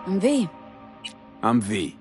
I'm V. I'm V.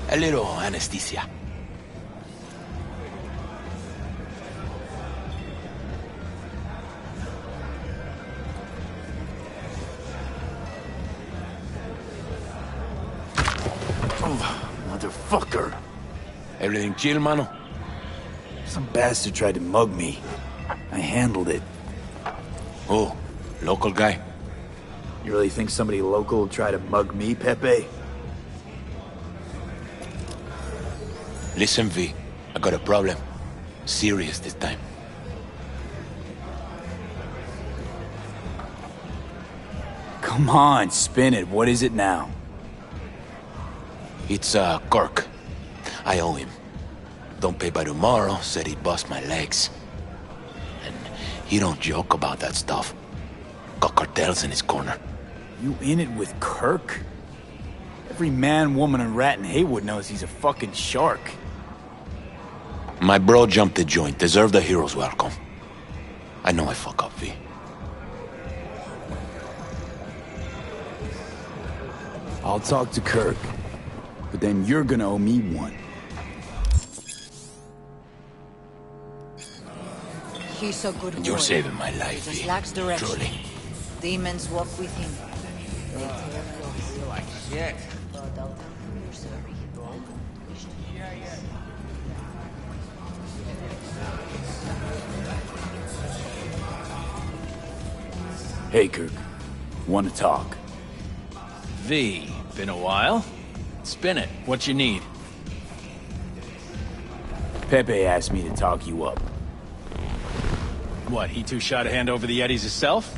A little anesthesia. Oh, motherfucker. Everything chill, mano? Some bastard tried to mug me. I handled it. Oh, local guy? You really think somebody local will try to mug me, Pepe? Listen, V, I got a problem. Serious this time. Come on, spin it. What is it now? It's, Kirk. I owe him. Don't pay by tomorrow, said he'd bust my legs. And he don't joke about that stuff. Got cartels in his corner. You in it with Kirk? Every man, woman, and rat in Haywood knows he's a fucking shark. My bro jumped the joint. Deserved a hero's welcome. I know I fuck up, V. I'll talk to Kirk, but then you're gonna owe me one. He's a good boy. You're saving my life, He just V. lacks direction. Truly. Demons walk with him. They tear clothes. Like shit. But I'll tell him you're sorry. Hey, Kirk. Want to talk? V, been a while? Spin it. What you need? Pepe asked me to talk you up. What, he too shy to hand over the Eddies himself?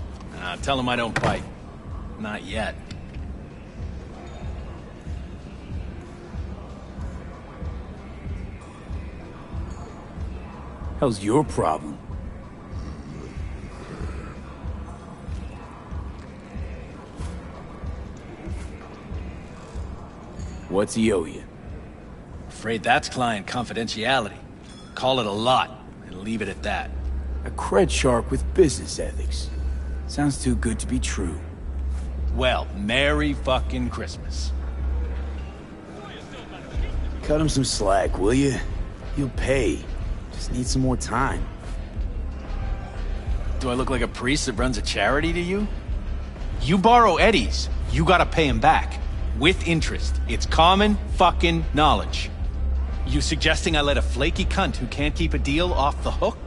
Tell him I don't bite. Not yet. Hell's your problem? What's he owe you? Afraid that's client confidentiality. Call it a lot, and leave it at that. A cred shark with business ethics. Sounds too good to be true. Well, Merry fucking Christmas. Cut him some slack, will you? He'll pay. Just need some more time. Do I look like a priest that runs a charity to you? You borrow Eddies, you gotta pay him back. With interest. It's common fucking knowledge. You suggesting I let a flaky cunt who can't keep a deal off the hook?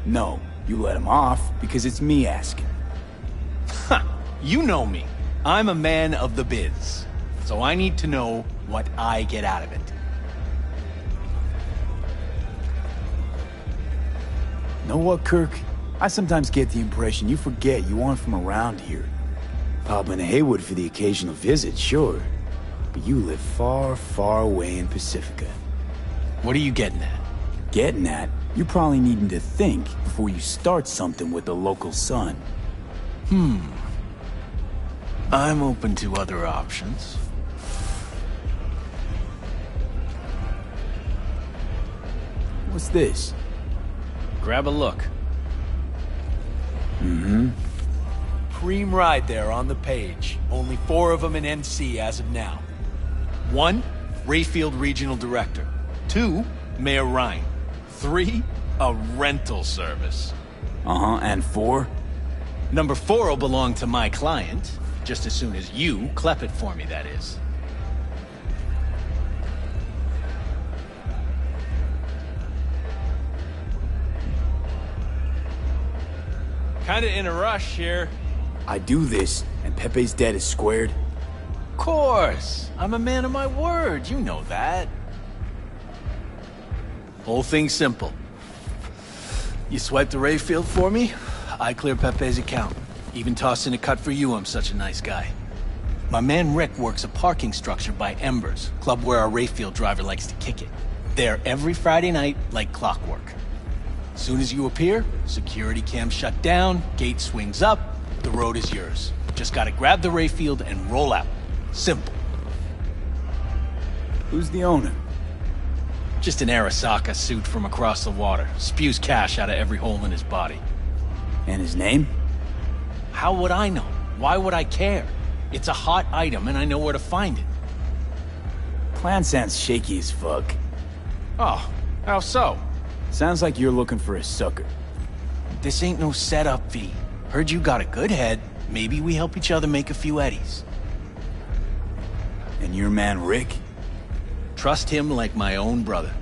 No, you let him off because it's me asking. Huh. You know me. I'm a man of the biz. So I need to know what I get out of it. Know what, Kirk? I sometimes get the impression you forget you aren't from around here. Popping to Haywood for the occasional visit, sure. But you live far, far away in Pacifica. What are you getting at? Getting at, you're probably needing to think before you start something with the local sun. I'm open to other options. What's this? Grab a look. Cream ride there on the page. Only 4 of them in NC as of now. 1, Rayfield Regional Director. 2, Mayor Ryan. 3, a rental service. And 4? Number 4 will belong to my client, just as soon as you clep it for me, that is. Kinda in a rush here. I do this, and Pepe's debt is squared. Of course. I'm a man of my word, you know that. Whole thing's simple. You swipe the Rayfield for me, I clear Pepe's account. Even toss in a cut for you, I'm such a nice guy. My man Rick works a parking structure by Embers, club where our Rayfield driver likes to kick it. There every Friday night, like clockwork. Soon as you appear, security cam shut down, gate swings up, the road is yours. Just gotta grab the Rayfield and roll out. Simple. Who's the owner? Just an Arasaka suit from across the water. Spews cash out of every hole in his body. And his name? How would I know? Why would I care? It's a hot item and I know where to find it. Plan sounds shaky as fuck. Oh, how so? Sounds like you're looking for a sucker. This ain't no setup, V. Heard you got a good head. Maybe we help each other make a few eddies. And your man Rick? Trust him like my own brother.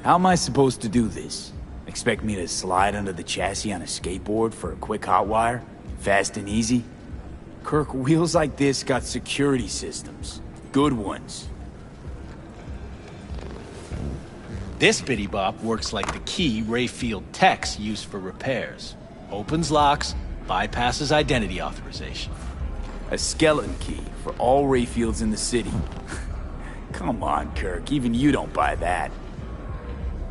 How am I supposed to do this? Expect me to slide under the chassis on a skateboard for a quick hot wire? Fast and easy? Kirk, wheels like this got security systems. Good ones. This bitty bop works like the key Rayfield techs use for repairs. Opens locks, bypasses identity authorization. A skeleton key for all Rayfields in the city. Come on, Kirk, even you don't buy that.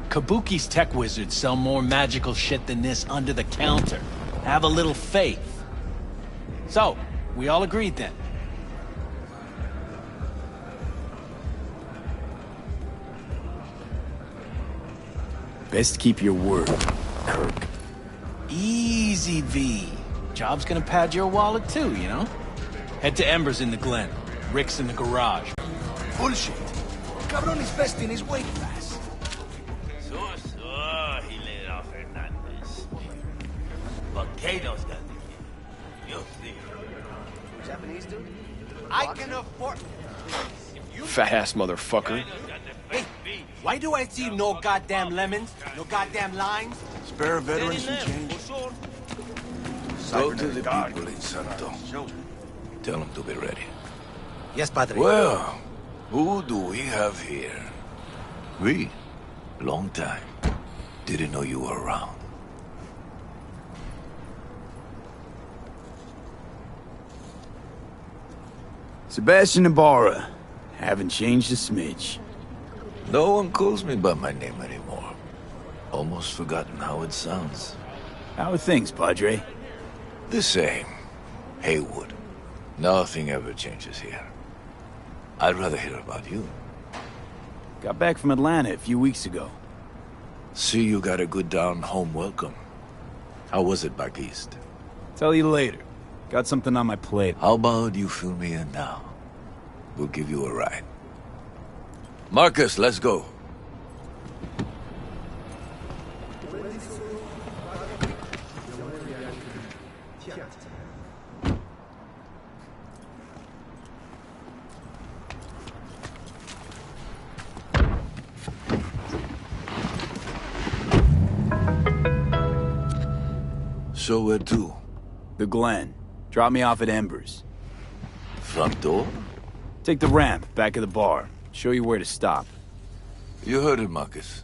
Kabuki's tech wizards sell more magical shit than this under the counter. Have a little faith. So, we all agreed then. Best keep your word, Kirk. Easy, V. Job's gonna pad your wallet too, you know? Head to Embers in the Glen. Rick's in the garage. Bullshit. Cabron is best in his weight class. General Fernandez. Potatoes got the you see. Japanese dude? I can afford... Fat-ass motherfucker. Hey, why do I see no goddamn lemons? No goddamn limes? Spare veterans some change. Go to the people in Santo. Tell them to be ready. Yes, Padre. Well, who do we have here? We? Long time. Didn't know you were around. Sebastian Ibarra. Haven't changed a smidge. No one calls me by my name anymore. Almost forgotten how it sounds. How are things, Padre? The same. Haywood. Nothing ever changes here. I'd rather hear about you. Got back from Atlanta a few weeks ago. See you got a good down-home welcome. How was it back east? Tell you later. Got something on my plate. How about you fill me in now? We'll give you a ride. Marcus, let's go. So where to? The Glen. Drop me off at Embers. Front door? Take the ramp, back of the bar. Show you where to stop. You heard it, Marcus.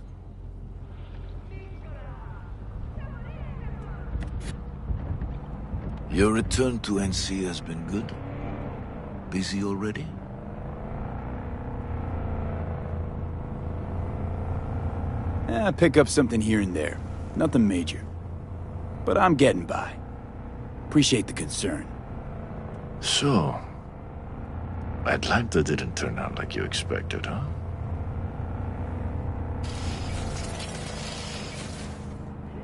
Your return to NC has been good? Busy already? Pick up something here and there. Nothing major. But I'm getting by. Appreciate the concern. So, Atlanta didn't turn out like you expected, huh?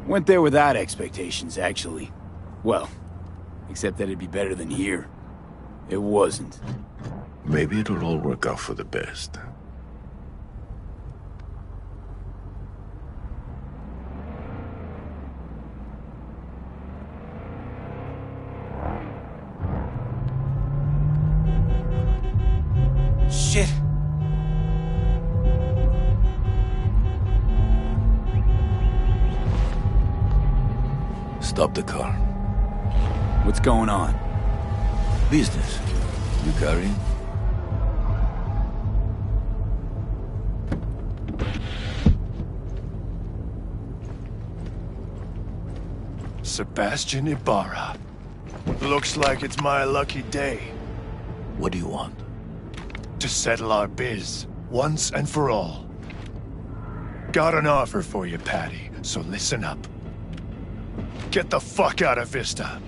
Went there without expectations, actually. Well, except that it'd be better than here. It wasn't. Maybe it'll all work out for the best. Shit! Stop the car. What's going on? Business. You carrying? Sebastian Ibarra. Looks like it's my lucky day. What do you want? To settle our biz, once and for all. Got an offer for you, Patty, so listen up. Get the fuck out of Vista.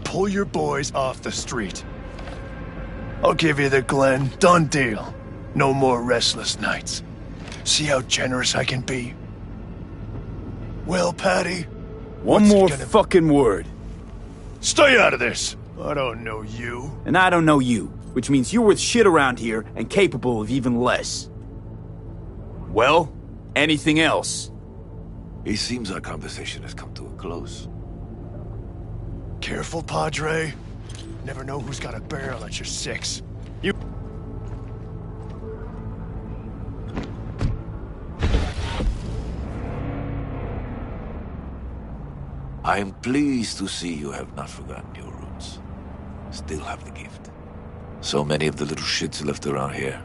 Pull your boys off the street. I'll give you the Glen, done deal. No more restless nights. See how generous I can be? Well, Patty? One more fucking word. Stay out of this! I don't know you. And I don't know you, which means you're worth shit around here and capable of even less. Well, anything else? It seems our conversation has come to a close. Careful, Padre. Never know who's got a barrel at your six. You... I am pleased to see you have not forgotten your roots. Still have the gift. So many of the little shits left around here.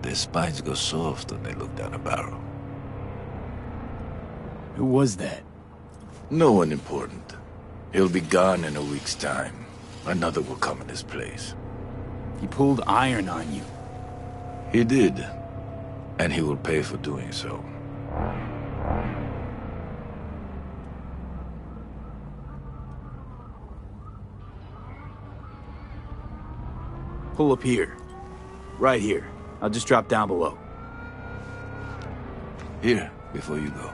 Their spines go soft when they look down a barrel. Who was that? No one important. He'll be gone in a week's time. Another will come in his place. He pulled iron on you. He did. And he will pay for doing so. Pull up here. Right here. I'll just drop down below. Here, before you go.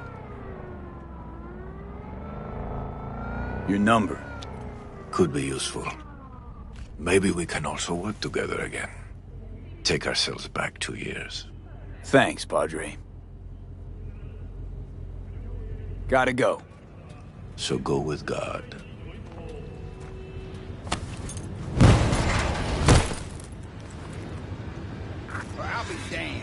Your number. Could be useful. Maybe we can also work together again. Take ourselves back 2 years. Thanks, Padre. Gotta go. So go with God. I'll be damned.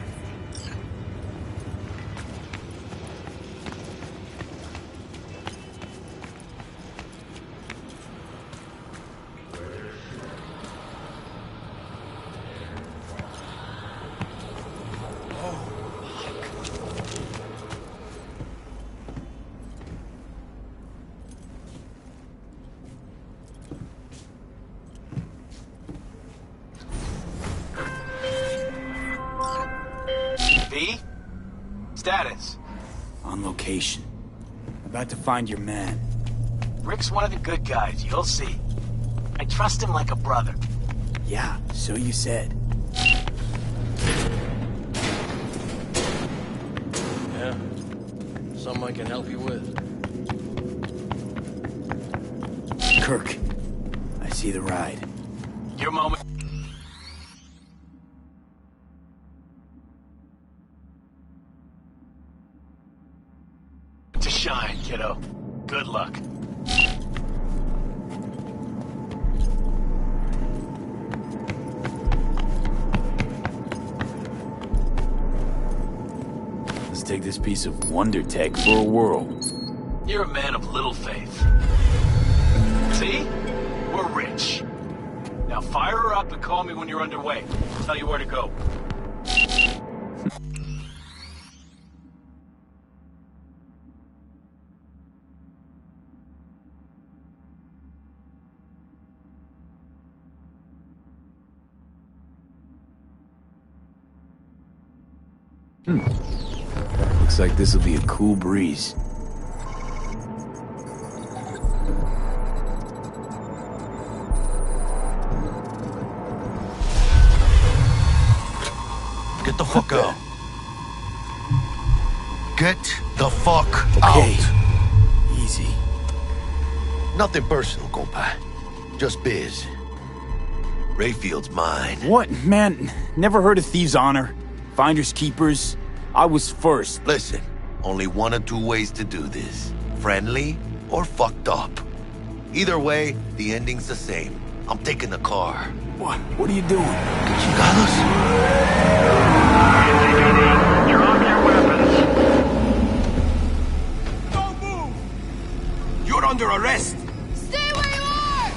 Status? On location. About to find your man. Rick's one of the good guys, you'll see. I trust him like a brother. Yeah, so you said. Yeah. Something I can help you with. Kirk, I see the ride. Your moment. To shine, kiddo. Good luck. Let's take this piece of wonder tech for a whirl. You're a man of little faith. See? We're rich. Now fire her up and call me when you're underway. I'll tell you where to go. Looks like this'll be a cool breeze. Get the fuck out. Get the fuck Okay. out. Easy. Nothing personal, compa. Just biz. Rayfield's mine. What? Man, never heard of thieves' honor? Finders keepers? I was first. Listen, only one or two ways to do this. Friendly or fucked up. Either way, the ending's the same. I'm taking the car. What? What are you doing? Chingados? Drop your weapons. Don't move! You're under arrest! Stay where you are!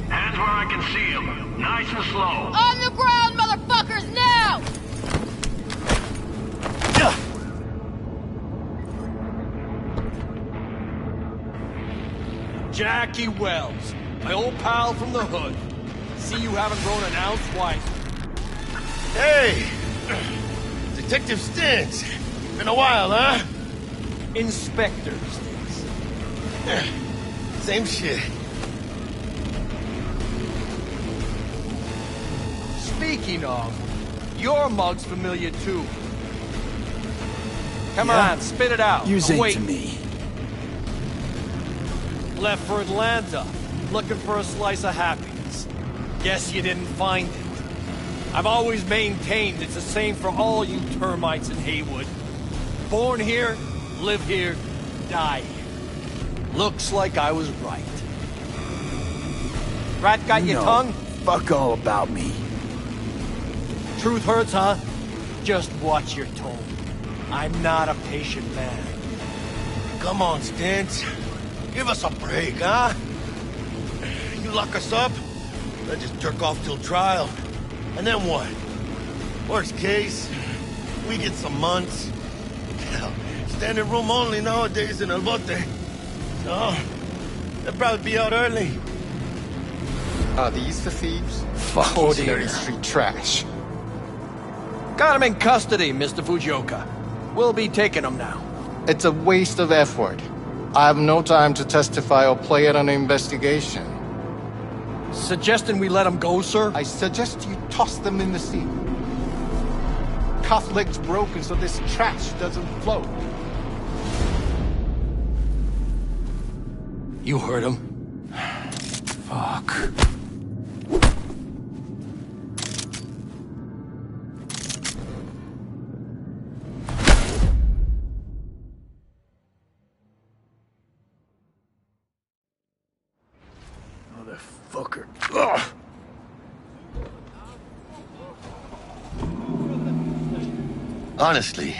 Hands where I can see them. Nice and slow. On the ground, motherfuckers, now! Jackie Wells, my old pal from the hood. See you haven't grown an ounce wiser. Hey! Detective Stintz. Been a while, huh? Inspector Stintz. Same shit. Speaking of, your mug's familiar too. Come Yeah? on, spit it out. Yours I'm ain't to waiting. me. Left for Atlanta, looking for a slice of happiness. Guess you didn't find it. I've always maintained it's the same for all you termites in Haywood. Born here, live here, die here. Looks like I was right. Rat got your No, tongue? Fuck all about me. Truth hurts, huh? Just watch your tone. I'm not a patient man. Come on, Stintz. Give us a break, huh? You lock us up, then just jerk off till trial. And then what? Worst case, we get some months. Hell, standing room only nowadays in El Bote. So, they'll probably be out early. Are these the thieves? Fuck, Ordinary street trash. Got him in custody, Mr. Fujioka. We'll be taking him now. It's a waste of effort. I have no time to testify or play at an investigation. Suggesting we let him go, sir? I suggest you toss them in the sea. Cuff legs broken so this trash doesn't float. You heard him. Fuck. Motherfucker. Ugh. Honestly,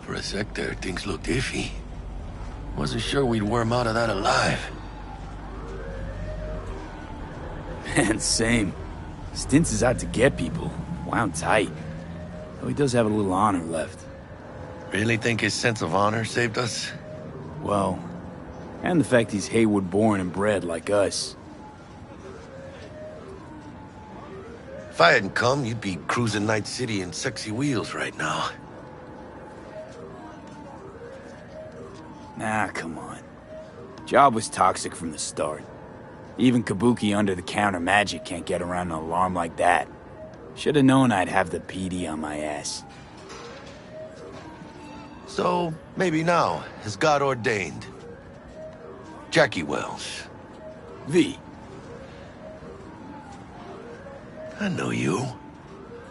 for a sec there, things looked iffy. Wasn't sure we'd worm out of that alive. Man, same. Stintz is out to get people. Wound tight. Though he does have a little honor left. Really think his sense of honor saved us? Well, and the fact he's Haywood born and bred like us. If I hadn't come, you'd be cruising Night City in sexy wheels right now. Nah, come on. Job was toxic from the start. Even Kabuki under-the-counter magic can't get around an alarm like that. Should've known I'd have the PD on my ass. So, maybe now, as God ordained. Jackie Wells. V. I know you.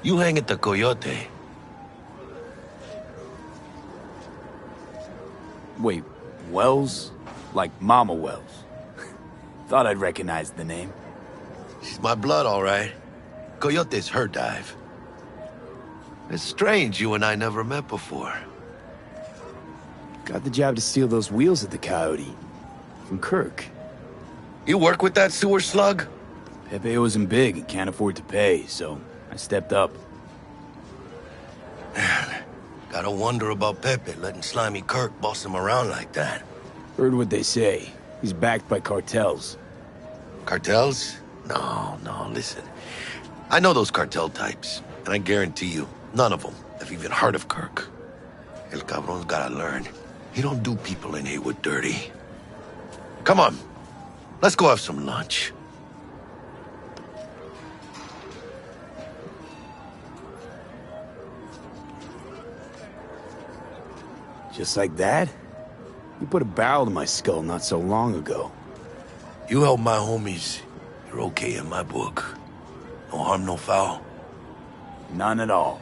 You hang at the Coyote. Wait, Wells? Like Mama Wells? Thought I'd recognize the name. She's my blood, all right. Coyote's her dive. It's strange you and I never met before. Got the job to steal those wheels at the Coyote. From Kirk. You work with that sewer slug? Pepe wasn't big and can't afford to pay, so I stepped up. Gotta wonder about Pepe letting Slimy Kirk boss him around like that. Heard what they say. He's backed by cartels. Cartels? No, listen. I know those cartel types, and I guarantee you, none of them have even heard of Kirk. El cabron's gotta learn. He don't do people in Haywood dirty. Come on, let's go have some lunch. Just like that? You put a barrel to my skull not so long ago. You help my homies, you're okay in my book. No harm, no foul. None at all.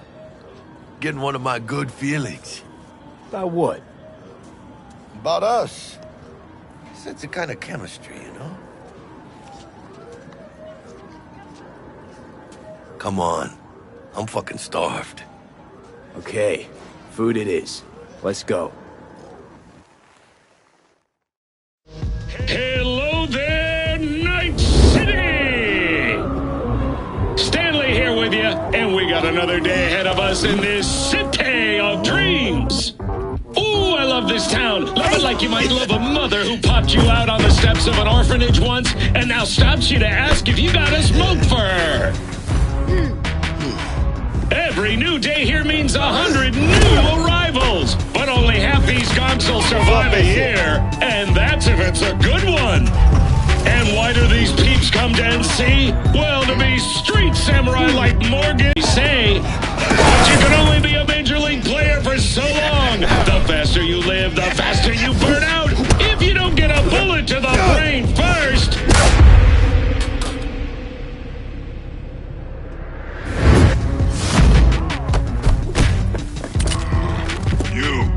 Getting one of my good feelings. About what? About us. It's a kind of chemistry, you know? Come on. I'm fucking starved. Okay, food it is. Let's go. Hello there, Night City! Stanley here with you, and we got another day ahead of us in this city of dreams. Ooh, I love this town. Love it like you might love a mother who popped you out on the steps of an orphanage once and now stops you to ask if you got a smoke for her. Every new day here means 100 new arrivals, but only half these gonks will survive a year, and that's if it's a good one. And why do these peeps come to NC? Well, to be street samurai like Morgan say. But you can only be a major league player for so long. The faster you live, the faster you burn out. If you don't get a bullet to the brain first.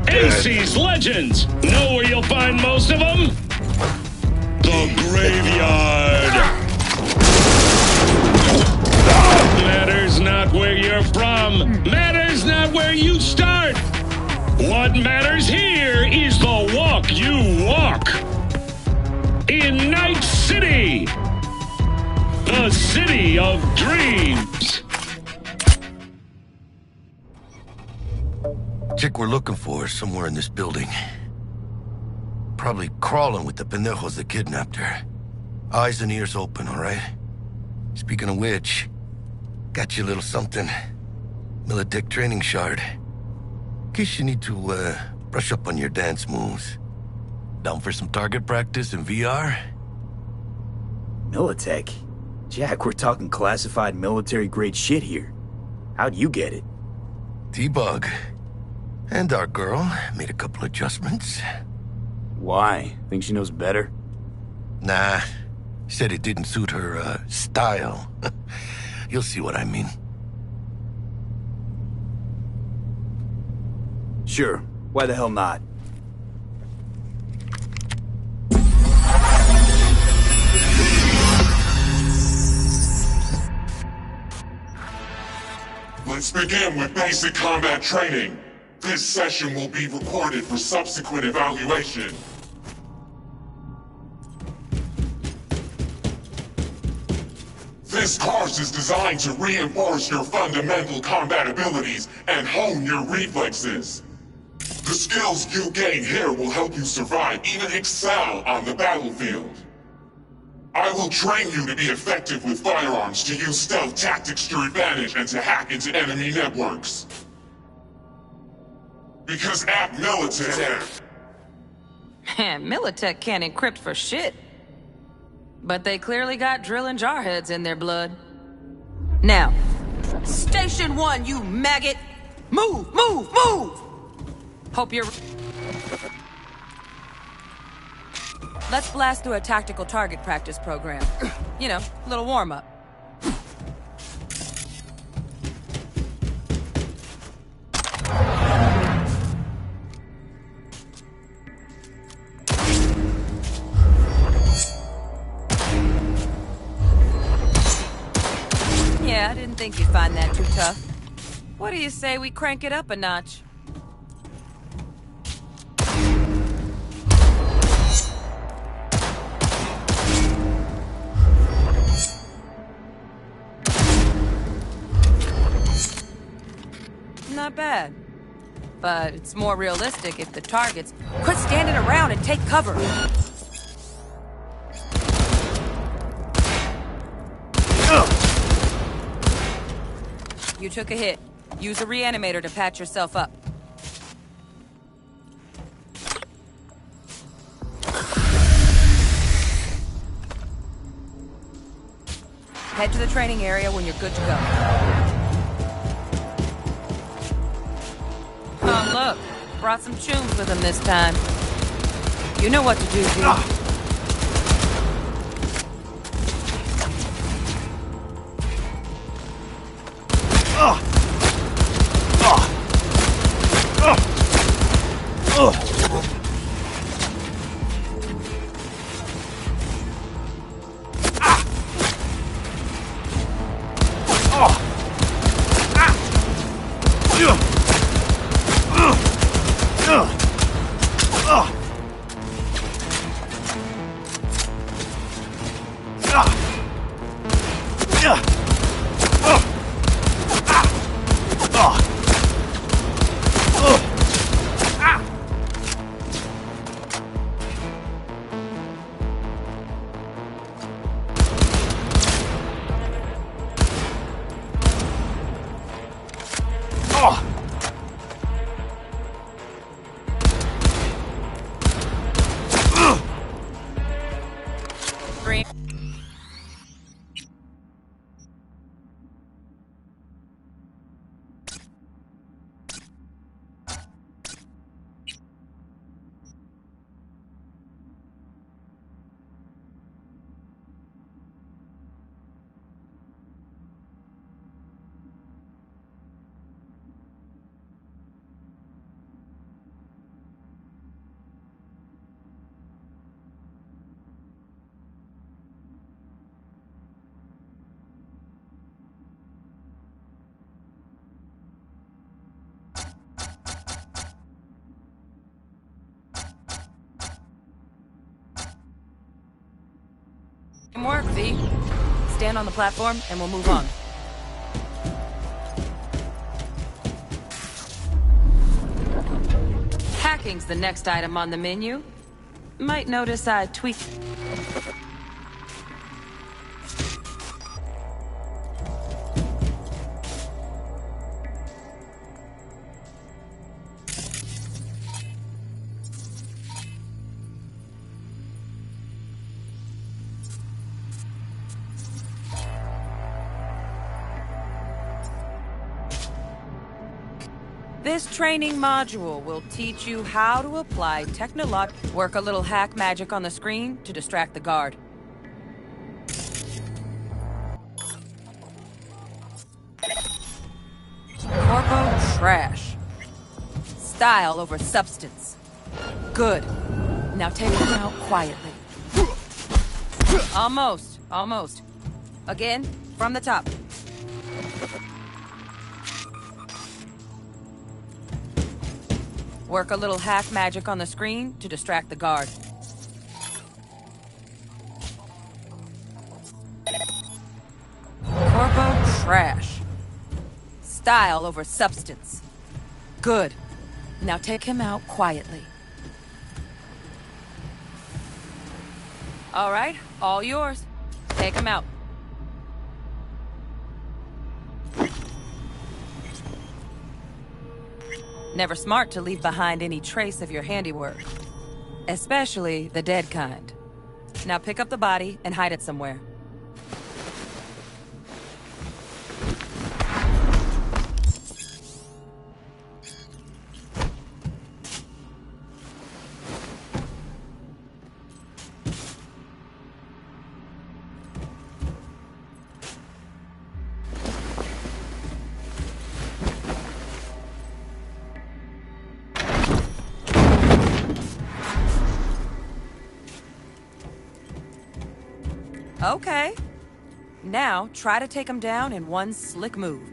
NC's legends. Know where you'll find most of them? The graveyard. Matters not where you're from. Matters not where you start. What matters here is the walk you walk. In Night City. The city of dreams. Chick we're looking for is somewhere in this building. Probably crawling with the pendejos that kidnapped her. Eyes and ears open, all right? Speaking of which, got you a little something. Militech training shard. In case you need to, brush up on your dance moves. Down for some target practice in VR? Militech? Jack, we're talking classified military-grade shit here. How'd you get it? T-Bug. And our girl made a couple adjustments. Why? Think she knows better? Nah. Said it didn't suit her, style. You'll see what I mean. Sure. Why the hell not? Let's begin with basic combat training. This session will be recorded for subsequent evaluation. This course is designed to reinforce your fundamental combat abilities and hone your reflexes. The skills you gain here will help you survive, even excel on the battlefield. I will train you to be effective with firearms, to use stealth tactics to your advantage, and to hack into enemy networks. Because at Militech... Man, Militech can't encrypt for shit. But they clearly got drill and jarheads in their blood. Now, Station 1, you maggot! Move, move, move! Hope you're... Let's blast through a tactical target practice program. You know, a little warm-up. Yeah, I didn't think you'd find that too tough. What do you say we crank it up a notch? not bad. But it's more realistic if the targets quit standing around and take cover. You took a hit. Use a reanimator to patch yourself up. Head to the training area when you're good to go. Oh, look. Brought some chooms with him this time. You know what to do, dude. Work, V. Stand on the platform and we'll move on. Hacking's the next item on the menu. Might notice I tweaked. This training module will teach you how to apply work a little hack magic on the screen to distract the guard. Corpo trash. Style over substance. Good. Now take him out quietly. Almost. Almost. Again, from the top. Work a little hack magic on the screen to distract the guard. Corpo trash. Style over substance. Good. Now take him out quietly. All right, all yours. Take him out. Never smart to leave behind any trace of your handiwork. Especially the dead kind. Now pick up the body and hide it somewhere. Okay. Now, try to take him down in one slick move.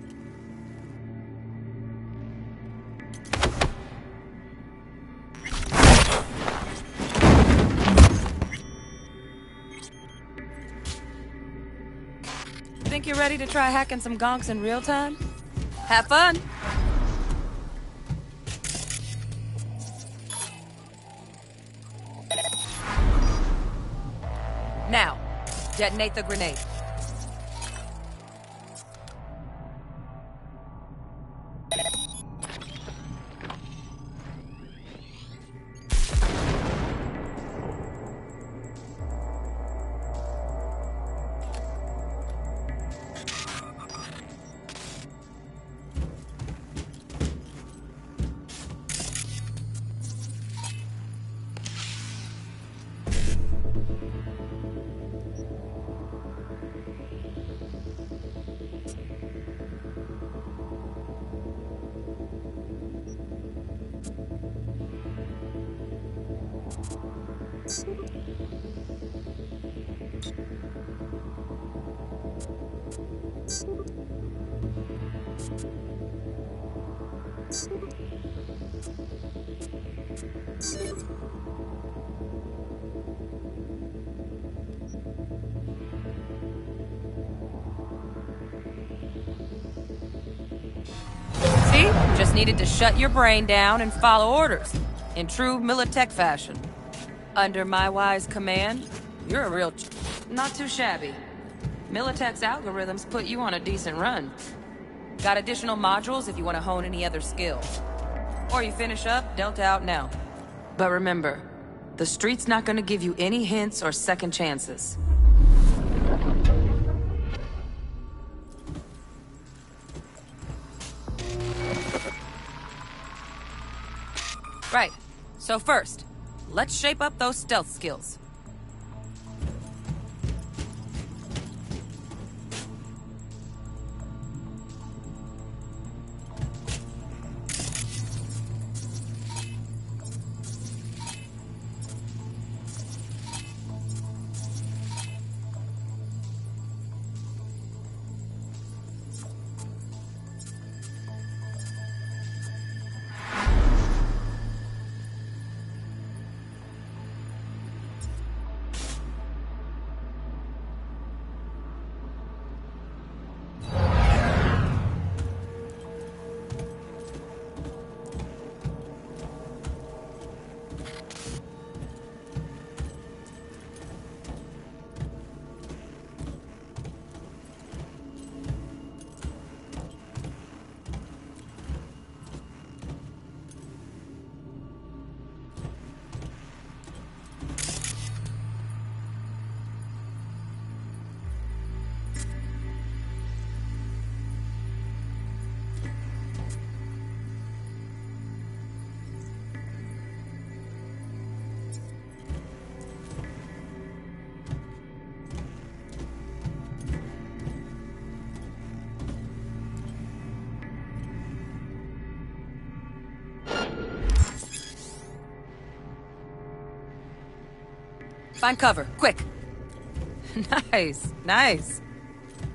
Think you're ready to try hacking some gonks in real time? Have fun! Detonate the grenade. See? Just needed to shut your brain down and follow orders. In true Militech fashion. Under my wise command, you're a real not too shabby. Militech's algorithms put you on a decent run. Got additional modules if you want to hone any other skills. Or you finish up, Delta out now. But remember, the street's not gonna give you any hints or second chances. Right. So first, let's shape up those stealth skills. Find cover, quick. Nice, nice.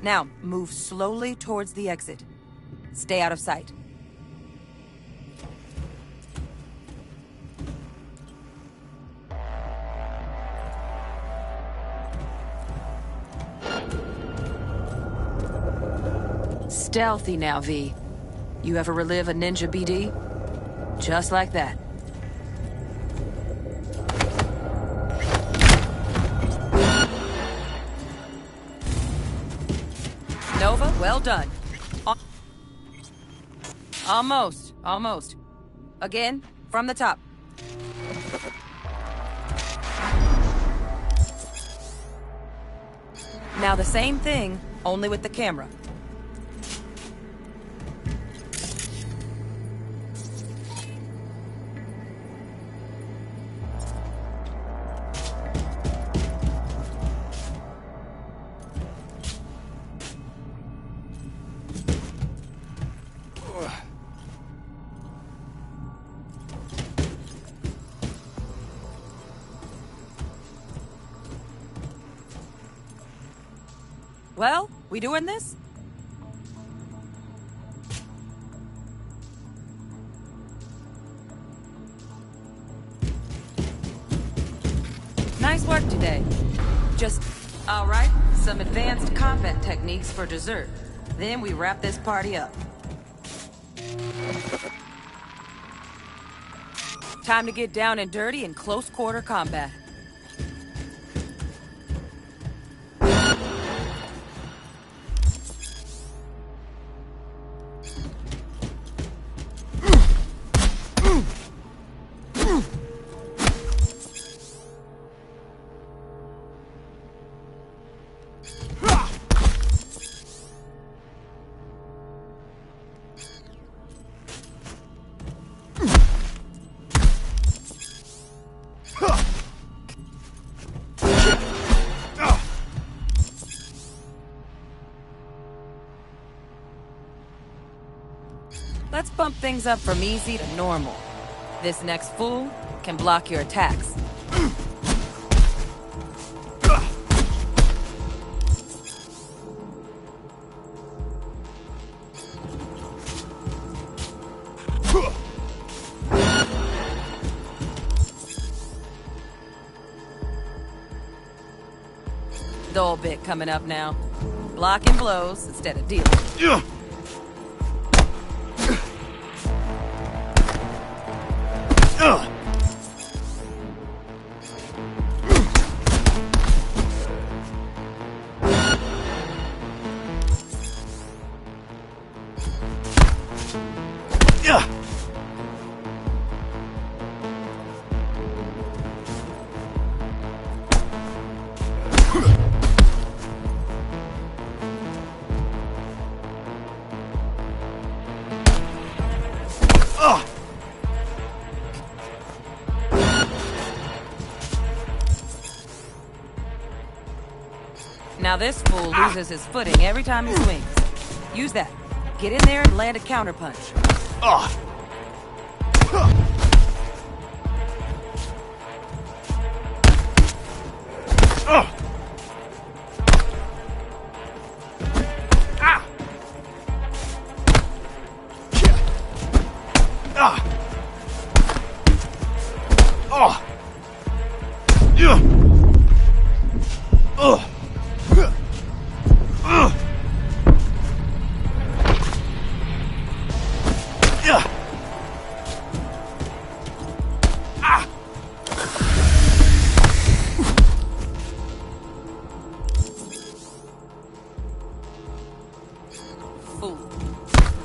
Now, move slowly towards the exit. Stay out of sight. Stealthy now, V. You ever relive a ninja BD? Just like that. Nova, well done. Almost, almost. Again, from the top. Now the same thing, only with the camera. Well, we doing this? Nice work today. Just, all right, some advanced combat techniques for dessert. Then we wrap this party up. Time to get down and dirty in close quarter combat. Let's bump things up from easy to normal. This next fool can block your attacks. Dull bit coming up now. Blocking blows instead of dealing. Now this fool loses his footing every time he swings. Use that. Get in there and land a counterpunch.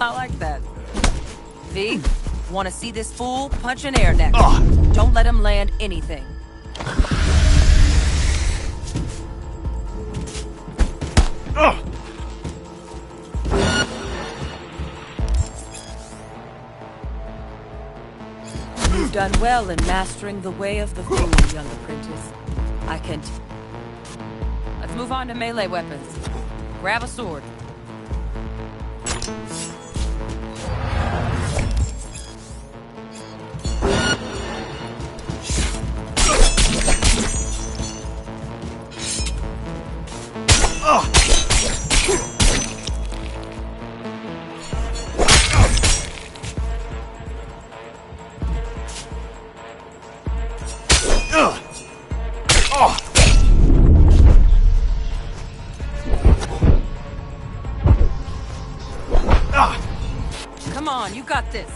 I like that. V, want to see this fool punch an air next? Don't let him land anything. You've done well in mastering the way of the fool, young apprentice. I can... Let's move on to melee weapons. Grab a sword. Come on, you got this.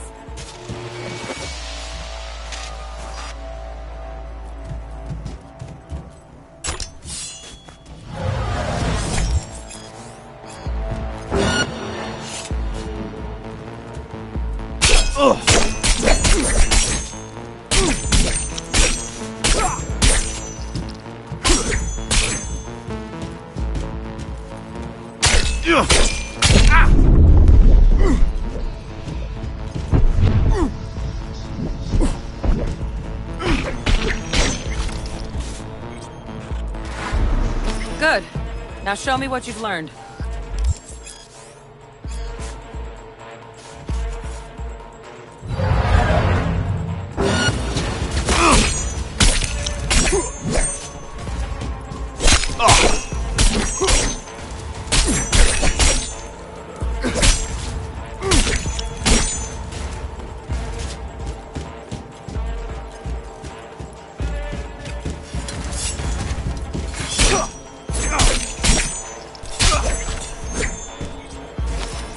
Good. Now show me what you've learned.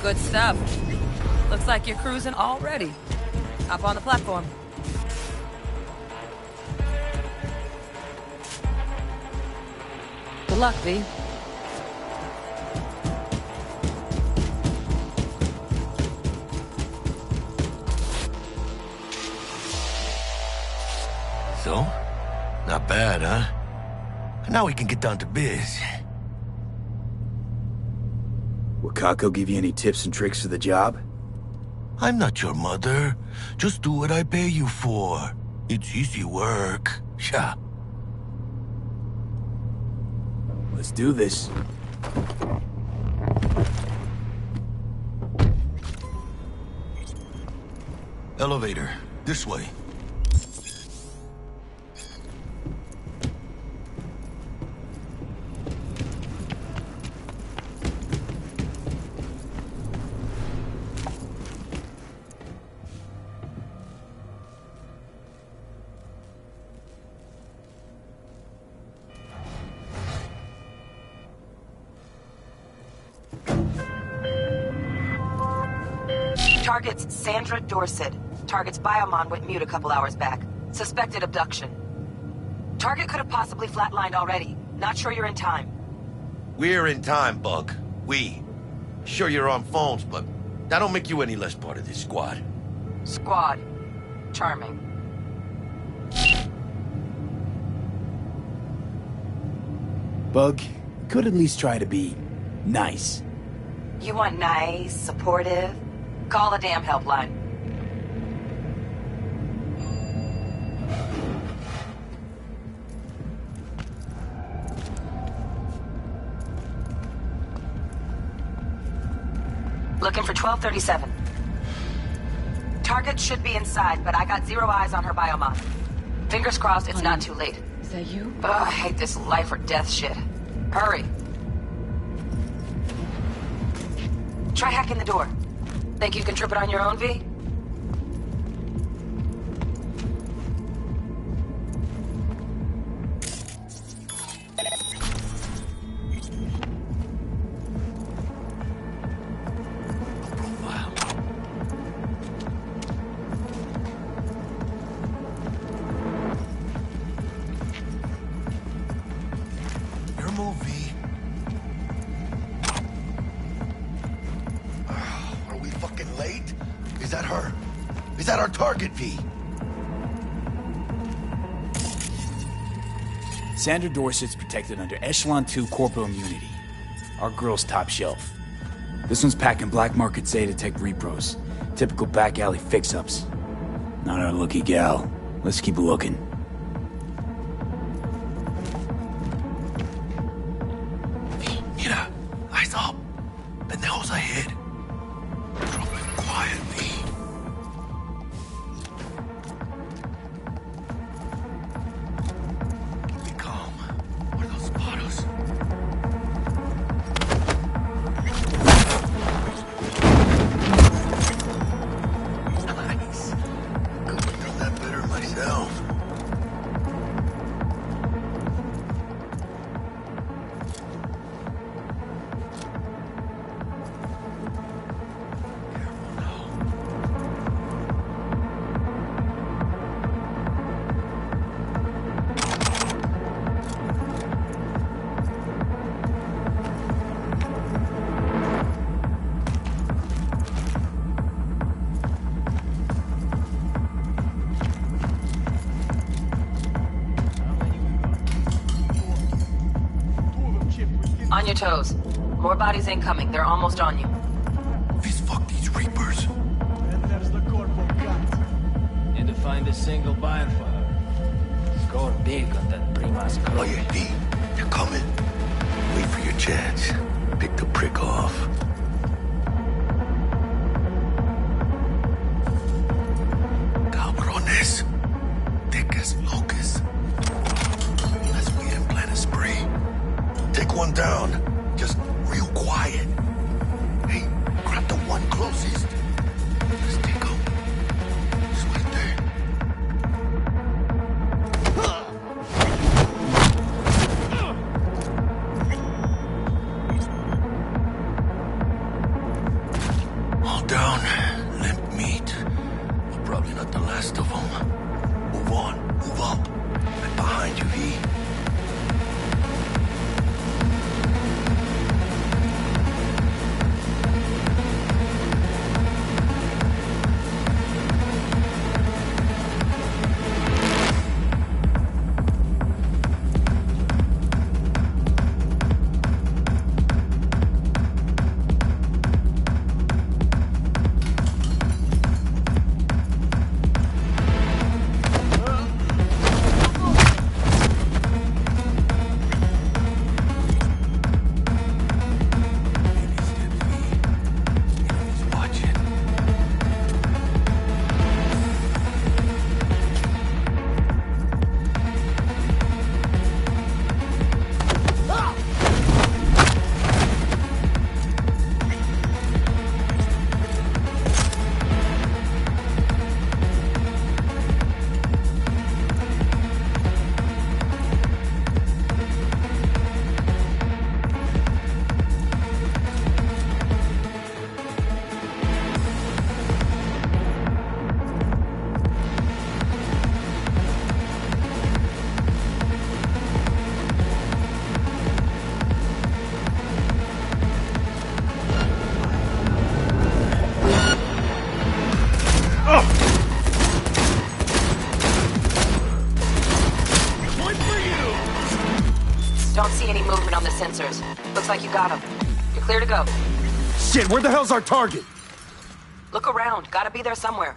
Good stuff. Looks like you're cruising already. Hop on the platform. Good luck, V. So? Not bad, huh? Now we can get down to biz. Will Kako give you any tips and tricks for the job? I'm not your mother. Just do what I pay you for. It's easy work. Yeah. Let's do this. Elevator. This way. Target's Sandra Dorset. Target's biomon went mute a couple hours back. Suspected abduction. Target could have possibly flatlined already. Not sure you're in time. We're in time, Bug. We. Sure you're on phones, but that don't make you any less part of this squad. Squad. Charming. Bug, could at least try to be nice. You want nice, supportive? Call the damn helpline. Looking for 1237. Target should be inside, but I got 0 eyes on her biomon. Fingers crossed it's not too late. Is that you? Oh, I hate this life or death shit. Hurry. Try hacking the door. Think you can trip it on your own, V? Your move, V. Are we fucking late? Is that her? Is that our target, V? Sandra Dorset's protected under Echelon 2 corporal immunity. Our girl's top shelf. This one's packing black market Zeta Tech repros. Typical back alley fix-ups. Not our lucky gal. Let's keep looking. Mira, eyes up. Pendejos ahead. Drop it quietly. Be calm. Or they'll spot us. Nice. Couldn't have done that better myself. On your toes. More bodies incoming. They're almost on you. Fist fuck these Reapers. Need to find a single buyer for her. Score big on that Primas Oh girl. yeah, D. They're coming. Wait for your chance. Pick the prick off. Cabrones. Thick as locusts. Unless we implant a spree. Take one down. Just real quiet. Hey, grab the one closest. Let's take him. Suerte. You're clear to go. Shit, where the hell's our target? Look around. Gotta be there somewhere.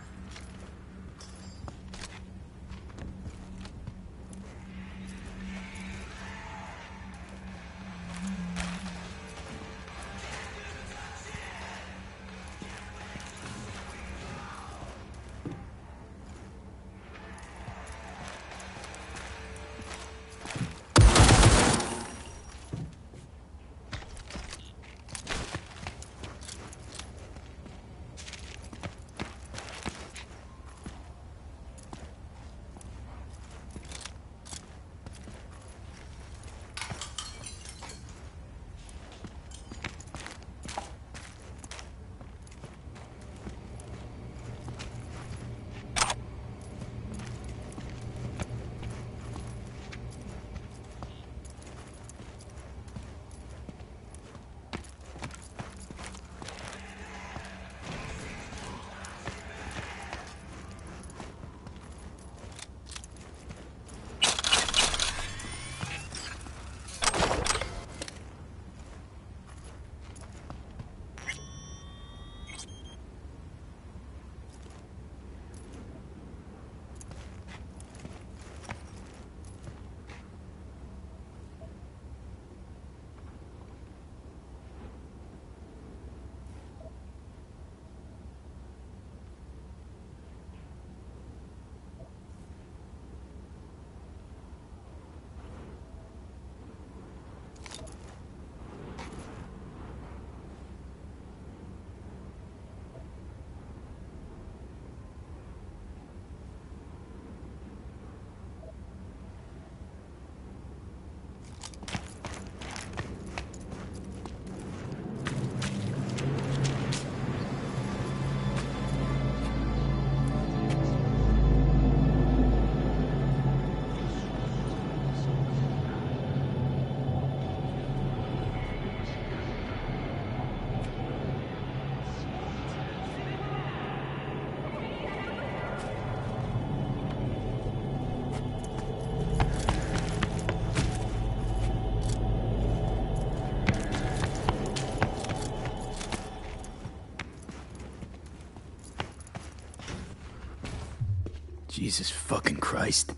Jesus fucking Christ.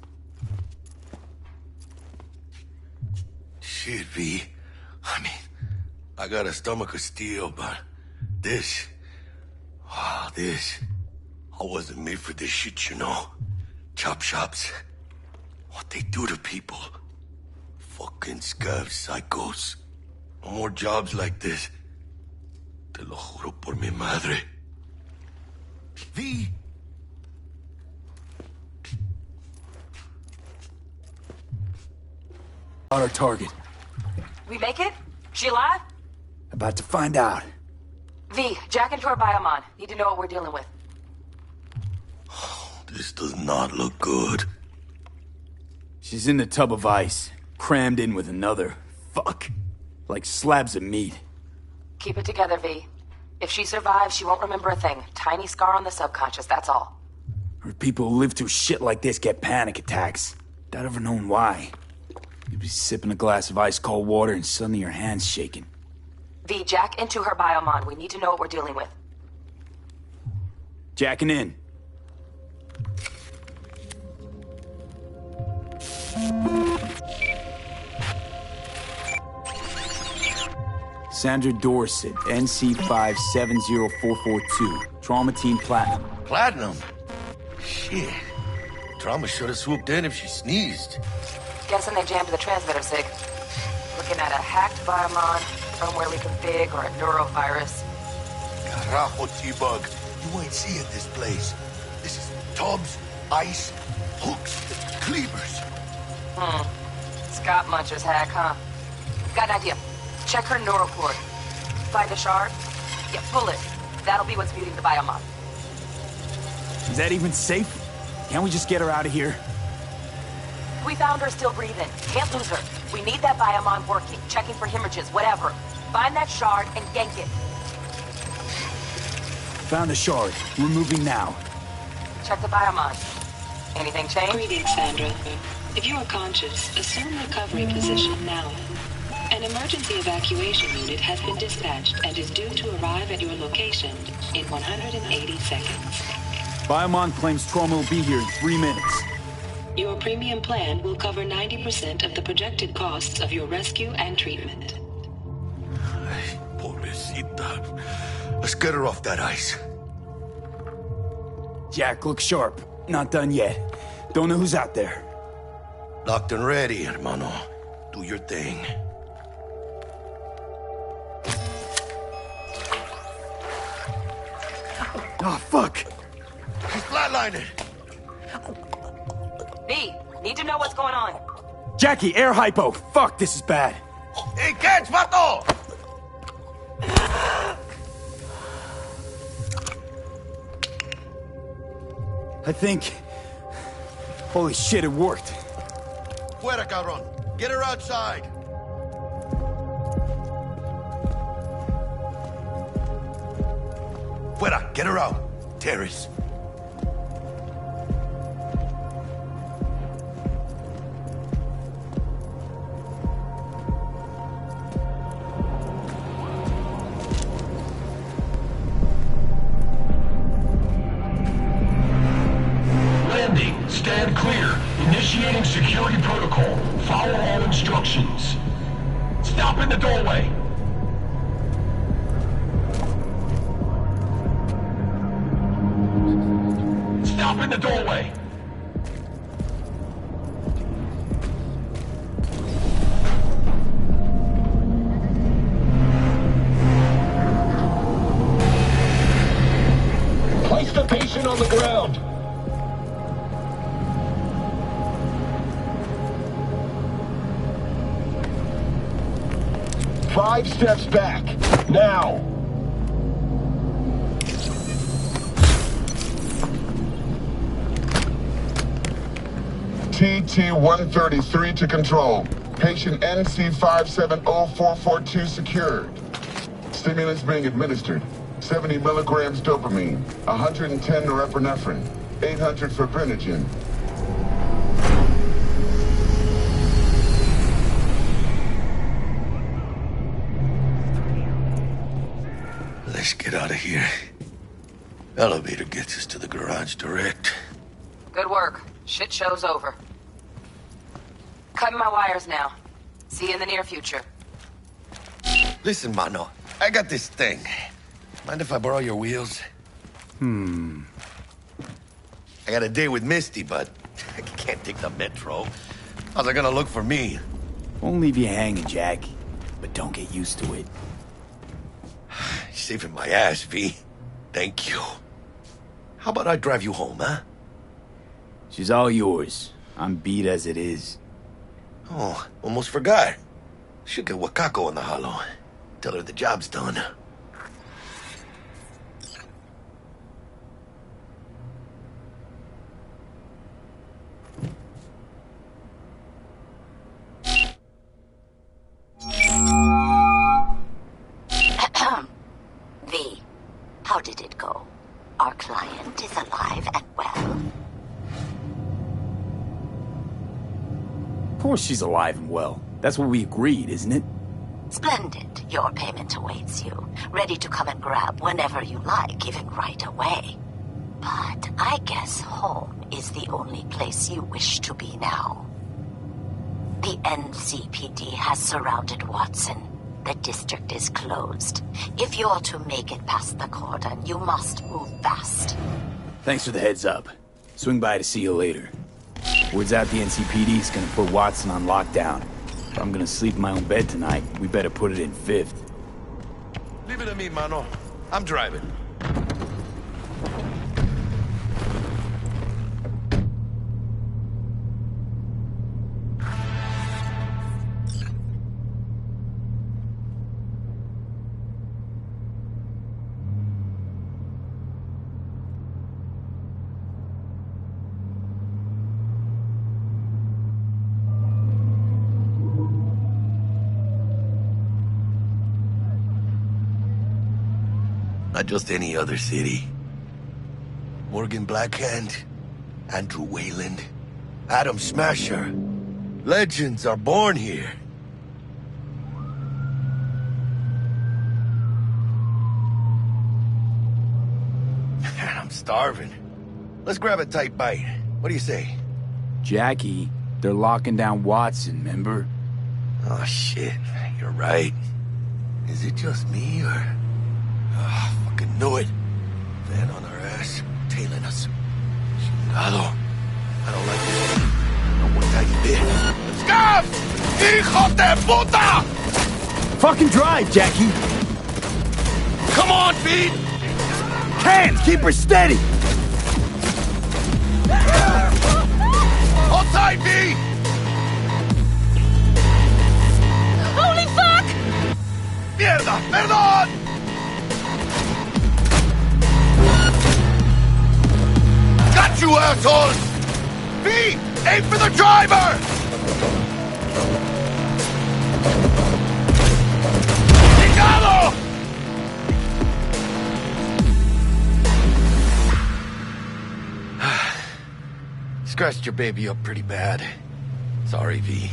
Shit, V. I mean, I got a stomach of steel, but this... Wow, this... I wasn't made for this shit, you know? Chop shops. What they do to people. Fucking scav psychos. No more jobs like this. Te lo juro por mi madre. V! On our target. We make it? She alive? About to find out. V, jack into her biomon. Need to know what we're dealing with. This does not look good. She's in the tub of ice, crammed in with another. Fuck. Like slabs of meat. Keep it together, V. If she survives, she won't remember a thing. Tiny scar on the subconscious, that's all. Or people who live through shit like this get panic attacks. Without ever knowing why. You'd be sipping a glass of ice-cold water and suddenly your hand's shaking. V, jack into her biomon. We need to know what we're dealing with. Jacking in. Sandra Dorset, NC570442. Trauma Team Platinum. Platinum? Shit. Trauma should have swooped in if she sneezed. Guessing they jammed the transmitter, Sig. Looking at a hacked biomon, firmware reconfig, or a neurovirus. Carajo, T-Bug. You ain't seeing this place. This is tubs, ice, hooks, cleavers. Scott Muncher's hack, huh? Got an idea. Check her neural cord. Find a shard? Yeah, pull it. That'll be what's muting the biomon. Is that even safe? Can't we just get her out of here? We found her still breathing. Can't lose her. We need that biomon working, checking for hemorrhages, whatever. Find that shard and yank it. Found a shard. We're moving now. Check the biomon. Anything change? Greetings, Sandra. If you are conscious, assume recovery position now. And An emergency evacuation unit has been dispatched and is due to arrive at your location in 180 seconds. Biomon claims trauma will be here in 3 minutes. Your premium plan will cover 90% of the projected costs of your rescue and treatment. Pobrecita. Let's get her off that ice. Jack, look sharp. Not done yet. Don't know who's out there. Locked and ready, hermano. Do your thing. Oh, fuck! He's flatlining! V, need to know what's going on. Jackie, air hypo! Fuck, this is bad. Hey, catch, vato! I think... Holy shit, it worked. Fuera, cabrón. Get her outside. Fuera, get her out. Terrace. Landing. Stand clear. Initiating security protocol. Follow all instructions. Stop in the doorway. Stop in the doorway. Place the patient on the ground. Five steps back. Now. TT-133 to control. Patient NC570442 secured. Stimulants being administered. 70 milligrams dopamine, 110 norepinephrine, 800 fibrinogen. Let's get out of here. Elevator gets us to the garage direct. Good work. Shit show's over. Cutting my wires now. See you in the near future. Listen, mano. I got this thing. Mind if I borrow your wheels? I got a date with Misty, but I can't take the metro. How's it gonna look for me? Won't leave you hanging, Jack. But don't get used to it. You're saving my ass, V. Thank you. How about I drive you home, huh? She's all yours. I'm beat as it is. Oh, almost forgot. Should get Wakako in the hollow. Tell her the job's done. V, how did it go? Our client is alive and well? Of course she's alive and well. That's what we agreed, isn't it? Splendid. Your payment awaits you, ready to come and grab whenever you like, even right away. But I guess home is the only place you wish to be now. The NCPD has surrounded Watson. The district is closed. If you're to make it past the cordon, you must move fast. Thanks for the heads up. Swing by to see you later. Word's out the NCPD is gonna put Watson on lockdown. If I'm gonna sleep in my own bed tonight, we better put it in 5th. Leave it to me, mano. I'm driving. Not just any other city. Morgan Blackhand, Andrew Wayland, Adam Smasher. Legends are born here. I'm starving. Let's grab a tight bite. What do you say? Jackie, they're locking down Watson, remember? Oh, shit. You're right. Is it just me, or... Oh, fucking knew it. Van on our ass, tailing us. Chingado. I don't like this. No one tiny bit. Scarf! Hijo de puta! Fucking drive, Jackie! Come on, Pete! Hands, keep her steady! Hold tight, V! Holy fuck! Mierda! Perdón! Got you, assholes! V! Aim for the driver! Chingado! Scratched your baby up pretty bad. Sorry, V.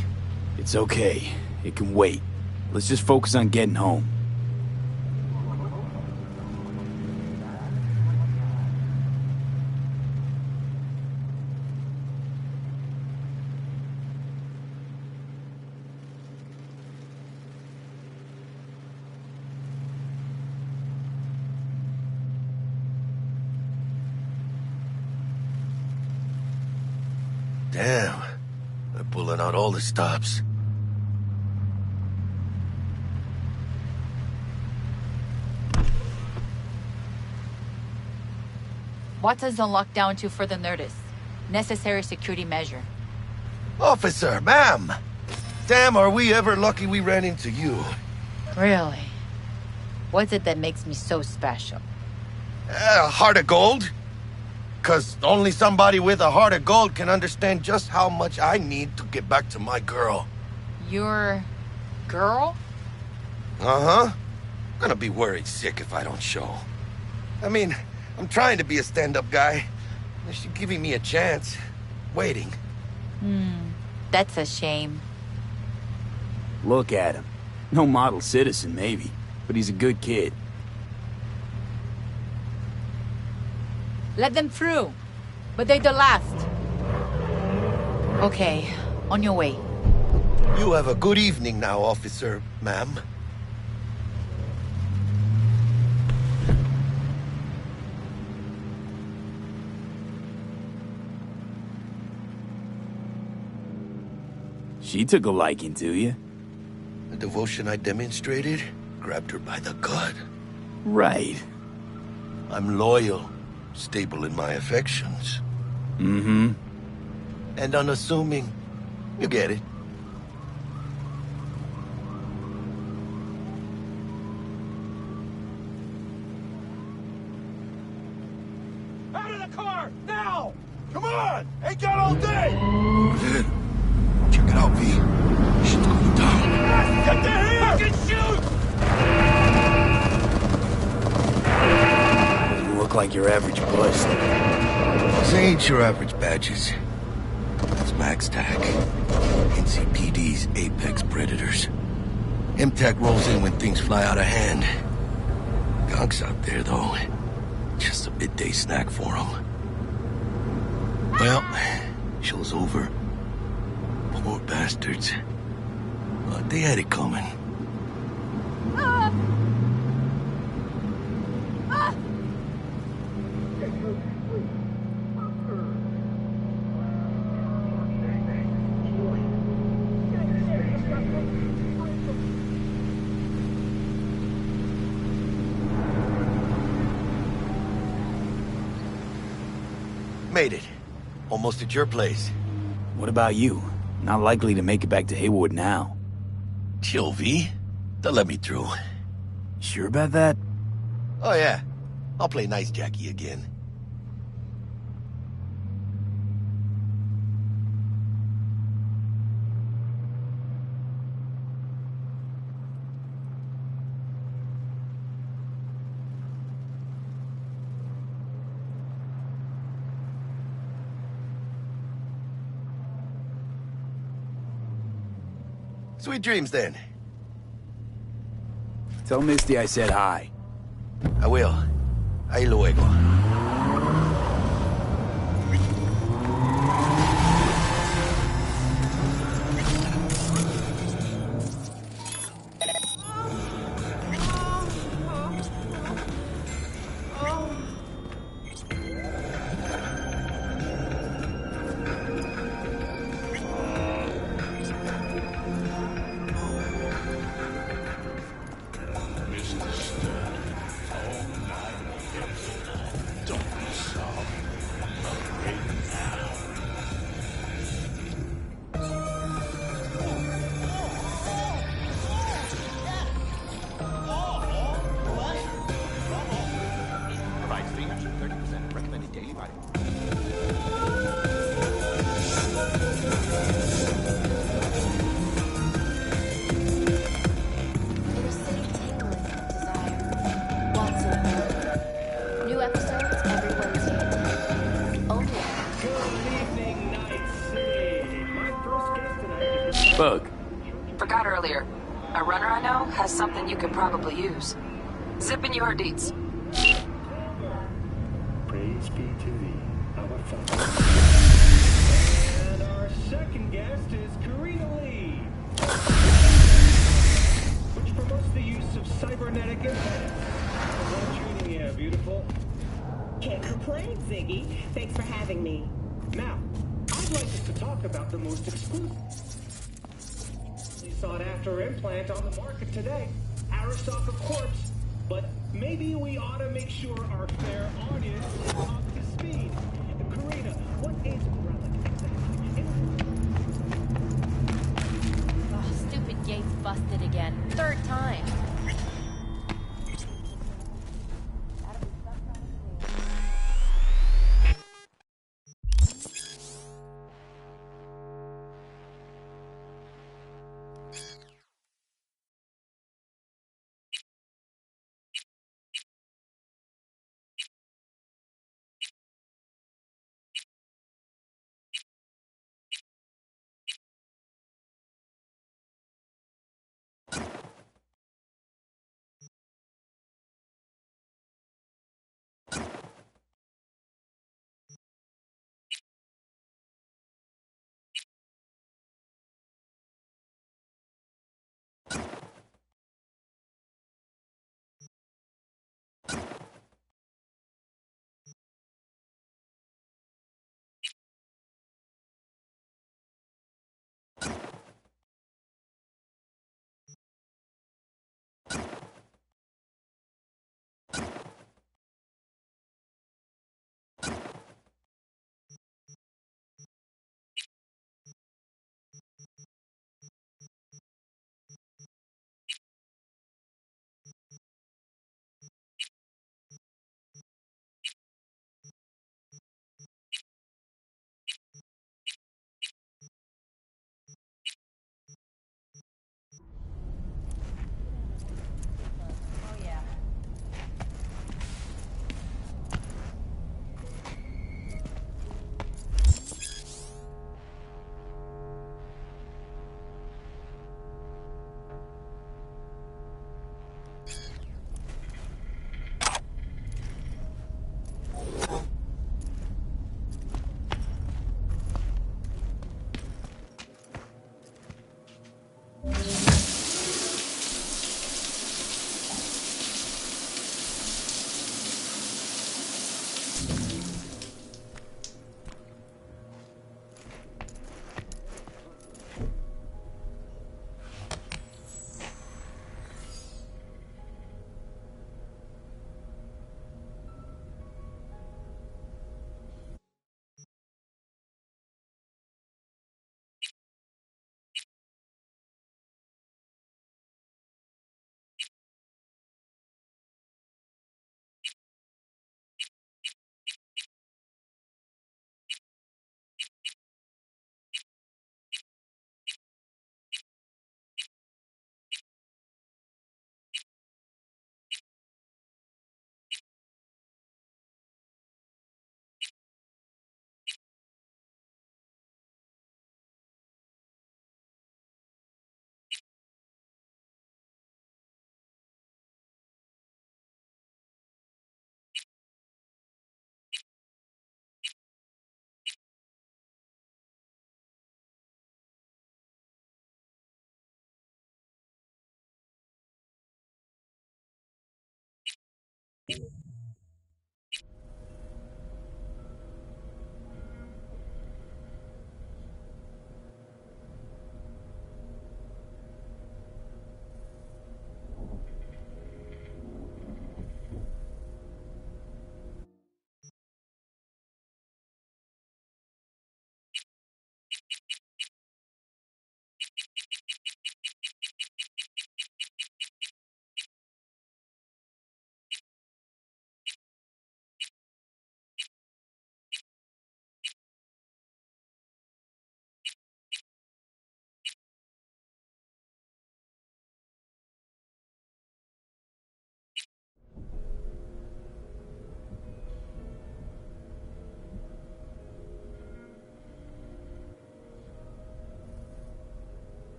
It's okay. It can wait. Let's just focus on getting home. Damn. They're pulling out all the stops. Watson's on lockdown to further notice. Necessary security measure. Officer, ma'am! Damn, are we ever lucky we ran into you. Really? What's it that makes me so special? A heart of gold? 'Cause only somebody with a heart of gold can understand just how much I need to get back to my girl. Your... girl? Uh-huh. Gonna be worried sick if I don't show. I mean, I'm trying to be a stand-up guy. She's giving me a chance. Waiting. That's a shame. Look at him. No model citizen, maybe, but he's a good kid. Let them through. But they're the last. Okay, on your way. You have a good evening now, officer, ma'am. She took a liking to you. The devotion I demonstrated grabbed her by the gut. Right. I'm loyal, stable in my affections. Mm-hmm. And unassuming. You get it. Out of the car! Now! Come on! Ain't got all day! Good. Check it out, V. Shit's going down. Get the hell! Fucking shoot! You look like your average bust. This ain't your average badges. That's Max Tag. NCPD's apex predators. MTAC rolls in when things fly out of hand. Gonks out there, though. Just a midday snack for them. Well, show's over. Poor bastards. They had it coming. Made it. Almost at your place. What about you? Not likely to make it back to Haywood now. Chill, V. They'll let me through. Sure about that? Oh, yeah. I'll play nice Jackie again. Sweet dreams, then. Tell Misty I said hi. I will. Ahí luego. Bug. Forgot earlier. A runner I know has something you could probably use. Zip in your deets. Praise be to thee, our Father. And our second guest is Karina Lee, which promotes the use of cybernetic implants. How's that treating you, beautiful? Can't complain, Ziggy. Thanks for having me. Now, I'd like us to talk about the most exclusive, sought-after implant on the market today, Aristocrat Corpse. But maybe we ought to make sure our fair audience is up to speed. Karina, what is Relic exactly? Oh, stupid gate's busted again. Third time.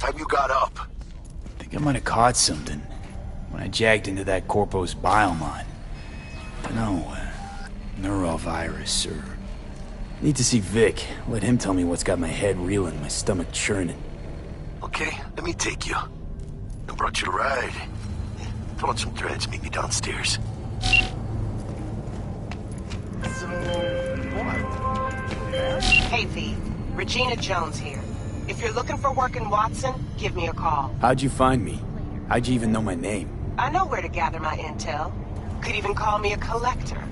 time you got up? I think I might have caught something when I jacked into that Corpo's biomon. No, neurovirus or... Need to see Vic. Let him tell me what's got my head reeling, my stomach churning. Okay, let me take you. I brought you a ride. Throw on some threads, meet me downstairs. Hey, V. Regina Jones here. If you're looking for work in Watson, give me a call. How'd you find me? How'd you even know my name? I know where to gather my intel. Could even call me a collector.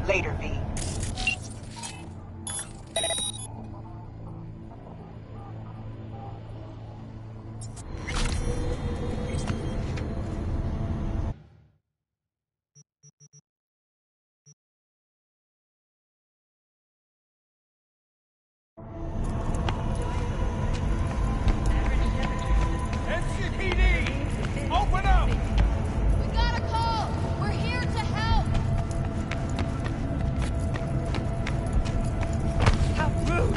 Later, V. Open up! We got a call! We're here to help! How rude!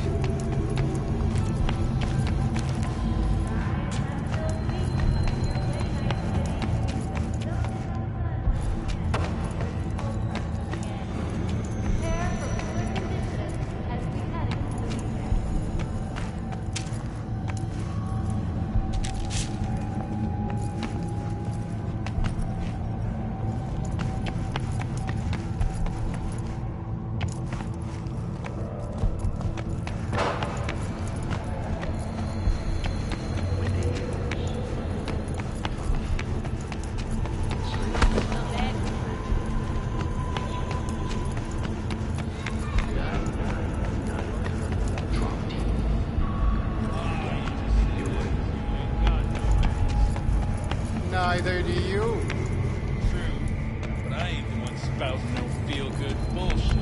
Neither do you. True, but I ain't the one spouting no feel-good bullshit.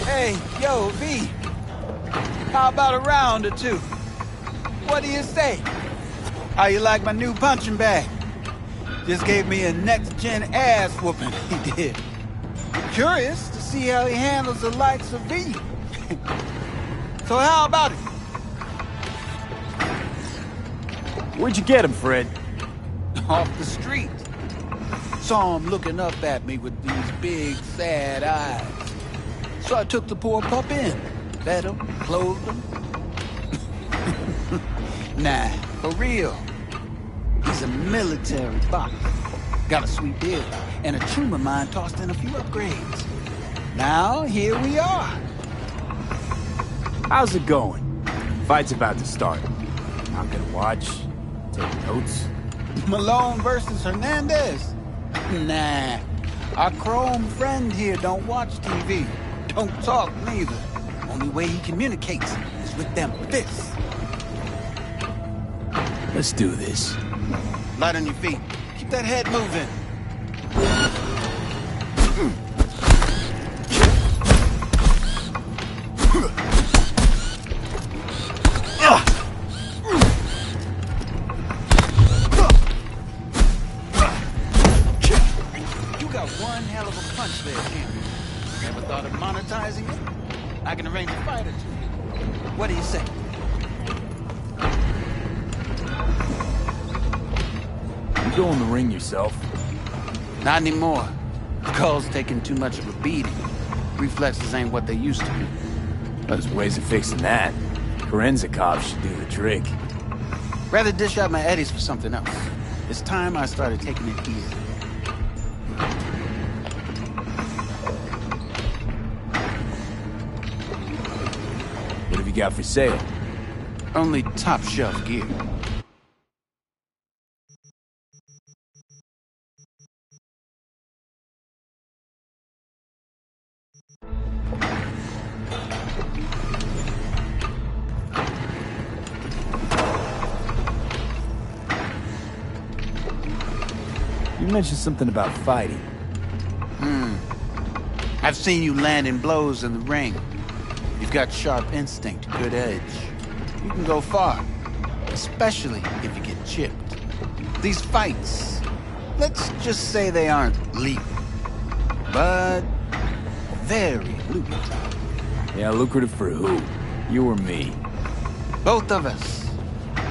Hey, yo, V. How about a round or two? What do you say? How you like my new punching bag? Just gave me a next-gen ass whooping, he did. Curious to see how he handles the likes of V. So how about it? Where'd you get him, Fred? Off the street. Saw him looking up at me with these big, sad eyes. So I took the poor pup in. Fed him, clothed him. Nah, for real. He's a military box. Got a sweet beard and a trim of mine tossed in a few upgrades. Now, here we are. How's it going? Fight's about to start. I'm gonna watch, take notes. Malone versus Hernandez? Nah. Our chrome friend here don't watch TV. Don't talk neither. Only way he communicates is with them fists. Let's do this. Light on your feet. Keep that head moving. You got one hell of a punch there, champion. Never thought of monetizing it? I can arrange a fight or two. What do you say? You go in the ring yourself? Not anymore. Skull's taking too much of a beating. Reflexes ain't what they used to be. There's ways of fixing that. Korenzikov should do the trick. Rather dish out my eddies for something else. It's time I started taking it easy. What have you got for sale? Only top shelf gear. You mentioned something about fighting. I've seen you landing blows in the ring. You've got sharp instinct, good edge. You can go far, especially if you get chipped. These fights, let's just say they aren't lethal, but very lucrative. Yeah, lucrative for who? You or me? Both of us.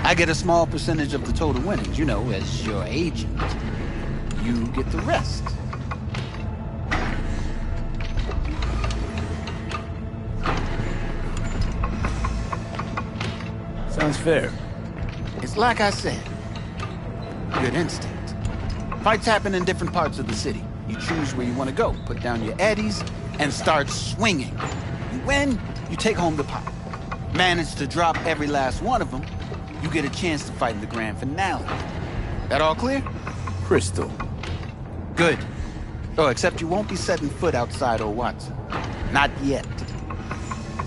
I get a small percentage of the total winnings, you know, as your agent. You get the rest. Sounds fair. It's like I said. Good instinct. Fights happen in different parts of the city. You choose where you want to go, put down your eddies, and start swinging. You win, you take home the pot. Manage to drop every last one of them, you get a chance to fight in the grand finale. That all clear? Crystal. Good. Oh, except you won't be setting foot outside old Watson. Not yet.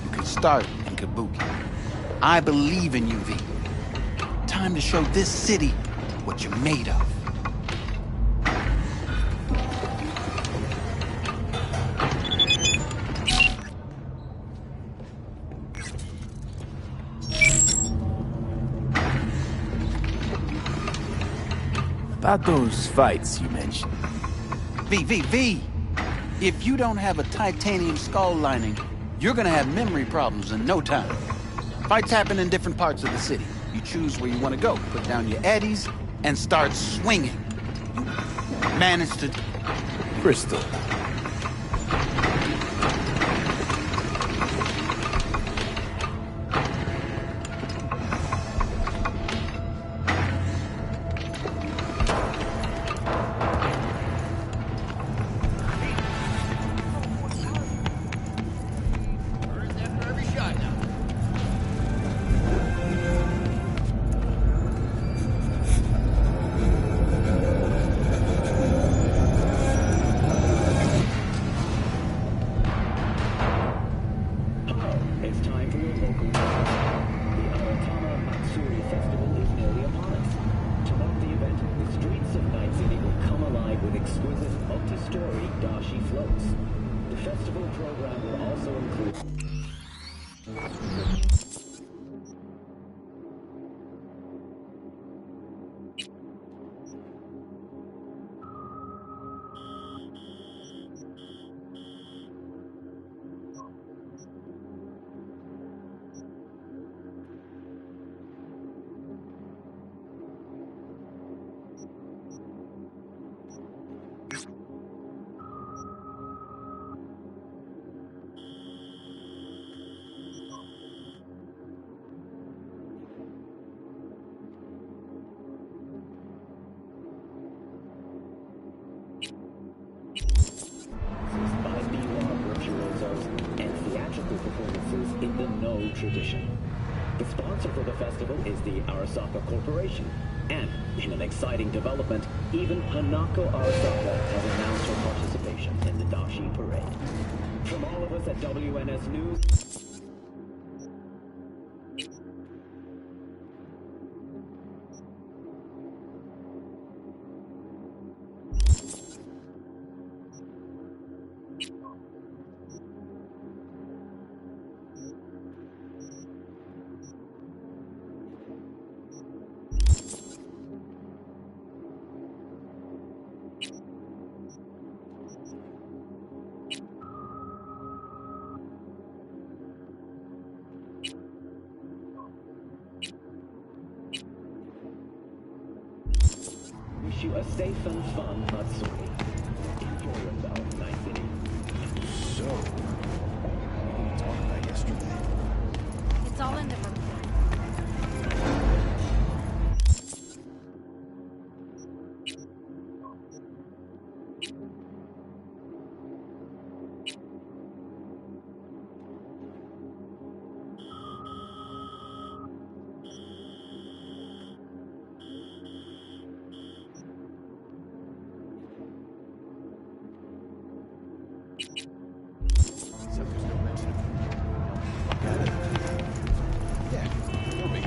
You can start in Kabuki. I believe in you, V. Time to show this city what you're made of. About those fights you mentioned. V. If you don't have a titanium skull lining, you're gonna have memory problems in no time. Fights happen in different parts of the city. You choose where you want to go, put down your eddies, and start swinging. You manage to... Crystal. Performances in the No tradition. The sponsor for the festival is the Arasaka Corporation, and in an exciting development, even Hanako Arasaka has announced her participation in the Dashi Parade. From all of us at WNS News. Wish you a safe and fun Matsuri. Enjoy yourself. So, what did we talk about yesterday? It's all in the report. Except there's no mention of yeah, will be.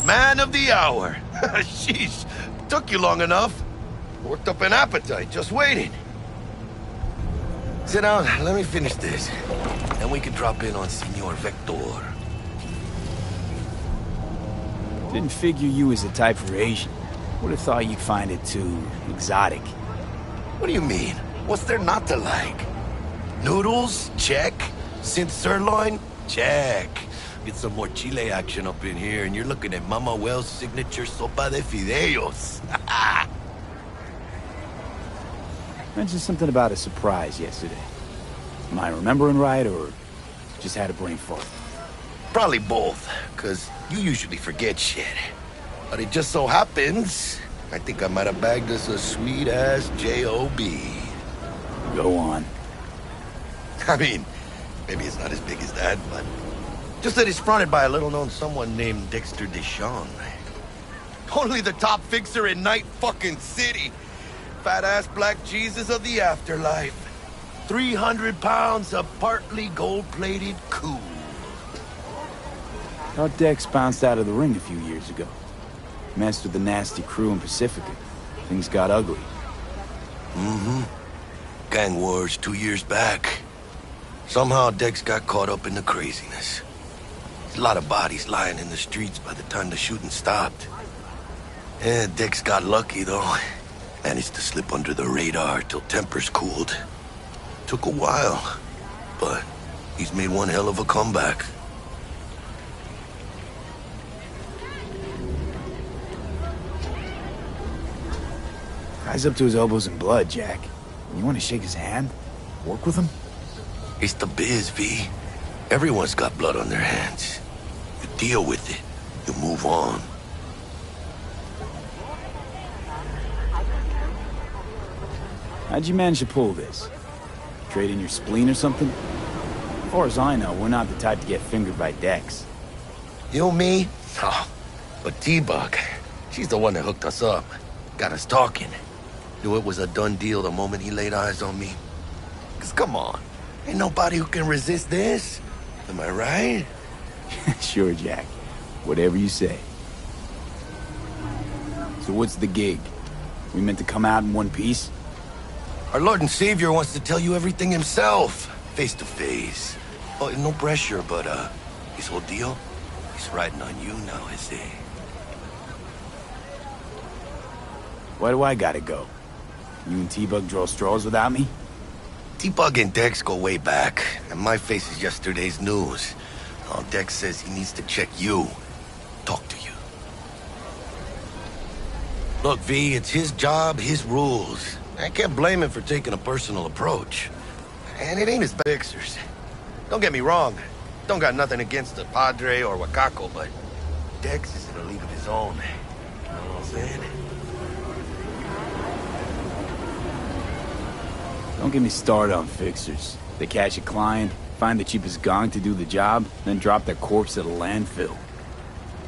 Man of the hour. Sheesh. Took you long enough. Worked up an appetite just waiting. Sit down, let me finish this. Then we can drop in on Senor Vector. Didn't figure you was the type for Asian. Would have thought you'd find it too exotic. What do you mean? What's there not to like? Noodles? Check. Synth sirloin? Check. Get some more Chile action up in here, and you're looking at Mama Wells' signature sopa de fideos. Mentioned something about a surprise yesterday. Am I remembering right, or just had a brain fart? Probably both, because you usually forget shit. But it just so happens, I think I might have bagged us a sweet-ass J.O.B. Go on. I mean, maybe it's not as big as that, but just that it's fronted by a little-known someone named Dexter Deshawn. Only the top fixer in Night fucking City. Fat-ass black Jesus of the afterlife. 300 pounds of partly gold-plated cool. Thought Dex bounced out of the ring a few years ago. Messed with the nasty crew in Pacifica. Things got ugly. Mm-hmm. Gang wars 2 years back. Somehow Dex got caught up in the craziness. There's a lot of bodies lying in the streets by the time the shooting stopped. Yeah, Dex got lucky, though. Managed to slip under the radar till tempers cooled. Took a while, but he's made one hell of a comeback. Guy's up to his elbows in blood, Jack. You want to shake his hand? Work with him? It's the biz, V. Everyone's got blood on their hands. You deal with it. You move on. How'd you manage to pull this? Trade in your spleen or something? As far as I know, we're not the type to get fingered by Dex. You, me? Oh, but T-Bug, she's the one that hooked us up. Got us talking. Knew it was a done deal the moment he laid eyes on me. 'Cause come on, ain't nobody who can resist this. Am I right? Sure, Jack. Whatever you say. So what's the gig? We meant to come out in one piece? Our Lord and Savior wants to tell you everything himself, face to face. Oh, no pressure, but his whole deal, he's riding on you now, is he? Why do I gotta go? You and T-Bug draw straws without me? T-Bug and Dex go way back, and my face is yesterday's news. Oh, Dex says he needs to check you. Talk to you. Look, V, it's his job, his rules. I can't blame him for taking a personal approach. And it ain't his fixers. Don't get me wrong. Don't got nothing against the Padre or Wakako, but Dex is in a league of his own. You know what I'm saying? Don't get me started on fixers. They catch a client, find the cheapest gong to do the job, then drop their corpse at a landfill.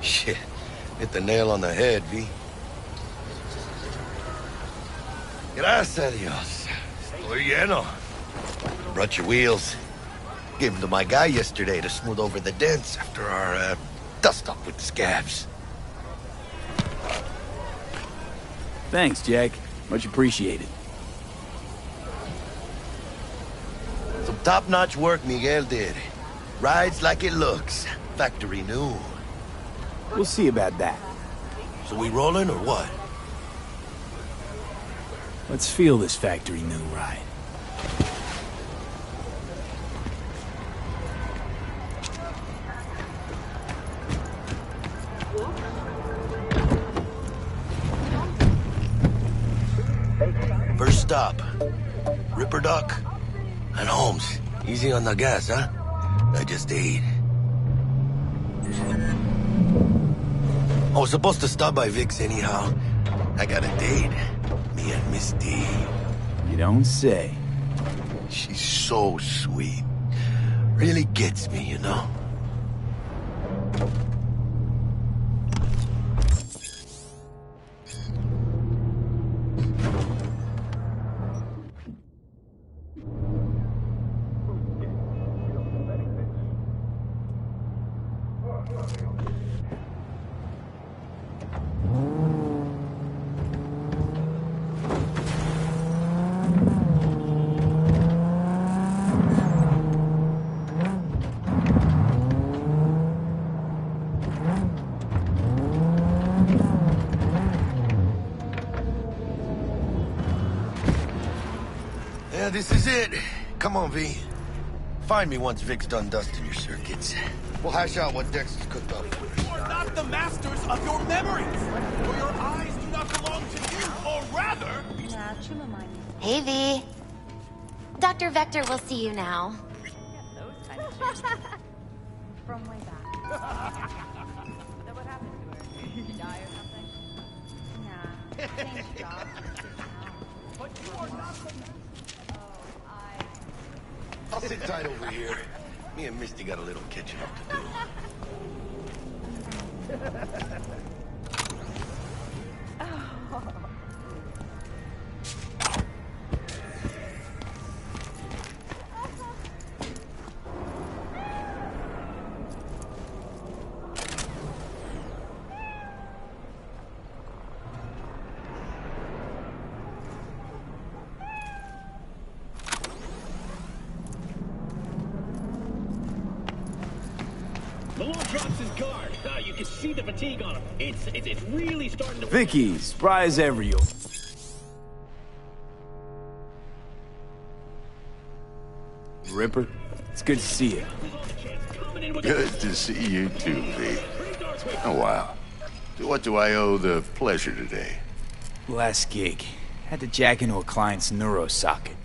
Shit. Hit the nail on the head, V. Gracias a Dios. Estoy lleno. Brought your wheels. Gave them to my guy yesterday to smooth over the dents after our, dust-up with the scabs. Thanks, Jack. Much appreciated. Some top-notch work Miguel did. Rides like it looks. Factory new. We'll see about that. So we rolling or what? Let's feel this factory new ride. First stop. Ripper Duck. And Holmes. Easy on the gas, huh? I just ate. I was supposed to stop by Vic's anyhow. I got a date. Me and Miss D. You don't say. She's so sweet. Really gets me, you know? Yeah, this is it. Come on, V. Find me once Vic's done dusting your circuits. We'll hash out what Dex has cooked up. You are not the masters of your memories, for your eyes do not belong to you, or rather... Hey, V. Dr. Vector will see you now. From way back. That what happened to her? Did she die or something? Nah. Changed jobs. But you are not the... I'll sit tight over here. Me and Misty got a little catching up to do. Malone drops his guard. You can see the fatigue on him. It's really starting to... Vicky, spry as ever, you. Ripper, it's good to see you. Good to see you too, V. Oh, wow. To what do I owe the pleasure today? Last gig. Had to jack into a client's neuro socket.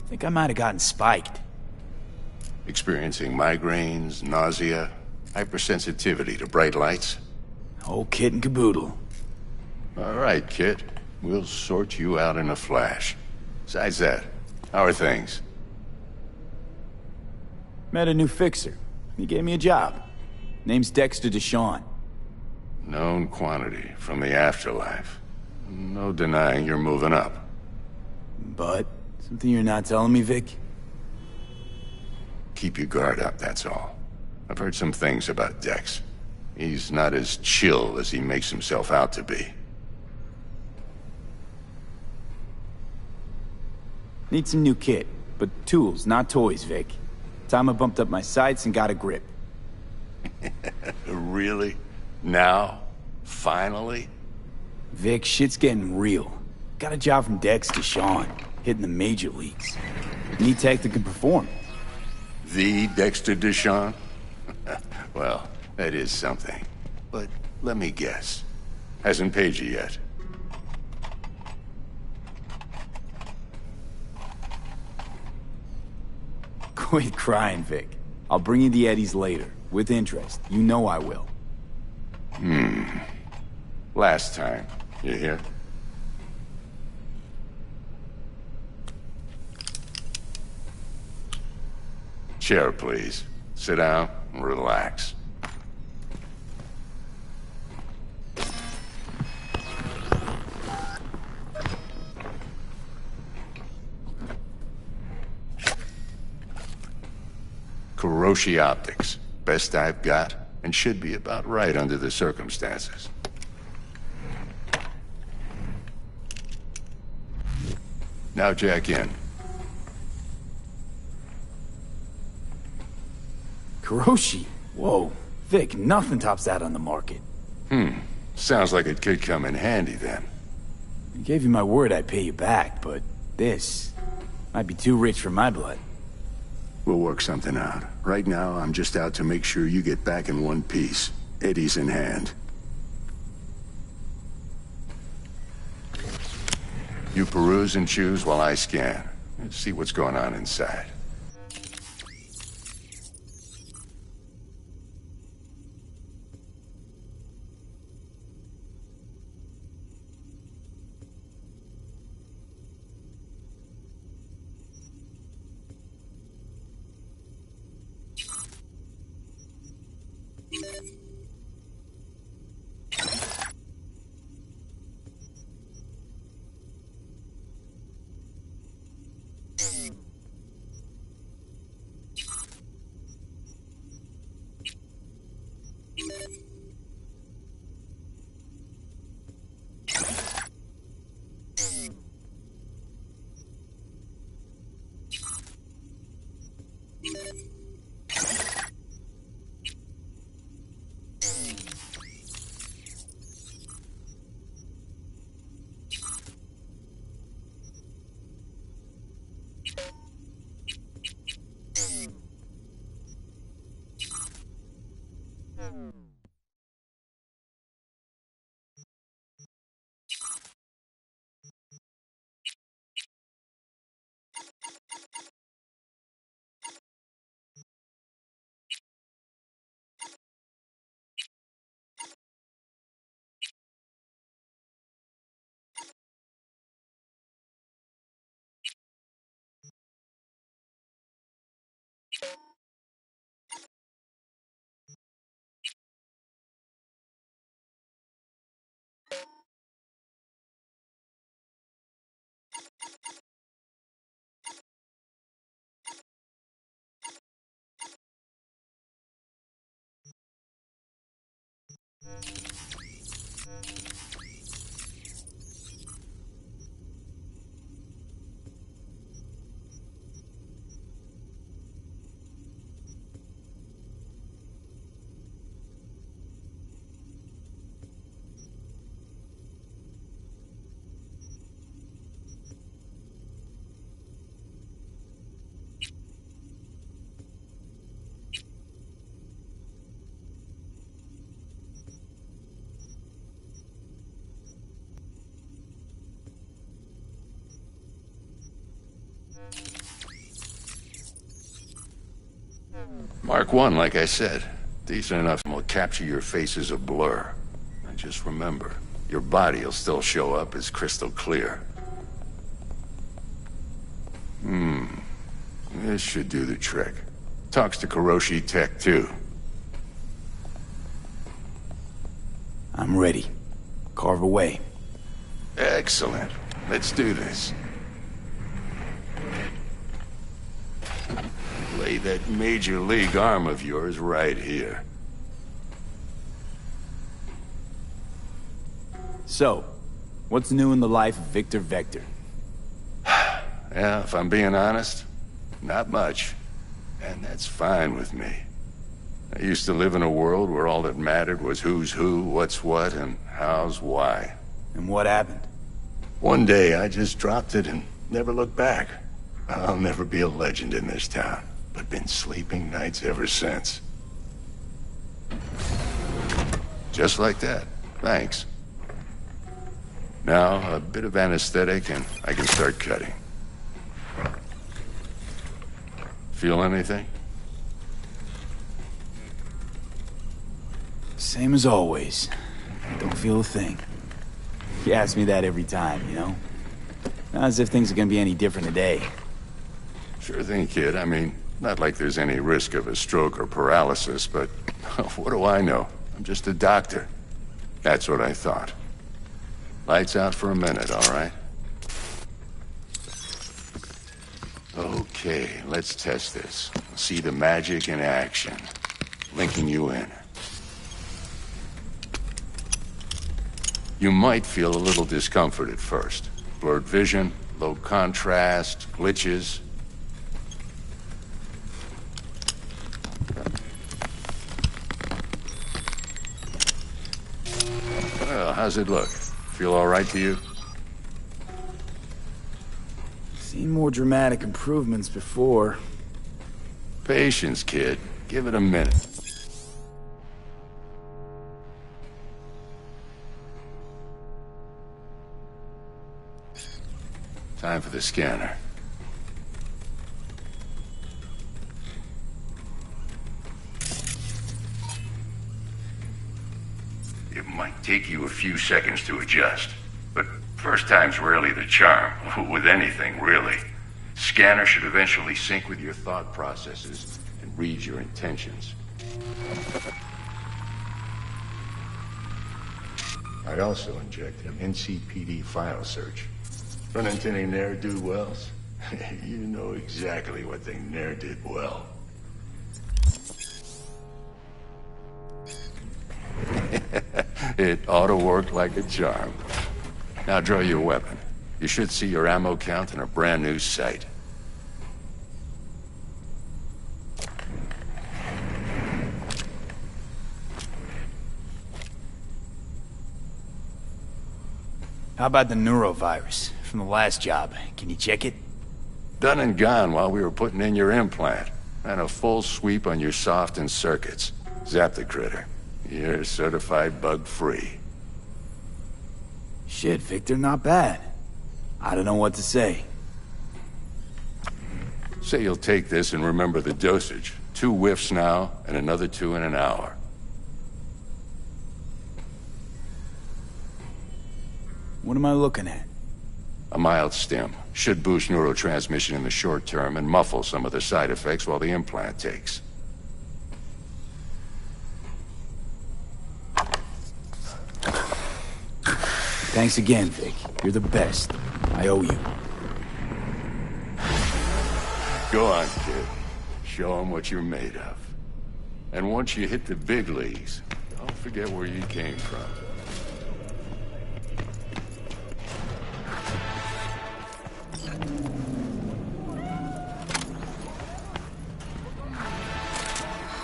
Think I might have gotten spiked. Experiencing migraines, nausea, hypersensitivity to bright lights? Whole kit and caboodle. All right, kid. We'll sort you out in a flash. Besides that, how are things? Met a new fixer. He gave me a job. Name's Dexter Deshawn. Known quantity from the afterlife. No denying you're moving up. But, something you're not telling me, Vic? Keep your guard up, that's all. I've heard some things about Dex. He's not as chill as he makes himself out to be. Need some new kit, but tools, not toys, Vic. Time I bumped up my sights and got a grip. Really? Now? Finally? Vic, shit's getting real. Got a job from Dex Deshawn, hitting the major leagues. Need tech that can perform. The Dexter Deshawn? Well, that is something. But let me guess. Hasn't paid you yet. Quit crying, Vic. I'll bring you the Eddies later, with interest. You know I will. Last time. You hear? Chair, please. Sit down and relax. Kuroshi Optics. Best I've got, and should be about right under the circumstances. Now jack in. Kuroshi? Whoa. Vic, nothing tops that on the market. Sounds like it could come in handy then. I gave you my word I'd pay you back, but this might be too rich for my blood. We'll work something out. Right now, I'm just out to make sure you get back in one piece. Eddie's in hand. You peruse and choose while I scan. Let's see what's going on inside. Mark 1, like I said. Decent enough will capture your face as a blur. And just remember, your body will still show up as crystal clear. This should do the trick. Talks to Kuroshi Tech, too. I'm ready. Carve away. Excellent. Let's do this. Lay that major league arm of yours right here. So, what's new in the life of Victor Vector? Yeah, if I'm being honest, not much. And that's fine with me. I used to live in a world where all that mattered was who's who, what's what, and how's why. And what happened? One day, I just dropped it and never looked back. I'll never be a legend in this town, but been sleeping nights ever since. Just like that. Thanks. Now, a bit of anesthetic and I can start cutting. Feel anything? Same as always. Don't feel a thing. You ask me that every time, you know? Not as if things are gonna be any different today. Sure thing, kid. I mean, not like there's any risk of a stroke or paralysis, but what do I know? I'm just a doctor. That's what I thought. Lights out for a minute, all right? Okay, let's test this. See the magic in action. Linking you in. You might feel a little discomfort at first. Blurred vision, low contrast, glitches. Well, how's it look? Feel all right to you? Seen more dramatic improvements before. Patience, kid. Give it a minute. Time for the scanner. It might take you a few seconds to adjust, but first time's rarely the charm, with anything, really. Scanner should eventually sync with your thought processes and read your intentions. I also inject an NCPD file search. Run into any ne'er-do-wells? You know exactly what they ne'er did well. It ought to work like a charm. Now draw your weapon. You should see your ammo count in a brand new sight. How about the neurovirus from the last job? Can you check it? Done and gone while we were putting in your implant. And a full sweep on your soft and circuits. Zap the critter. You're certified bug-free. Shit, Victor, not bad. I don't know what to say. Say you'll take this and remember the dosage. 2 whiffs now, and another 2 in an hour. What am I looking at? A mild stim. Should boost neurotransmission in the short term and muffle some of the side effects while the implant takes. Thanks again, Vic. You're the best. I owe you. Go on, kid. Show 'em what you're made of. And once you hit the big leagues, don't forget where you came from.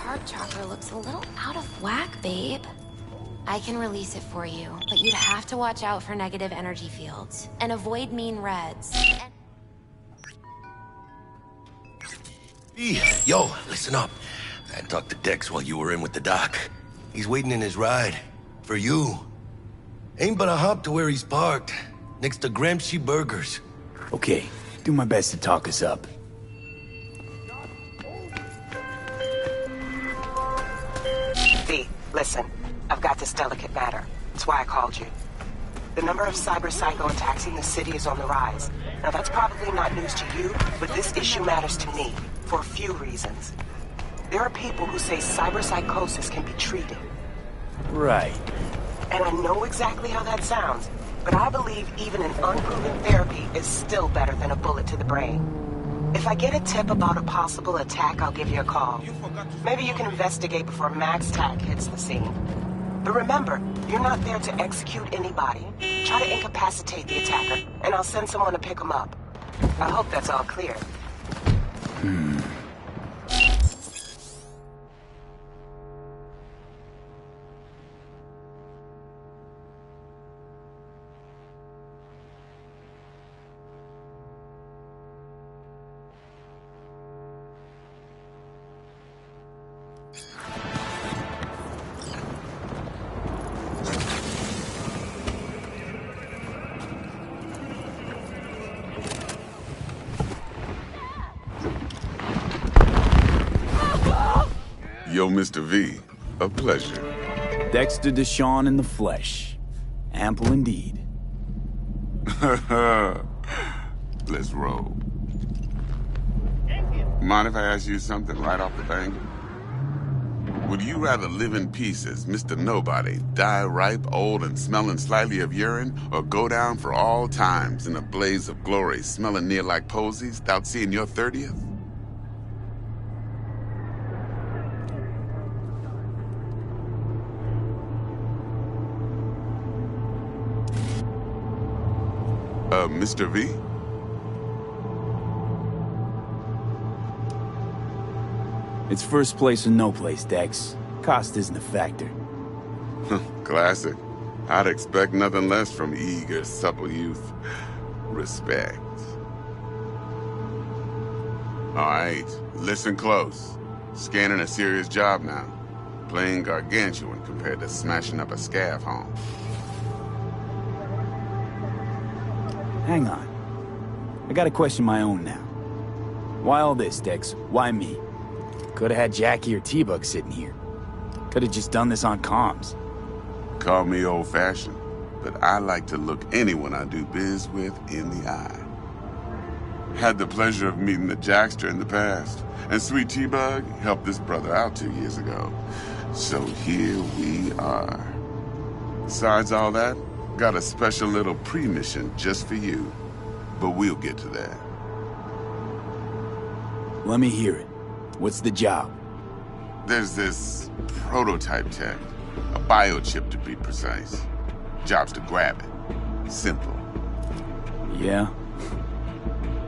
Heart chakra looks a little out of whack, babe. I can release it for you, but you'd have to watch out for negative energy fields and avoid mean reds. Yo, listen up. I talked to Dex while you were in with the doc. He's waiting in his ride. For you. Ain't but a hop to where he's parked. Next to Gramsci Burgers. Okay, do my best to talk us up. V, listen. I've got this delicate matter. That's why I called you. The number of cyber psycho attacks in the city is on the rise. Now that's probably not news to you, but this issue matters to me. For a few reasons. There are people who say cyberpsychosis can be treated. Right. And I know exactly how that sounds, but I believe even an unproven therapy is still better than a bullet to the brain. If I get a tip about a possible attack, I'll give you a call. Maybe you can investigate before Max Tack hits the scene. But remember, you're not there to execute anybody. Try to incapacitate the attacker, and I'll send someone to pick him up. I hope that's all clear. Yo, Mr. V, a pleasure. Dexter Deshawn in the flesh. Ample indeed. Let's roll. Mind if I ask you something right off the bang? Would you rather live in peace as Mr. Nobody, die ripe, old, and smelling slightly of urine, or go down for all times in a blaze of glory, smelling near like posies, without seeing your 30th? Mr. V? It's first place or no place, Dex. Cost isn't a factor. Classic. I'd expect nothing less from eager, supple youth. Respect. All right, listen close. Scanning a serious job now. Playing gargantuan compared to smashing up a scav home. Hang on. I gotta question my own now. Why all this, Dex? Why me? Could've had Jackie or T-Bug sitting here. Could've just done this on comms. Call me old-fashioned, but I like to look anyone I do biz with in the eye. Had the pleasure of meeting the Jackster in the past, and Sweet T-Bug helped this brother out 2 years ago. So here we are. Besides all that, got a special little pre-mission just for you. But we'll get to that. Let me hear it. What's the job? There's this prototype tech. A biochip to be precise. Job's to grab it. Simple. Yeah?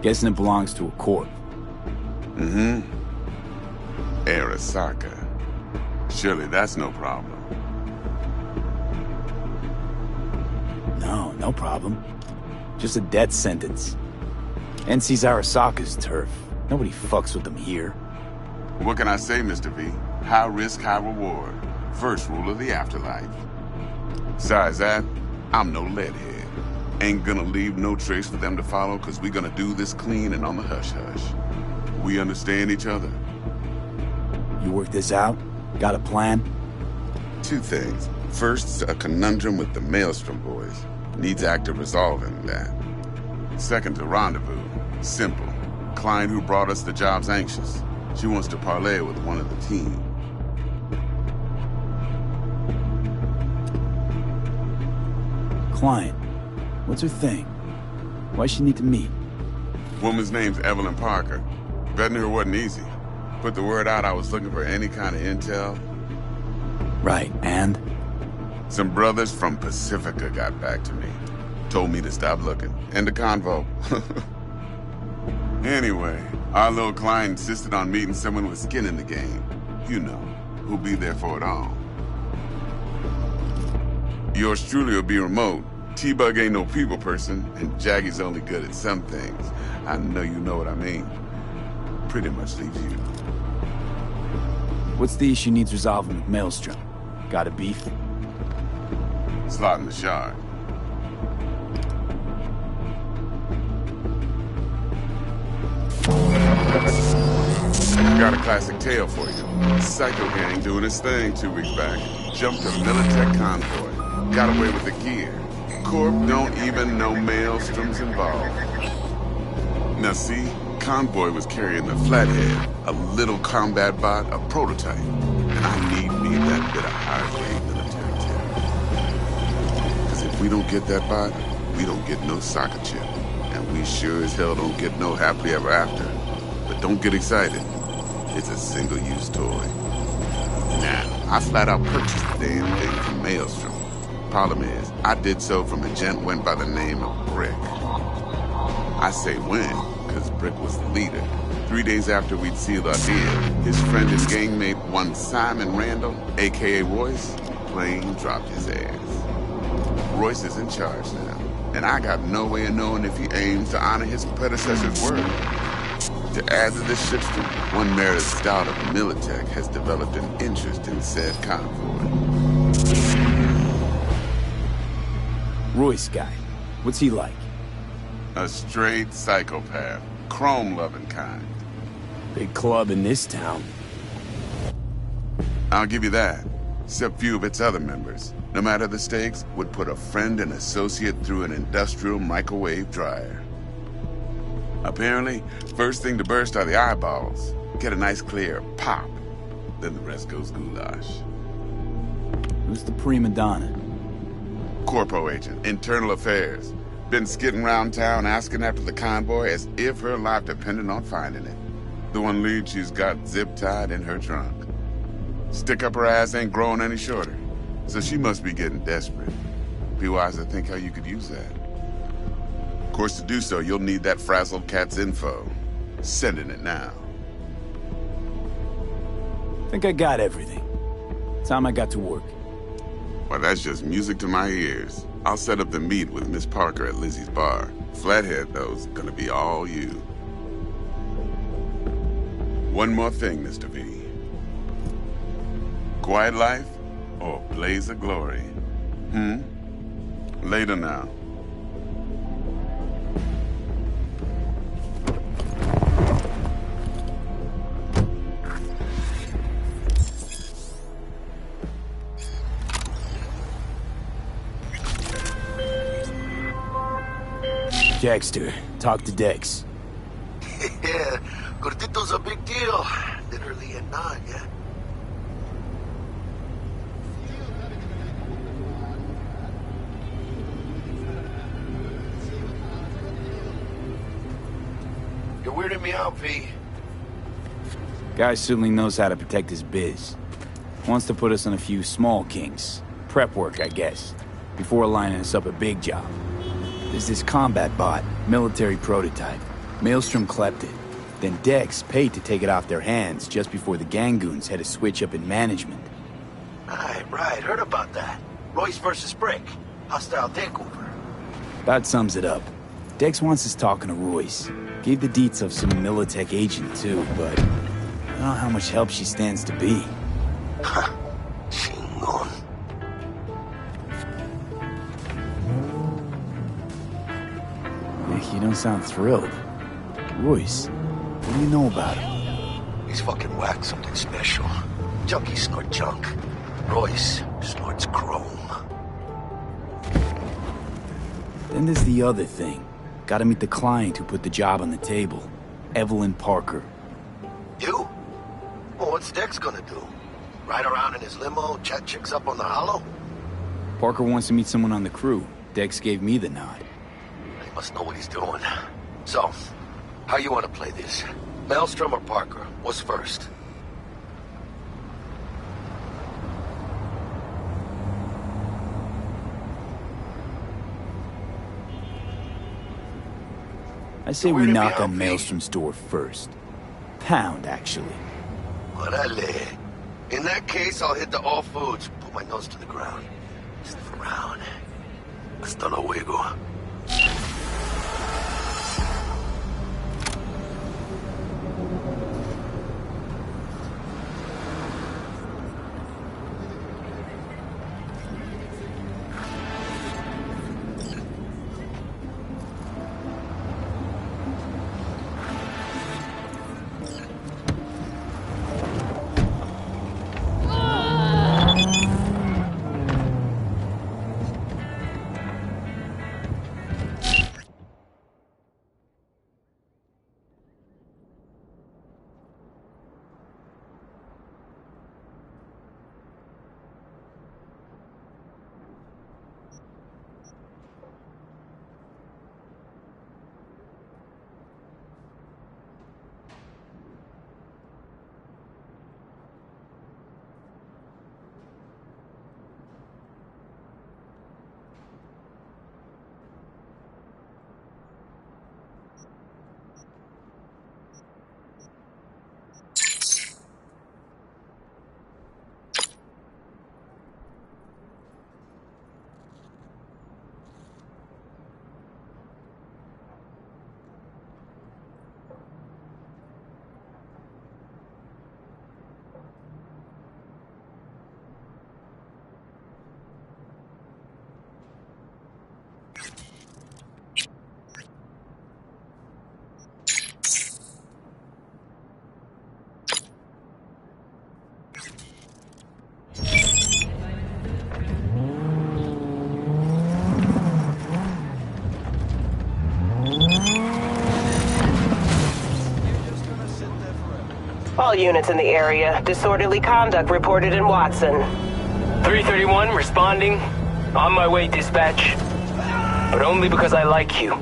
Guessing it belongs to a corp. Mm-hmm. Arasaka. Surely that's no problem. No problem. Just a death sentence. NC's Arasaka's turf. Nobody fucks with them here. What can I say, Mr. V? High risk, high reward. First rule of the afterlife. Besides that, I'm no leadhead. Ain't gonna leave no trace for them to follow, cause we gonna do this clean and on the hush-hush. We understand each other? You work this out? Got a plan? 2 things. First, a conundrum with the Maelstrom boys. Needs active resolving that. Second, a rendezvous. Simple. Client who brought us the job's anxious. She wants to parlay with one of the team. Client. What's her thing? Why she need to meet? Woman's name's Evelyn Parker. Betting her wasn't easy. Put the word out I was looking for any kind of intel. Right, and? Some brothers from Pacifica got back to me. Told me to stop looking. End of convo. Anyway, our little client insisted on meeting someone with skin in the game. You know, who'll be there for it all. Yours truly will be remote. T-Bug ain't no people person, and Jaggy's only good at some things. I know you know what I mean. Pretty much leaves you. What's the issue needs resolving with Maelstrom? Got a beef? Slot in the shard. Got a classic tale for you. Psycho gang doing his thing 2 weeks back. Jumped a Militech convoy. Got away with the gear. Corp don't even know Maelstrom's involved. Now see, convoy was carrying the Flathead, a little combat bot, a prototype. And I need me that bit of high-grade military tech. Cause if we don't get that bot, we don't get no soccer chip. And we sure as hell don't get no happily ever after. But don't get excited. It's a single-use toy. Now, I flat out purchased the damn thing from Maelstrom. Problem is, I did so from a gent went by the name of Brick. I say when, because Brick was the leader. 3 days after we'd sealed our deal, his friend and gangmate, one Simon Randall, a.k.a. Royce, plain dropped his ass. Royce is in charge now, and I got no way of knowing if he aims to honor his predecessor's word. To add to this shitstorm, one Meredith Stout of Militech has developed an interest in said convoy. Royce guy. What's he like? A straight psychopath. Chrome-loving kind. Big club in this town. I'll give you that. Except few of its other members, no matter the stakes, would put a friend and associate through an industrial microwave dryer. Apparently, first thing to burst are the eyeballs. Get a nice clear pop. Then the rest goes goulash. Who's the prima donna? Corpo agent, internal affairs. Been skidding around town asking after the convoy as if her life depended on finding it. The one lead she's got zip-tied in her trunk. Stick up her ass ain't growing any shorter, so she must be getting desperate. Be wise to think how you could use that. Of course, to do so, you'll need that frazzled cat's info. Sending it now. Think I got everything. Time I got to work. Well, that's just music to my ears. I'll set up the meet with Miss Parker at Lizzie's bar. Flathead, though, is gonna be all you. One more thing, Mr. V. Quiet life or blaze of glory? Later now. Dexter, talk to Dex. Yeah, Gordito's a big deal. Literally a nod, yeah. You're weirding me out, V. Guy certainly knows how to protect his biz. Wants to put us on a few small kings. Prep work, I guess. Before lining us up a big job. There's this combat bot, military prototype. Maelstrom clept it. Then Dex paid to take it off their hands just before the Gangoons had a switch up in management. Right. Heard about that. Royce versus Brick. Hostile takeover. That sums it up. Dex wants us talking to Royce. Gave the deets of some Militech agent too, but I don't know how much help she stands to be. Chingon. You don't sound thrilled. Royce, what do you know about him? He's fucking whack, something special. Junkies snort junk. Royce snorts chrome. Then there's the other thing. Gotta meet the client who put the job on the table. Evelyn Parker. You? Well, what's Dex gonna do? Ride around in his limo, chat chicks up on the hollow? Parker wants to meet someone on the crew. Dex gave me the nod. He must know what he's doing. So, how you want to play this? Maelstrom or Parker? What's first? I say we knock on Maelstrom's door first. Pound, actually. Orale. In that case, I'll hit the all foods. Put my nose to the ground. Sniff around. Hasta luego. All units in the area. Disorderly conduct reported in Watson. 331 responding. On my way, dispatch. But only because I like you.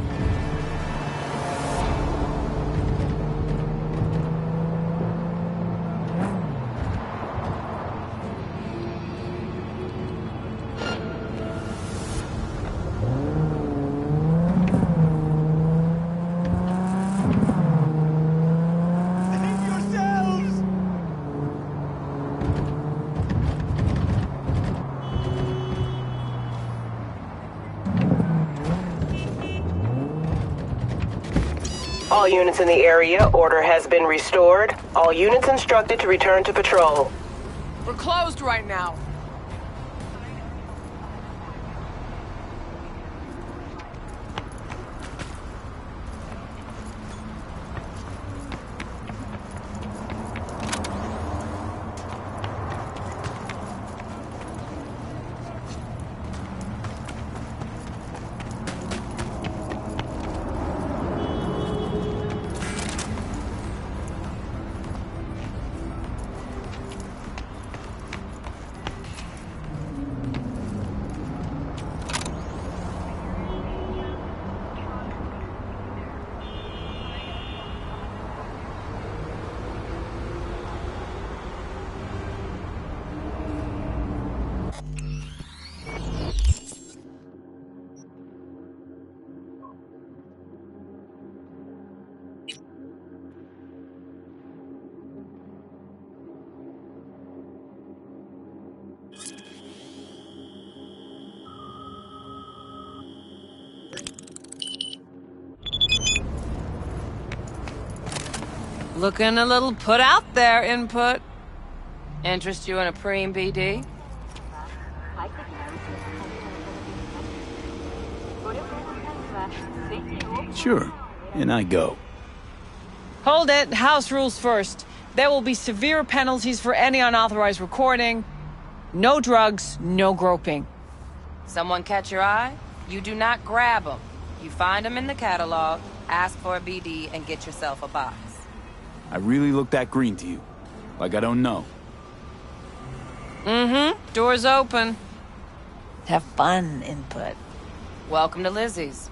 all units in the area. Order has been restored. All units instructed to return to patrol. We're closed right now. Looking a little put out there, Input. Interest you in a preem BD? Sure, and I go. Hold it. House rules first. There will be severe penalties for any unauthorized recording. No drugs, no groping. Someone catch your eye? You do not grab them. You find them in the catalog, ask for a BD, and get yourself a box. I really look that green to you. Like I don't know. Mm-hmm. Door's open. Have fun, Input. Welcome to Lizzie's.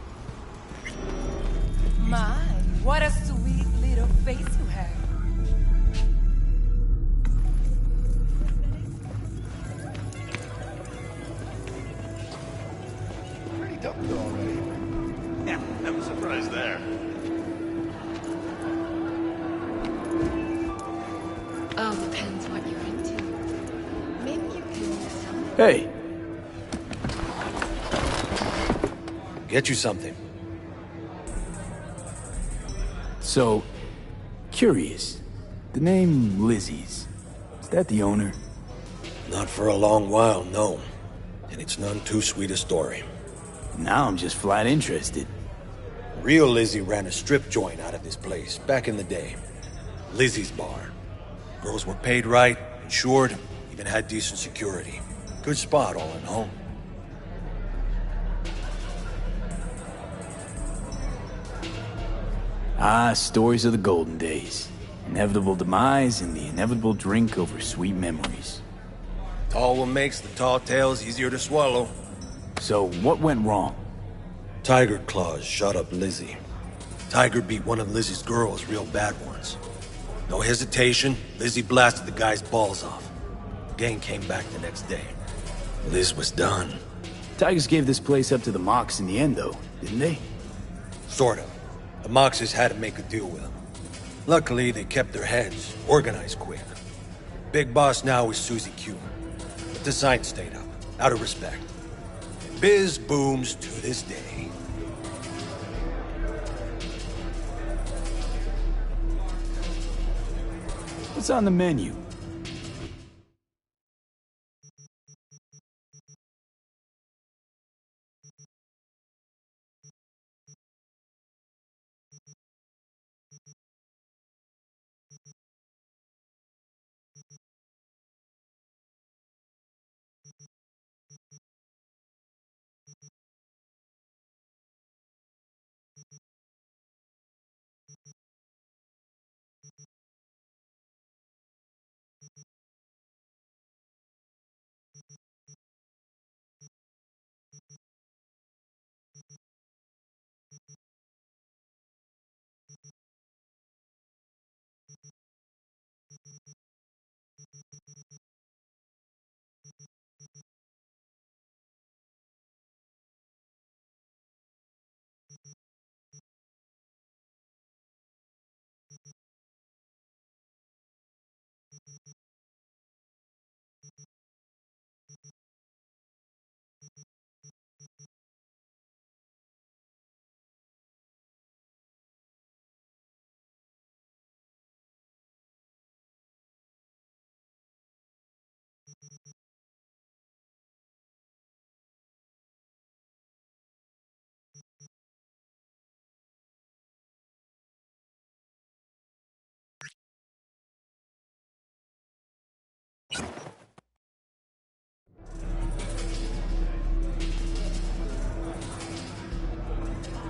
My, what a sweet little face you have. Pretty dumped already. Yeah, I'm surprised there. Oh, depends what you're into. Maybe you can... Hey. Get you something. So, curious. The name Lizzie's. Is that the owner? Not for a long while, no. And it's none too sweet a story. Now I'm just flat interested. Real Lizzie ran a strip joint out of this place back in the day. Lizzie's Bar. Girls were paid right, insured, even had decent security. Good spot, all in all. Ah, stories of the golden days. Inevitable demise and the inevitable drink over sweet memories. Tall one makes the tall tales easier to swallow. So, what went wrong? Tiger Claws shot up Lizzie. Tiger beat one of Lizzie's girls real bad once. No hesitation, Lizzie blasted the guy's balls off. Gang came back the next day. Liz was done. Tigers gave this place up to the Mox in the end, though, didn't they? Sort of. The Moxes had to make a deal with them. Luckily, they kept their heads, organized quick. Big boss now is Susie Q. But the sign stayed up, out of respect. Biz booms to this day. What's on the menu?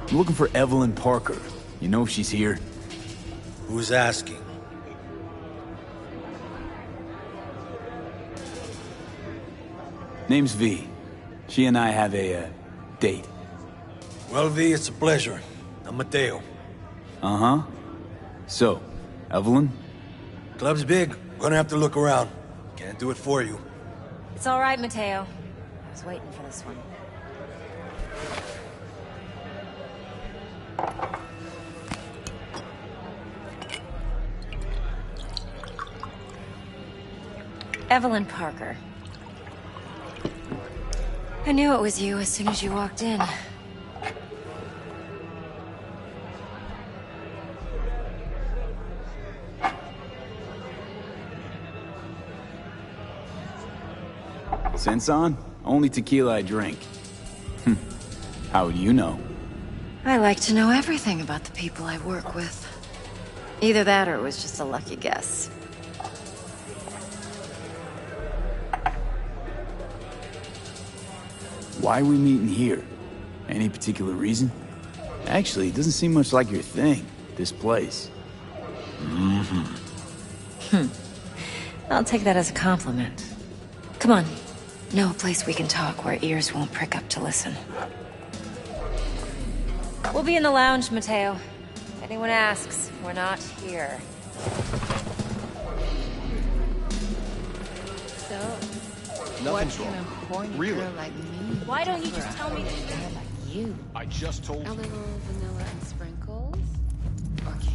I'm looking for Evelyn Parker. You know if she's here? Who's asking? Name's V. She and I have a, date. Well, V, it's a pleasure. I'm Mateo. Uh-huh. So, Evelyn? Club's big. Gonna have to look around. Can't do it for you. It's all right, Mateo. I was waiting for this one. Evelyn Parker. I knew it was you as soon as you walked in. Sense on? Only tequila I drink. How would you know? I like to know everything about the people I work with. Either that or it was just a lucky guess. Why are we meeting here? Any particular reason? Actually, it doesn't seem much like your thing, this place. I'll take that as a compliment. Come on. Know a place we can talk where ears won't prick up to listen. We'll be in the lounge, Mateo. If anyone asks, we're not here. So, Nothing's what can wrong. a horny Really? girl like me Why don't you just tell me the truth? Like you. I just told A you. little vanilla and sprinkles? Okay.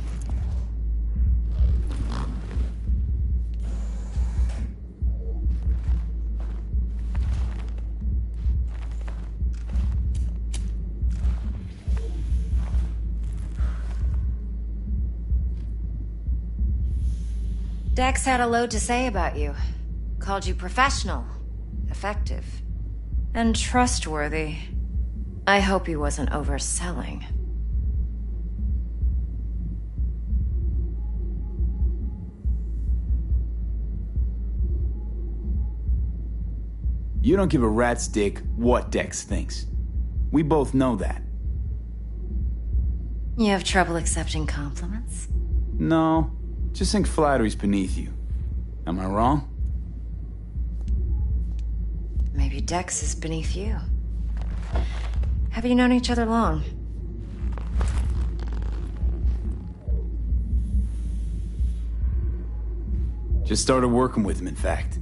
Dex had a load to say about you. Called you professional, effective, and trustworthy. I hope he wasn't overselling. You don't give a rat's dick what Dex thinks. We both know that. You have trouble accepting compliments? No, just think flattery's beneath you. Am I wrong? Maybe Dex is beneath you. Have you known each other long? Just started working with him, in fact.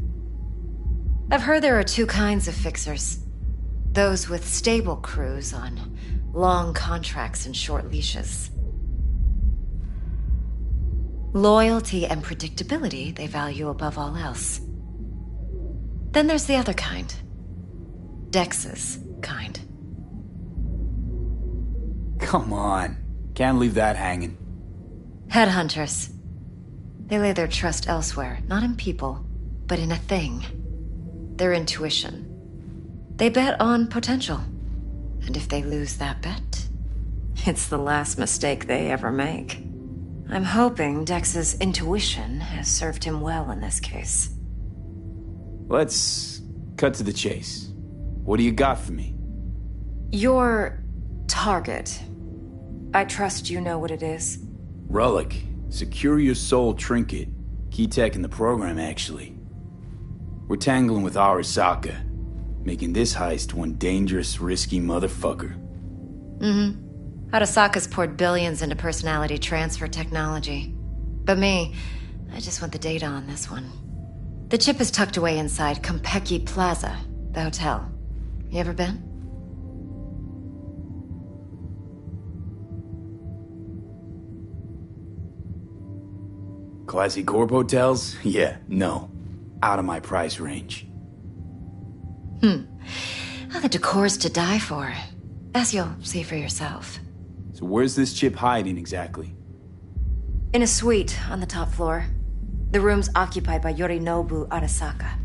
I've heard there are two kinds of fixers. Those with stable crews on long contracts and short leashes. Loyalty and predictability they value above all else. Then there's the other kind. Dex's kind. Come on. Can't leave that hanging. Headhunters. They lay their trust elsewhere, not in people, but in a thing. Their intuition. They bet on potential. And if they lose that bet, it's the last mistake they ever make. I'm hoping Dex's intuition has served him well in this case. Let's cut to the chase. What do you got for me? Your target. I trust you know what it is. Relic. Secure your soul trinket. Key tech in the program, actually. We're tangling with Arasaka, making this heist one dangerous, risky motherfucker. Arasaka's poured billions into personality transfer technology. But me, I just want the data on this one. The chip is tucked away inside Kompeki Plaza, the hotel. You ever been? Classy corp hotels? Yeah, no. Out of my price range. Oh, the decor's to die for. As you'll see for yourself. So where's this chip hiding exactly? In a suite on the top floor. The room's occupied by Yorinobu Arasaka.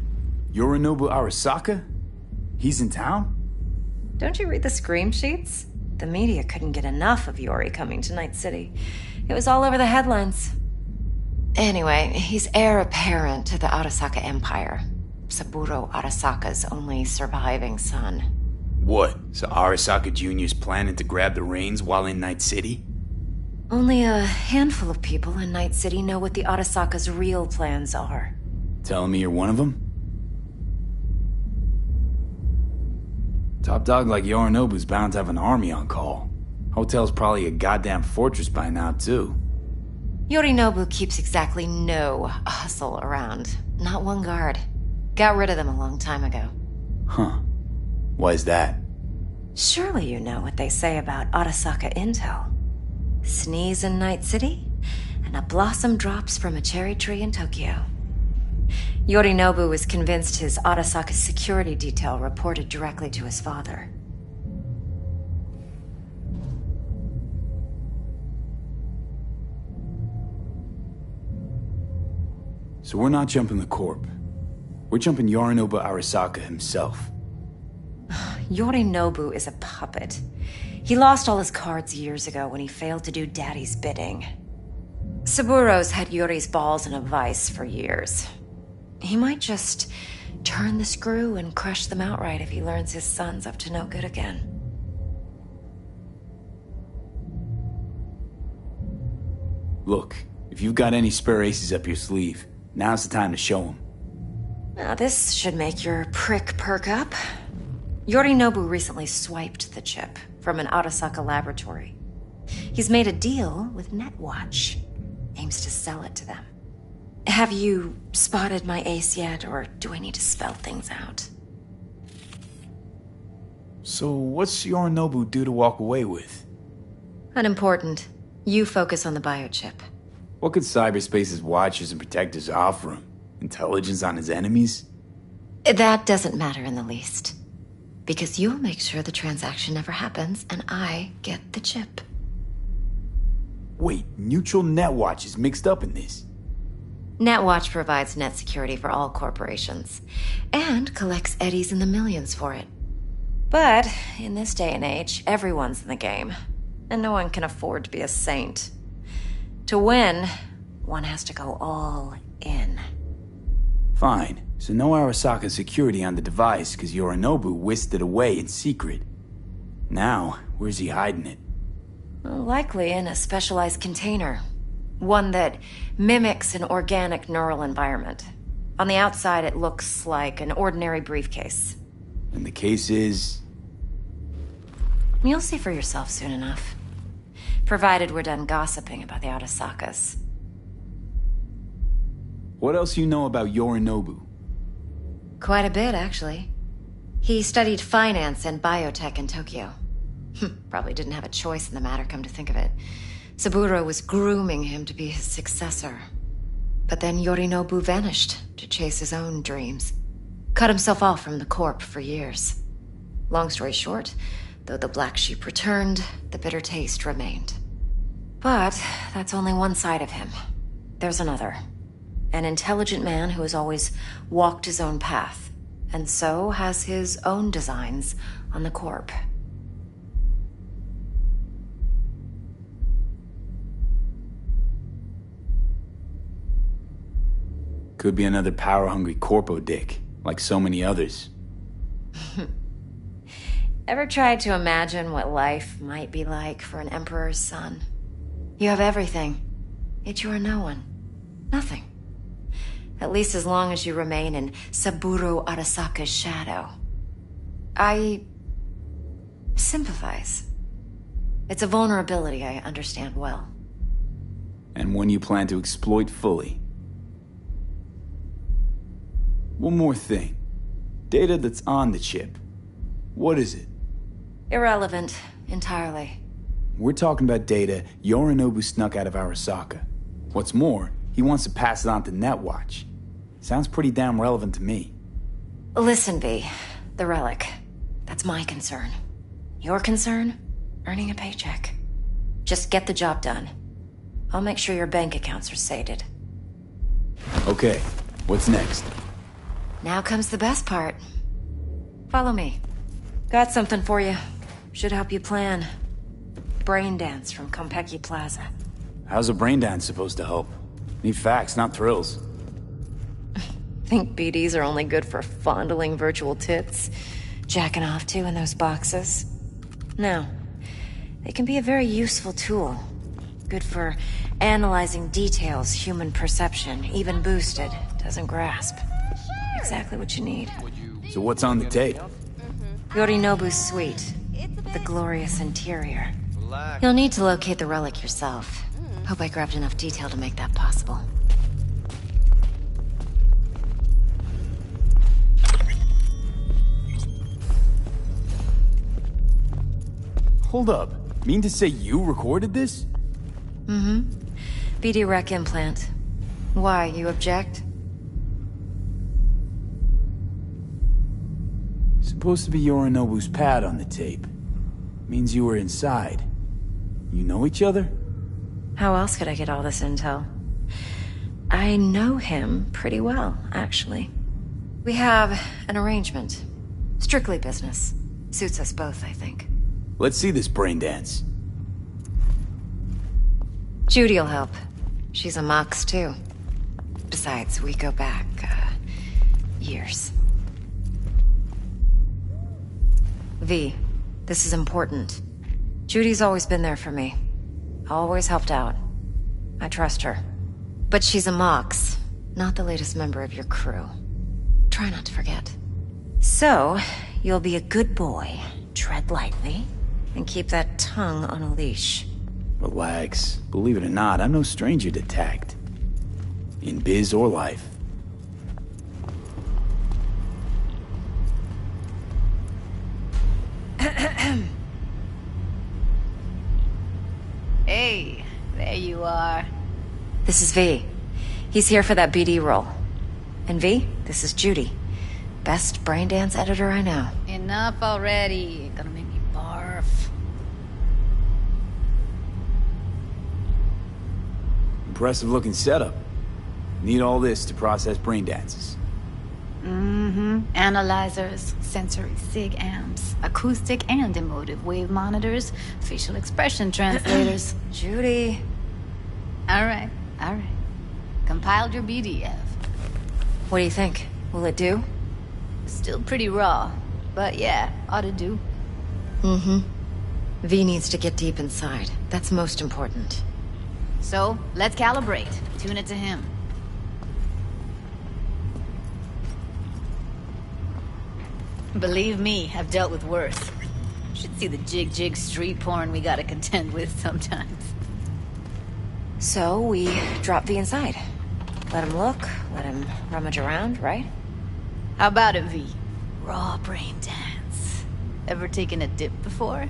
Yorinobu Arasaka? He's in town? Don't you read the scream sheets? The media couldn't get enough of Yori coming to Night City. It was all over the headlines. Anyway, he's heir apparent to the Arasaka Empire. Saburo Arasaka's only surviving son. What? So Arasaka Jr.'s planning to grab the reins while in Night City? Only a handful of people in Night City know what the Arasaka's real plans are. Telling me you're one of them? Top dog like Yorinobu's bound to have an army on call. Hotel's probably a goddamn fortress by now, too. Yorinobu keeps exactly no hustle around. Not one guard. Got rid of them a long time ago. Huh. Why is that? Surely you know what they say about Arasaka intel. Sneeze in Night City, and a blossom drops from a cherry tree in Tokyo. Yorinobu was convinced his Arasaka security detail reported directly to his father. So we're not jumping the Corp. We're jumping Yorinobu Arasaka himself. Yorinobu is a puppet. He lost all his cards years ago when he failed to do Daddy's bidding. Saburo's had Yuri's balls in a vice for years. He might just turn the screw and crush them outright if he learns his son's up to no good again. Look, if you've got any spare aces up your sleeve, now's the time to show them. Now this should make your prick perk up. Yorinobu recently swiped the chip from an Arasaka laboratory. He's made a deal with Netwatch. Aims to sell it to them. Have you spotted my ace yet, or do I need to spell things out? So what's Yorinobu due to walk away with? Unimportant. You focus on the biochip. What could cyberspace's watchers and protectors offer him? Intelligence on his enemies? That doesn't matter in the least. Because you'll make sure the transaction never happens, and I get the chip. Wait, neutral Netwatch is mixed up in this? Netwatch provides net security for all corporations, and collects eddies in the millions for it. But, in this day and age, everyone's in the game, and no one can afford to be a saint. To win, one has to go all in. Fine, so no Arasaka security on the device because Yorinobu whisked it away in secret. Now, where's he hiding it? Well, likely in a specialized container. One that mimics an organic neural environment. On the outside, it looks like an ordinary briefcase. And the case is... You'll see for yourself soon enough. Provided we're done gossiping about the Arasakas. What else you know about Yorinobu? Quite a bit, actually. He studied finance and biotech in Tokyo. Probably didn't have a choice in the matter, come to think of it. Saburo was grooming him to be his successor. But then Yorinobu vanished to chase his own dreams. Cut himself off from the Corp for years. Long story short, though the black sheep returned, the bitter taste remained. But that's only one side of him. There's another. An intelligent man who has always walked his own path, and so has his own designs on the Corp. Could be another power-hungry corpo dick, like so many others. Ever tried to imagine what life might be like for an emperor's son? You have everything, yet you are no one. Nothing. At least as long as you remain in Saburo Arasaka's shadow. I sympathize. It's a vulnerability I understand well. And one you plan to exploit fully. One more thing. Data that's on the chip. What is it? Irrelevant, entirely. We're talking about data Yorinobu snuck out of Arasaka. What's more, he wants to pass it on to Netwatch. Sounds pretty damn relevant to me. Listen, V. The relic. That's my concern. Your concern? Earning a paycheck. Just get the job done. I'll make sure your bank accounts are sated. Okay, what's next? Now comes the best part. Follow me. Got something for you. Should help you plan. Brain dance from Konpeki Plaza. How's a brain dance supposed to help? Need facts, not thrills. Think BDs are only good for fondling virtual tits? Jacking off to in those boxes? No. They can be a very useful tool. Good for analyzing details human perception, even boosted, doesn't grasp. Exactly what you need. So what's on the tape? Yorinobu's suite. The glorious interior. You'll need to locate the relic yourself. Hope I grabbed enough detail to make that possible. Hold up. Mean to say you recorded this? Mm-hmm. BD Rec implant. Why, you object? Supposed to be Yorinobu's pad on the tape. Means you were inside. You know each other? How else could I get all this intel? I know him pretty well, actually. We have an arrangement. Strictly business. Suits us both, I think. Let's see this brain dance. Judy'll help. She's a Mox, too. Besides, we go back, years. V, this is important. Judy's always been there for me. Always helped out. I trust her. But she's a Mox, not the latest member of your crew. Try not to forget. So, you'll be a good boy, tread lightly, and keep that tongue on a leash. Relax. Believe it or not, I'm no stranger to tact. In biz or life. Hey, there you are. This is V. He's here for that BD role. And V, this is Judy. Best brain dance editor I know. Enough already. Gonna make me barf. Impressive looking setup. Need all this to process brain dances. Mm-hmm. Analyzers, sensory sig amps, acoustic and emotive wave monitors, facial expression translators. Judy. All right. Compiled your BDF. What do you think? Will it do? Still pretty raw, but yeah, ought to do. Mm-hmm. V needs to get deep inside. That's most important. So, let's calibrate. Tune it to him. Believe me, I've dealt with worse. Should see the jig street porn we gotta contend with sometimes. So, we drop V inside. Let him look, let him rummage around, right? How about it, V? Raw brain dance. Ever taken a dip before?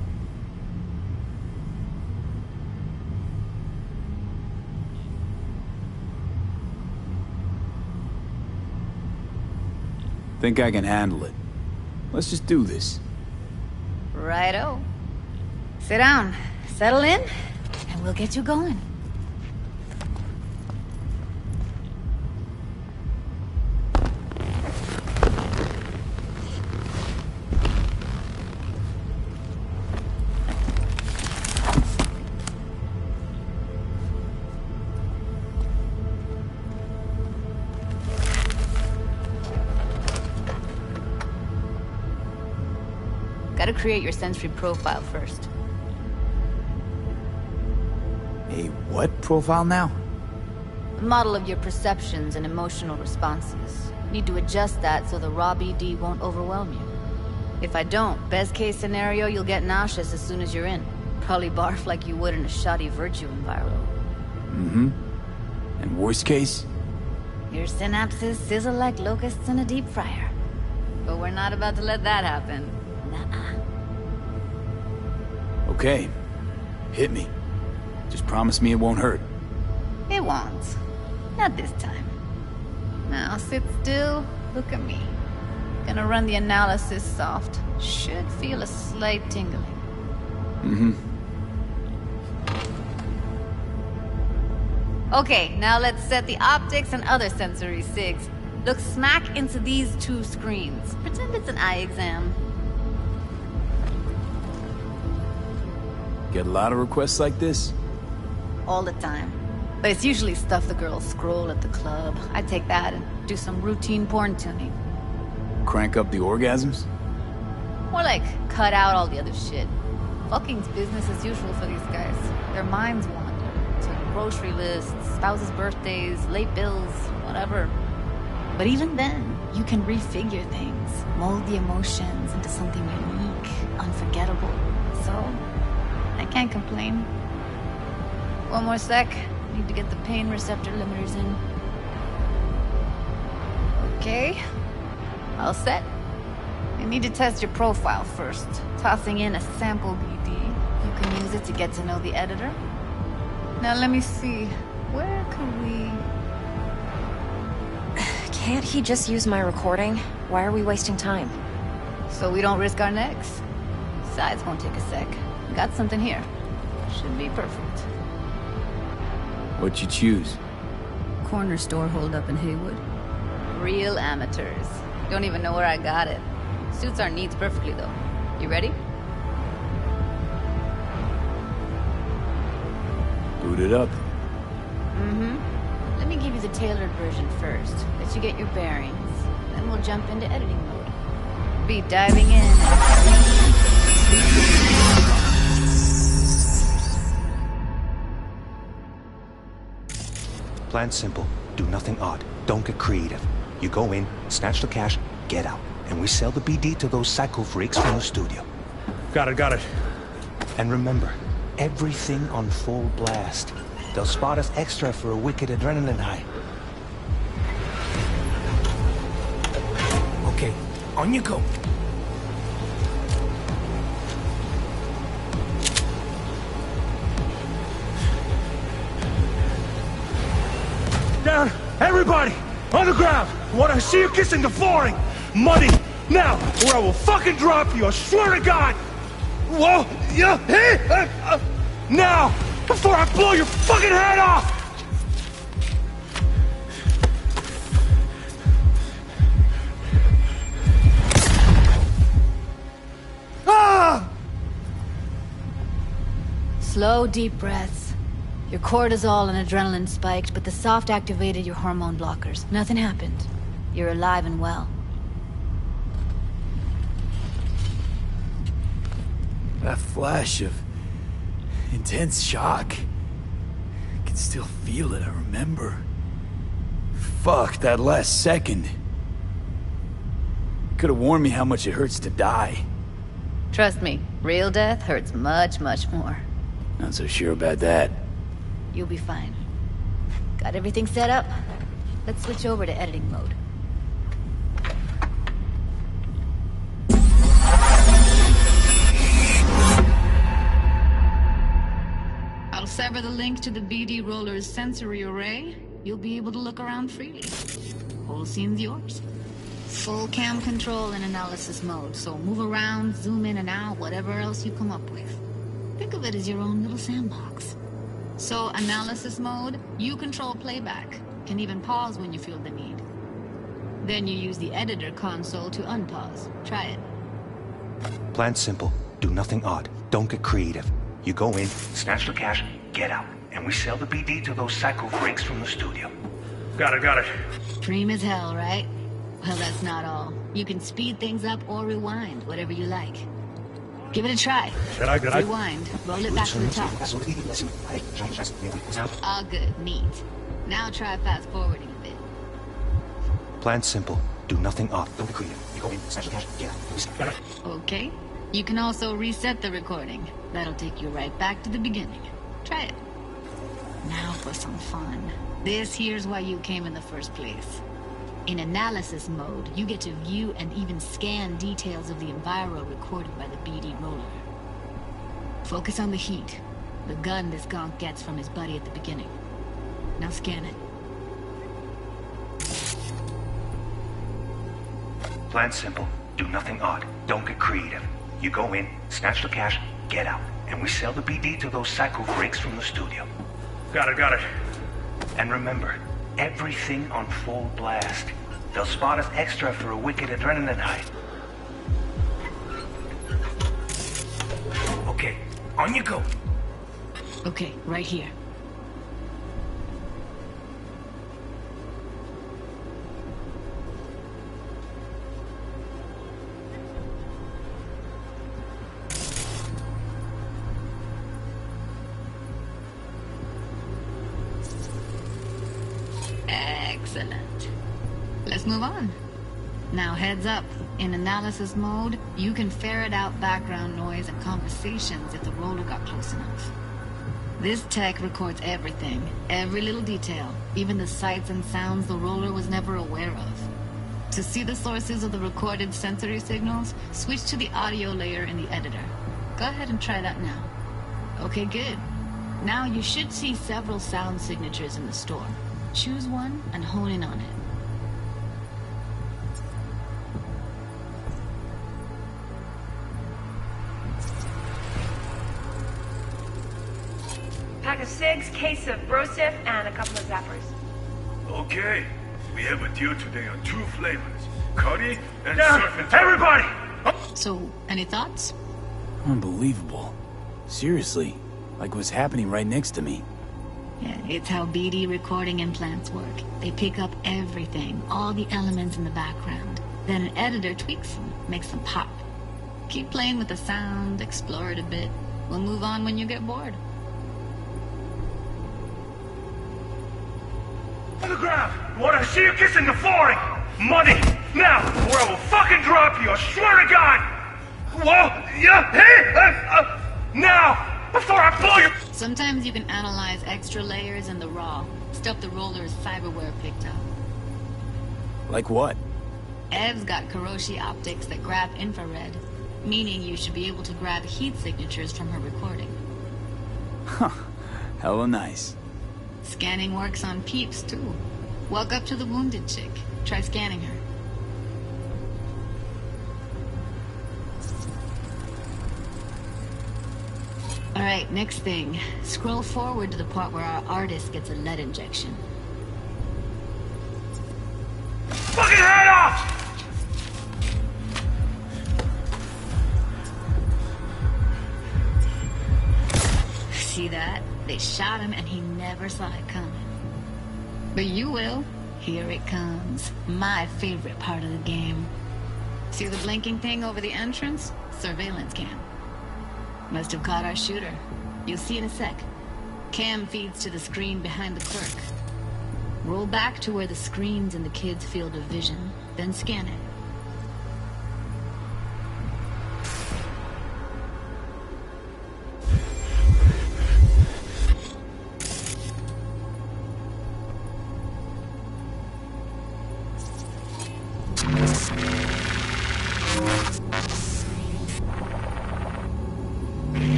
Think I can handle it. Let's just do this. Righto. Sit down, settle in, and we'll get you going. Gotta create your sensory profile first. A what profile now? A model of your perceptions and emotional responses. Need to adjust that so the raw BD won't overwhelm you. If I don't, best case scenario, you'll get nauseous as soon as you're in. Probably barf like you would in a shoddy Virtue enviro. Mm-hmm. And worst case? Your synapses sizzle like locusts in a deep fryer. But we're not about to let that happen. Nuh-uh. Okay. Hit me. Just promise me it won't hurt. It won't. Not this time. Now sit still, look at me. Gonna run the analysis soft. Should feel a slight tingling. Mm-hmm. Okay, now let's set the optics and other sensory sigs. Look smack into these two screens. Pretend it's an eye exam. Get a lot of requests like this? All the time. But it's usually stuff the girls scroll at the club. I take that and do some routine porn tuning. Crank up the orgasms? More like, cut out all the other shit. Fucking's business as usual for these guys. Their minds wander to grocery lists, spouses' birthdays, late bills, whatever. But even then, you can refigure things, mold the emotions into something unique, unforgettable. So, I can't complain. One more sec. Need to get the pain receptor limiters in. Okay. All set. You need to test your profile first. Tossing in a sample BD. You can use it to get to know the editor. Now let me see. Where can we... Can't he just use my recording? Why are we wasting time? So we don't risk our necks. Besides, won't take a sec. Got something here. Should be perfect. What'd you choose? Corner store holdup in Haywood. Real amateurs. Don't even know where I got it. Suits our needs perfectly, though. You ready? Boot it up. Mm-hmm. Let me give you the tailored version first. Let you get your bearings. Then we'll jump into editing mode. Be diving in. Plan simple. Do nothing odd. Don't get creative. You go in, snatch the cash, get out. And we sell the BD to those psycho freaks from the studio. Got it. And remember, everything on full blast. They'll spot us extra for a wicked adrenaline high. Okay, on you go. Down! Everybody! On the ground! I want to see you kissing the flooring! Money! Now! Or I will fucking drop you! I swear to God! Whoa! Yeah! Hey! Now! Before I blow your fucking head off! Ah! Slow, deep breaths. Your cortisol and adrenaline spiked, but the soft activated your hormone blockers. Nothing happened. You're alive and well. That flash of intense shock. I can still feel it, I remember. Fuck, that last second. Could have warned me how much it hurts to die. Trust me, real death hurts much, much more. Not so sure about that. You'll be fine. Got everything set up? Let's switch over to editing mode. I'll sever the link to the BD Roller's sensory array. You'll be able to look around freely. Whole scene's yours. Full cam control in analysis mode, so move around, zoom in and out, whatever else you come up with. Think of it as your own little sandbox. So, analysis mode, you control playback. Can even pause when you feel the need. Then you use the editor console to unpause. Try it. Plan simple. Do nothing odd. Don't get creative. You go in, snatch the cash, get out. And we sell the BD to those psycho freaks from the studio. Got it. Dream as hell, right? Well, that's not all. You can speed things up or rewind, whatever you like. Give it a try. Rewind. Roll it back to the top. All good. Neat. Now try fast forwarding a bit. Plan simple. Do nothing odd. Don't be creative. You go in, snatch the cash, get out. Okay. You can also reset the recording. That'll take you right back to the beginning. Try it. Now for some fun. This here's why you came in the first place. In analysis mode, you get to view and even scan details of the enviro recorded by the BD Roller. Focus on the heat, the gun this gonk gets from his buddy at the beginning. Now scan it. Plan simple. Do nothing odd. Don't get creative. You go in, snatch the cash, get out. And we sell the BD to those psycho freaks from the studio. Got it. And remember, everything on full blast. They'll spot us extra for a wicked adrenaline high. Okay, on you go. Okay, right here. Excellent. Let's move on. Now heads up. In analysis mode, you can ferret out background noise and conversations if the roller got close enough. This tech records everything, every little detail, even the sights and sounds the roller was never aware of. To see the sources of the recorded sensory signals, switch to the audio layer in the editor. Go ahead and try that now. Okay, good. Now you should see several sound signatures in the store. Choose one and hone in on it. Pack of cigs, case of Brosif, and a couple of zappers. Okay. We have a deal today on 2 flavors. Curry and surf and everybody! So, any thoughts? Unbelievable. Seriously, like what's happening right next to me. Yeah, it's how BD recording implants work. They pick up everything, all the elements in the background. Then an editor tweaks them, makes them pop. Keep playing with the sound, explore it a bit. We'll move on when you get bored. On the ground! What I see you kissing the flooring! Money! Now! Or I will fucking drop you, I swear to God! Whoa! Yeah! Hey! Now! Before I blow you! Sometimes you can analyze extra layers in the raw. Stuff the roller's cyberware picked up. Like what? Ev's got Kiroshi optics that grab infrared, meaning you should be able to grab heat signatures from her recording. Huh. Hella nice. Scanning works on peeps, too. Walk up to the wounded chick. Try scanning her. Alright, next thing. Scroll forward to the part where our artist gets a lead injection. Fucking head off! See that? They shot him and he never saw it coming. But you will. Here it comes. My favorite part of the game. See the blinking thing over the entrance? Surveillance cam. Must have caught our shooter. You'll see in a sec. Cam feeds to the screen behind the clerk. Roll back to where the screen's in the kid's field of vision, then scan it.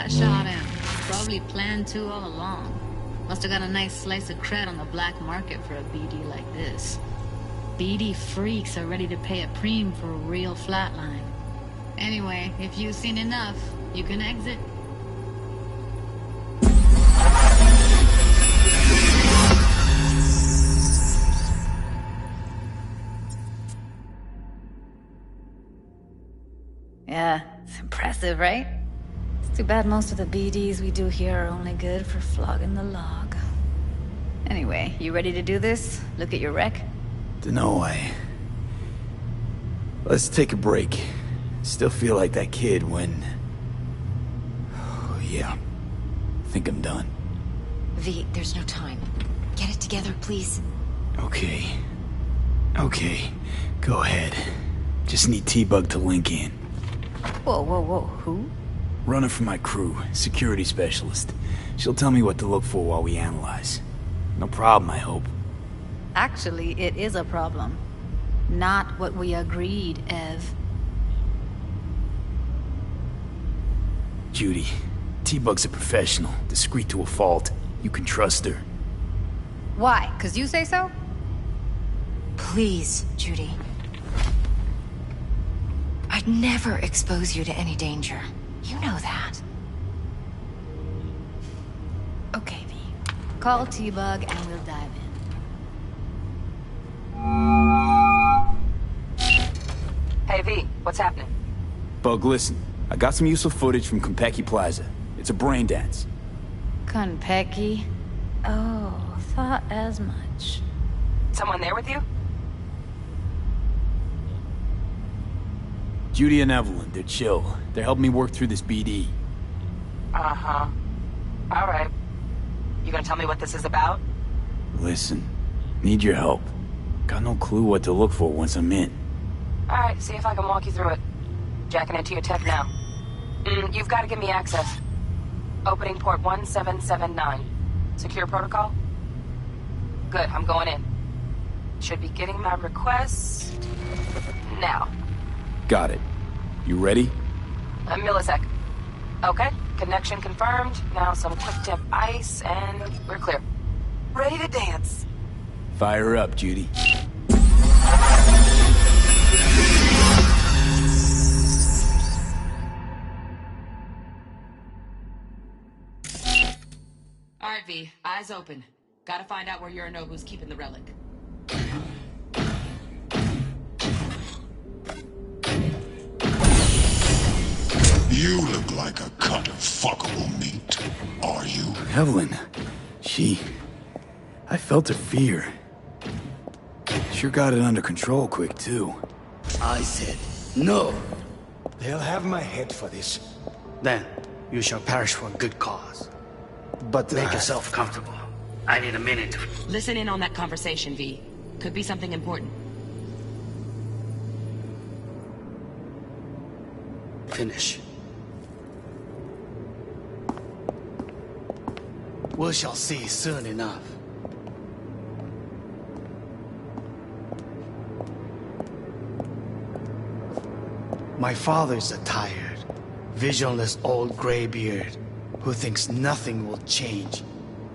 Shot him. Probably planned to all along. Must have got a nice slice of cred on the black market for a BD like this. BD freaks are ready to pay a preem for a real flatline. Anyway, if you've seen enough, you can exit. Yeah, it's impressive, right? Too bad most of the BDs we do here are only good for flogging the log. Anyway, you ready to do this? Look at your wreck? Dunno, Let's take a break. Still feel like that kid when... Oh, yeah. I think I'm done. V, there's no time. Get it together, please. Okay. Okay. Go ahead. Just need T-Bug to link in. Whoa, whoa, whoa. Who? Runner for my crew, security specialist. She'll tell me what to look for while we analyze. No problem, I hope. Actually, it is a problem. Not what we agreed, Ev. Judy, T-Bug's a professional, discreet to a fault. You can trust her. Why? 'Cause you say so? Please, Judy. I'd never expose you to any danger. You know that. Okay, V. Call T-Bug and we'll dive in. Hey, V. What's happening? Bug, listen. I got some useful footage from Konpeki Plaza. It's a brain dance. Konpeki? Oh, thought as much. Someone there with you? Judy and Evelyn, they're chill. They're helping me work through this BD. Uh-huh. All right. You gonna tell me what this is about? Listen, need your help. Got no clue what to look for once I'm in. Alright, see if I can walk you through it. Jacking into your tech now. You've got to give me access. Opening port 1779. Secure protocol? Good, I'm going in. Should be getting my request now. Got it. You ready? A millisec. Okay, connection confirmed. Now some quick tip ice, and we're clear. Ready to dance. Fire up, Judy. Alright, V. Eyes open. Gotta find out where Yorinobu's keeping the relic. You look like a cut of fuckable meat. Are you? Evelyn. I felt her fear. Sure got it under control quick, too. I said, no. They'll have my head for this. Then, you shall perish for a good cause. But make yourself comfortable. I need a minute to... Listen in on that conversation, V. Could be something important. Finish. We shall see soon enough. My father's a tired, visionless old graybeard who thinks nothing will change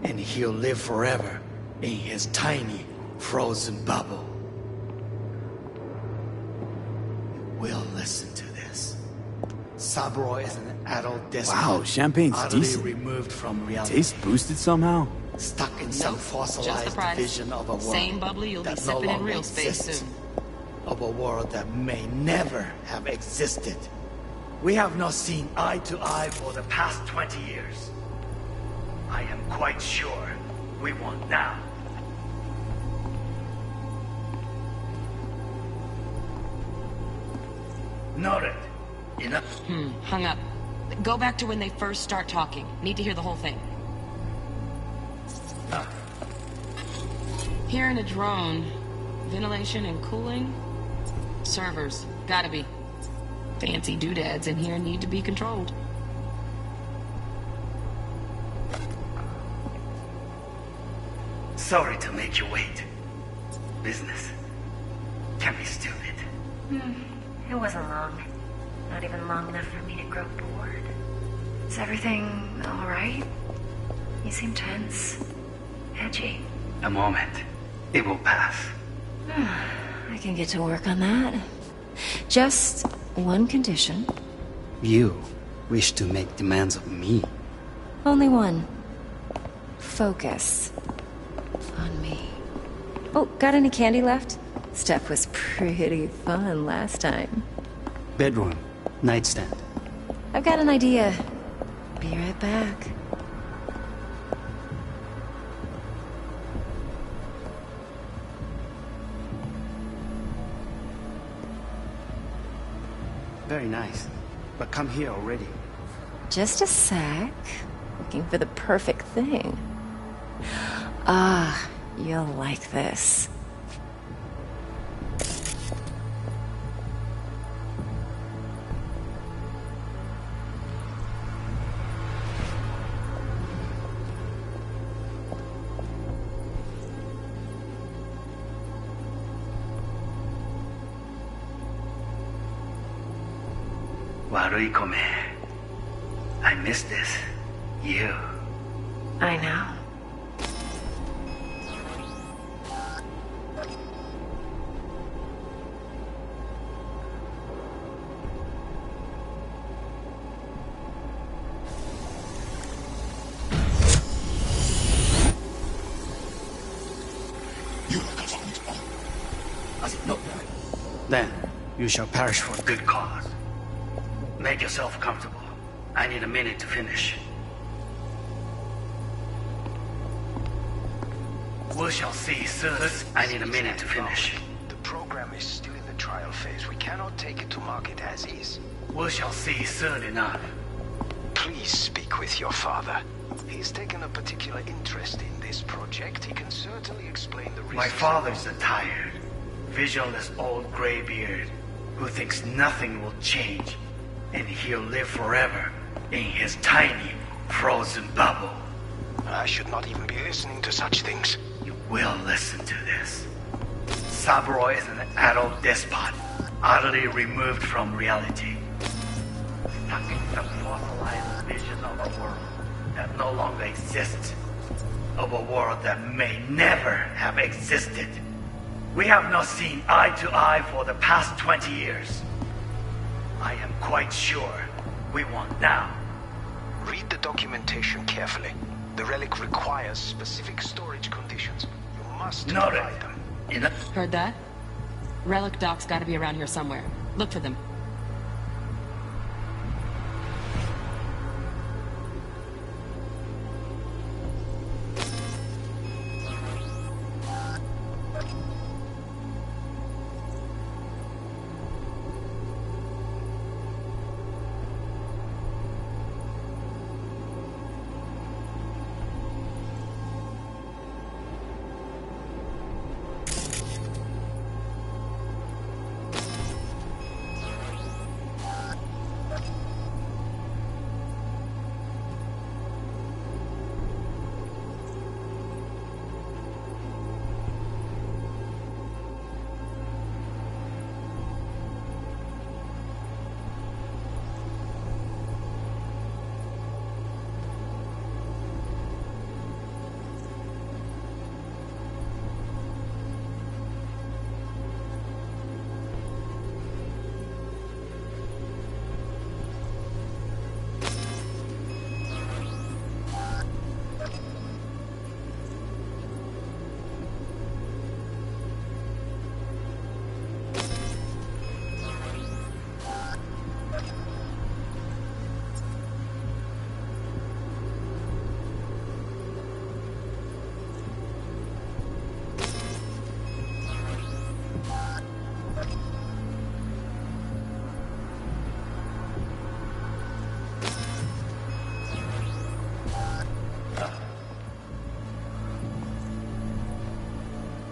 and he'll live forever in his tiny, frozen bubble. We'll listen to this. Saburo is an adult despot. Wow, champagne's utterly decent. removed from reality. Taste boosted somehow? Stuck in some fossilized vision of a world Same bubbly you'll be that no sipping in longer real space exists. soon. Of a world that may never have existed. We have not seen eye to eye for the past 20 years. I am quite sure we won't now. Noted. Enough. Hung up. Go back to when they first start talking. Need to hear the whole thing. Hearing a drone. Ventilation and cooling? Servers. Gotta be. Fancy doodads in here need to be controlled. Sorry to make you wait. Business can be stupid. It wasn't long. Not even long enough for me to grow bored. Is everything alright? You seem tense. Edgy. A moment. It will pass. I can get to work on that. Just one condition. You wish to make demands of me. Only one. Focus on me. Oh, got any candy left? Stuff was pretty fun last time. Bedroom. Nightstand. I've got an idea. Be right back. Very nice. But come here already. Just a sec. Looking for the perfect thing. Ah, you'll like this. Warui-kome. I miss this. You. I know. No. Then, you shall perish for a good cause. Make yourself comfortable. I need a minute to finish. We shall see soon. I need a minute to finish. The program is still in the trial phase. We cannot take it to market as is. We shall see soon enough. Please speak with your father. He's taken a particular interest in this project. He can certainly explain the reasons. My father's a tired, visionless old graybeard who thinks nothing will change, and he'll live forever in his tiny, frozen bubble. I should not even be listening to such things. You will listen to this. Saburo is an adult despot, utterly removed from reality. Stuck in some fossilized vision of a world that no longer exists. Of a world that may never have existed. We have not seen eye to eye for the past 20 years. I am quite sure we won't now. Read the documentation carefully. The relic requires specific storage conditions. You must provide them. Heard that? Relic doc's gotta be around here somewhere. Look for them.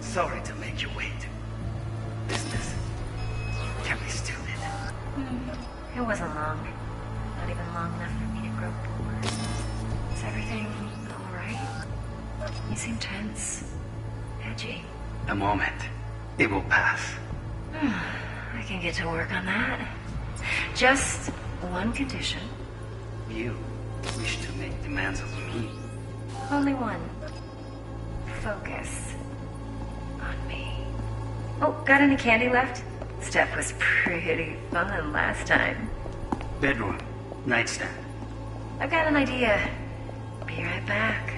Sorry to make you wait. Business can be stupid. It wasn't long. Not even long enough for me to grow bored. Is everything alright? You seem tense. Edgy. A moment. It will pass. I can get to work on that. Just one condition. You wish to make demands of me. Only one. Focus. On me. Oh, got any candy left? Stuff was pretty fun last time. Bedroom. Nightstand. I've got an idea. Be right back.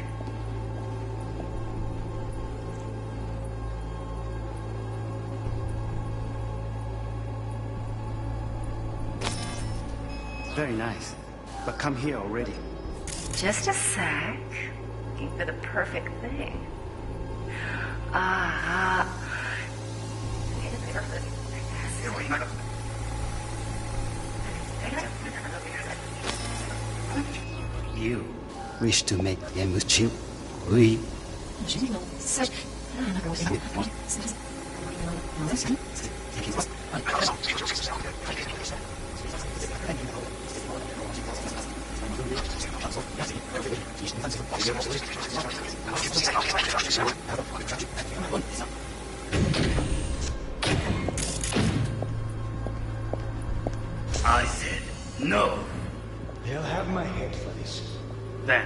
Very nice. But come here already. Just a sec. Looking for the perfect thing. You wish to make game with you? We. I said no. They'll have my head for this. Then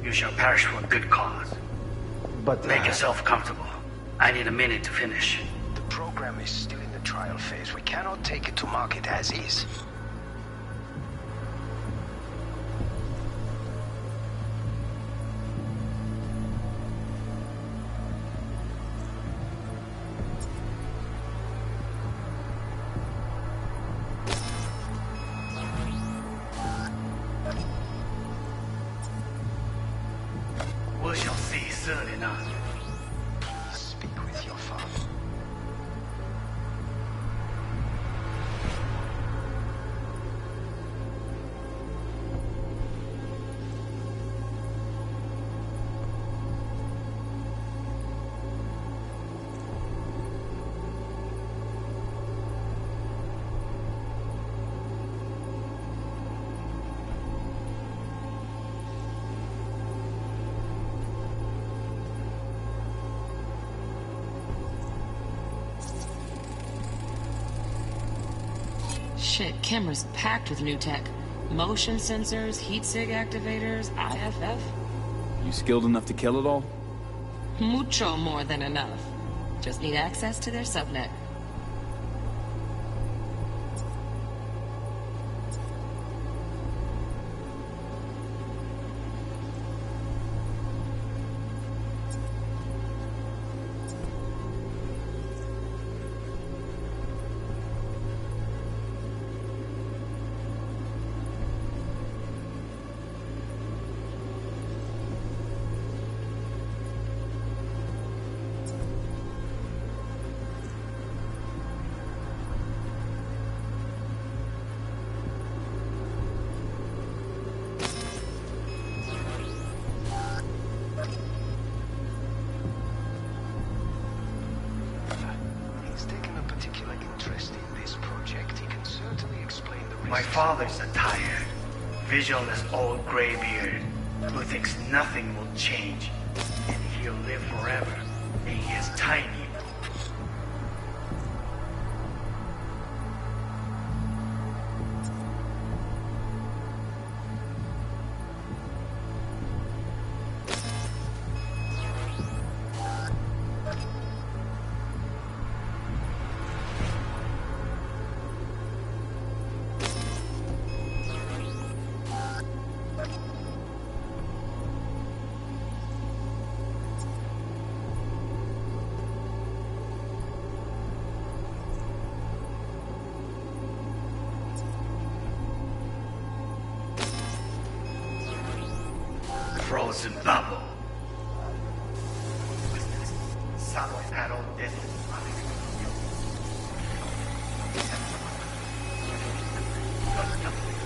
you shall perish for a good cause. But make yourself comfortable. I need a minute to finish. The program is still in the trial phase. We cannot take it to market as is. We shall see soon enough. Speak with your father. Shit, camera's packed with new tech. Motion sensors, heat sig activators, IFF. You skilled enough to kill it all? Mucho more than enough. Just need access to their subnet. My father's a tired, visionless old graybeard who thinks nothing will change, and he'll live forever in his tiny. Frozen bubble. Saddle paddle death.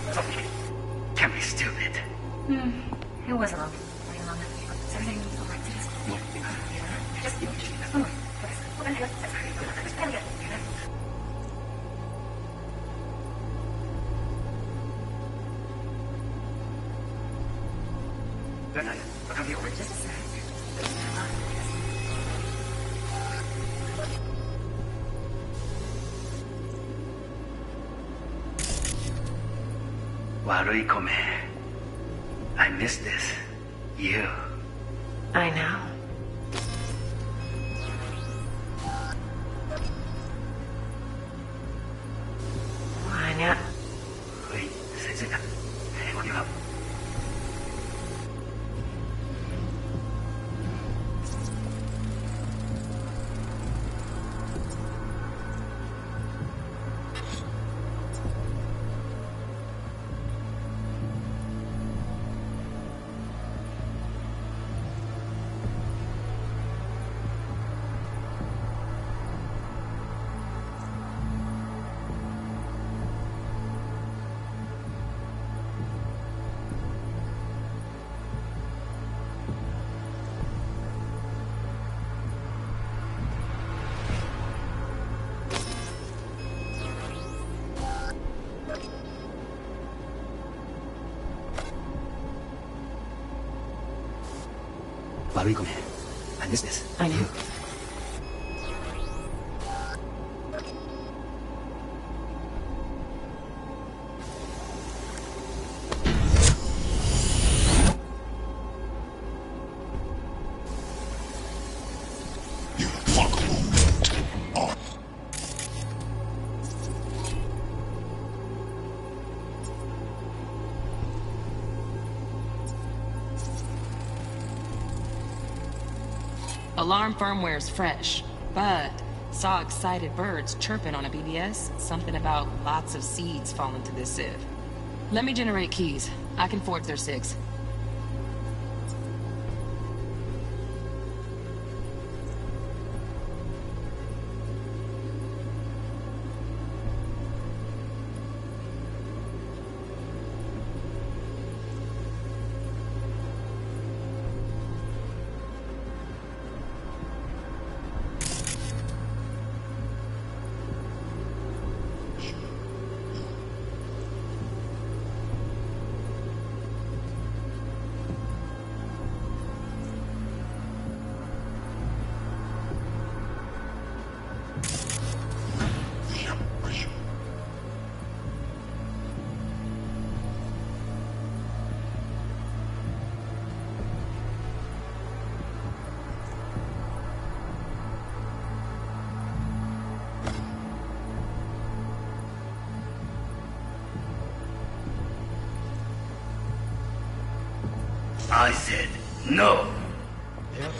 It's okay. Can't be stupid. It wasn't long. Is everything all right? No. Just Warui Kome. I miss this. You. I know. Wanya. Wait, say that. What you up? Warui Kome. I miss this. I know. Alarm firmware's fresh, but saw excited birds chirping on a BBS. Something about lots of seeds falling to this sieve. Let me generate keys. I can forge their SIGs. I said no. Yep.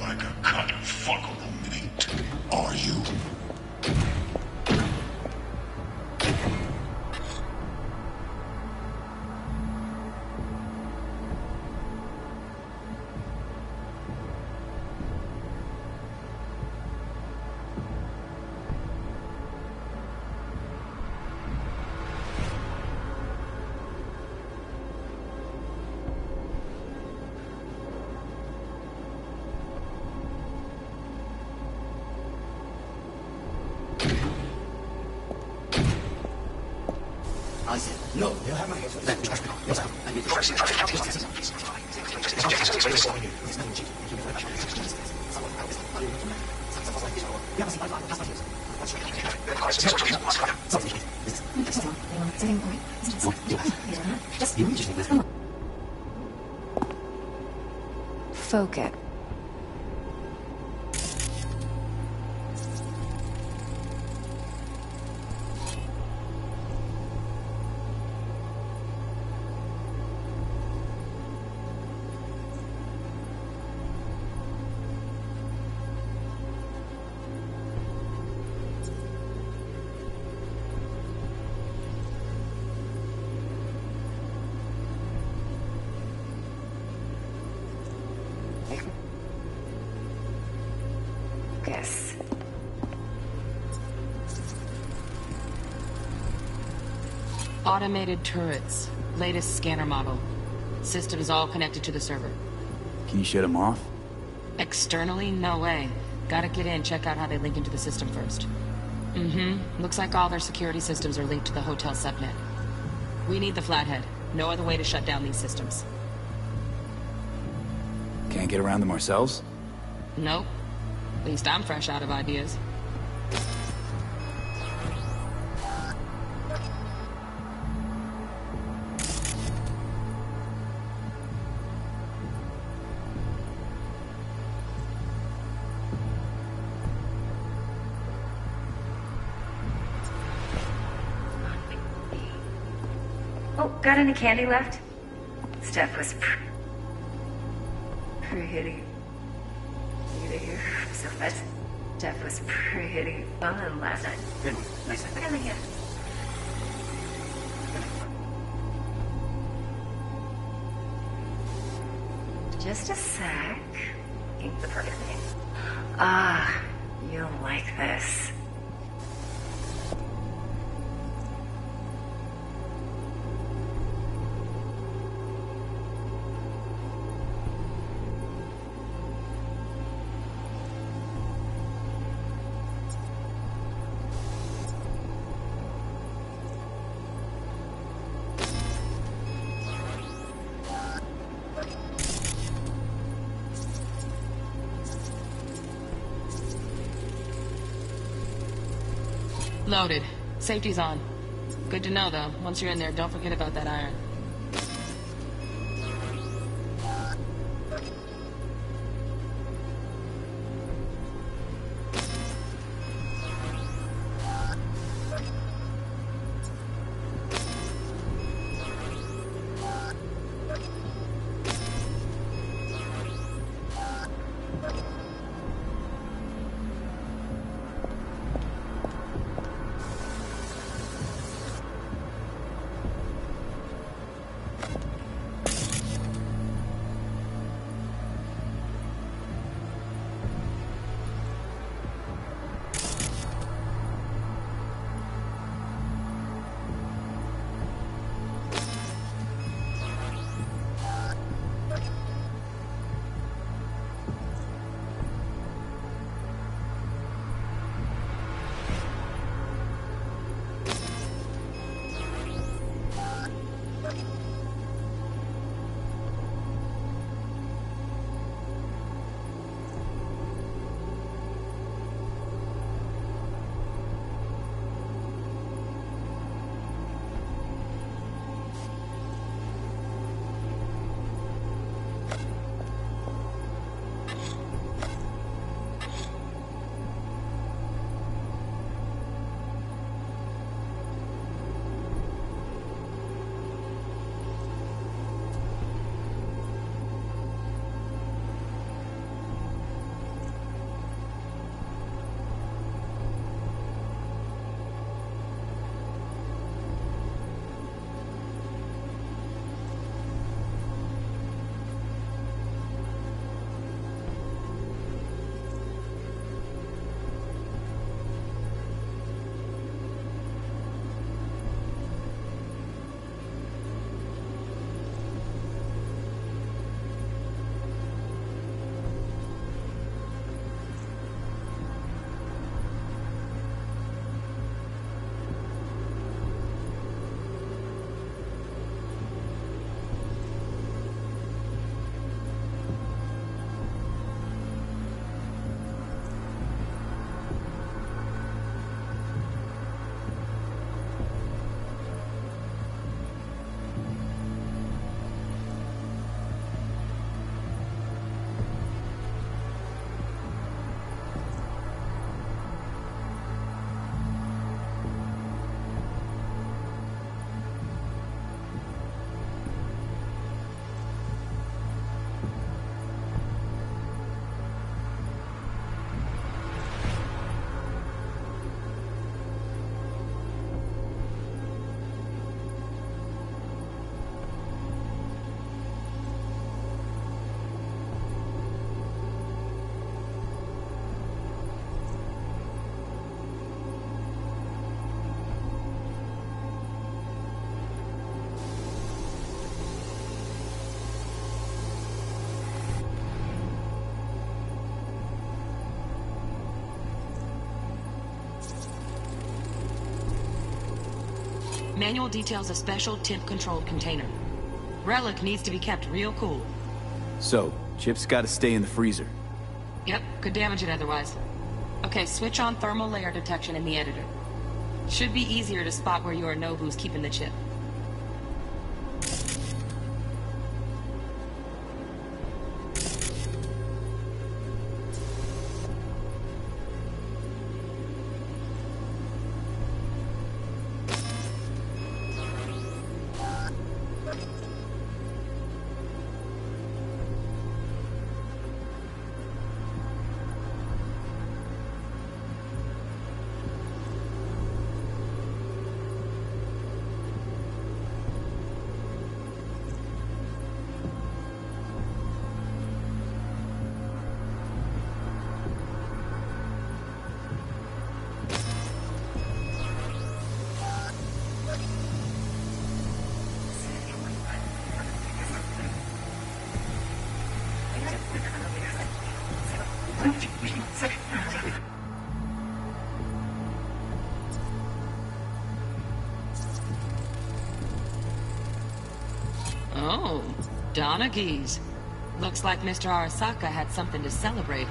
Like a cut of fuckable meat. Are you? I said no. Then trust me. Yes, I need Focus. Focus. Automated turrets. Latest scanner model. Systems all connected to the server. Can you shut them off? Externally, no way. Gotta get in, check out how they link into the system first. Looks like all their security systems are linked to the hotel subnet. We need the flathead. No other way to shut down these systems. Can't get around them ourselves? Nope. At least I'm fresh out of ideas. Oh, got any candy left? Steph was pretty. So fast. Steph was pretty fun last night. Good one. Nice. Yeah. Just a sec. Ain't the perfect thing. Ah, you'll like this. Loaded. Safety's on. Good to know, though. Once you're in there, don't forget about that iron. Manual details a special temp-controlled container. Relic needs to be kept real cool. So, Chip's gotta stay in the freezer. Yep, could damage it otherwise. Okay, switch on thermal layer detection in the editor. Should be easier to spot where your Nobu's keeping the chip. Oh, Donaghys. Looks like Mr. Arasaka had something to celebrate.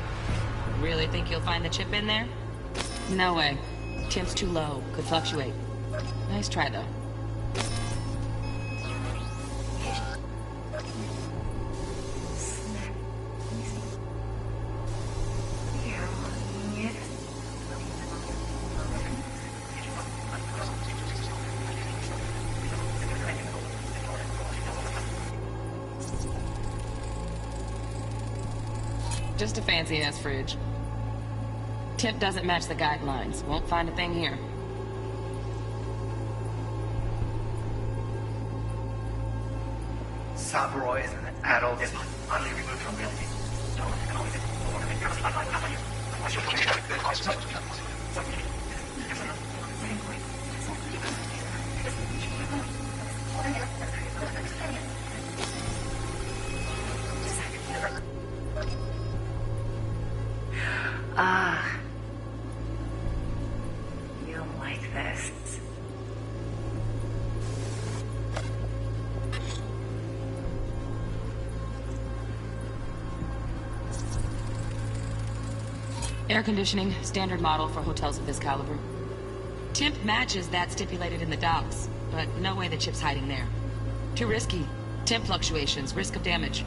Really think you'll find the chip in there? No way. Temp's too low. Could fluctuate. Nice try, though. Just a fancy-ass fridge. Temp doesn't match the guidelines. Won't find a thing here. Saburo is an adult despot, utterly removed from reality. Ah. You'll like this. Air conditioning, standard model for hotels of this caliber. Temp matches that stipulated in the docs, but no way the chip's hiding there. Too risky. Temp fluctuations, risk of damage.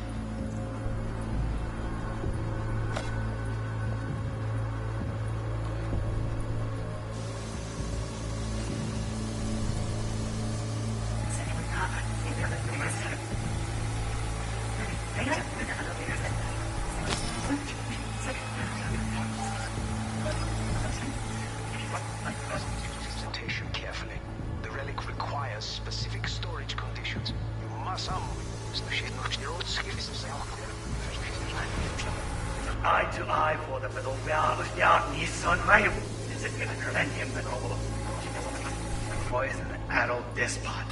Eye to eye for the middle ni son mai. Is it gonna prevent him the noble? Boy is an adult despot.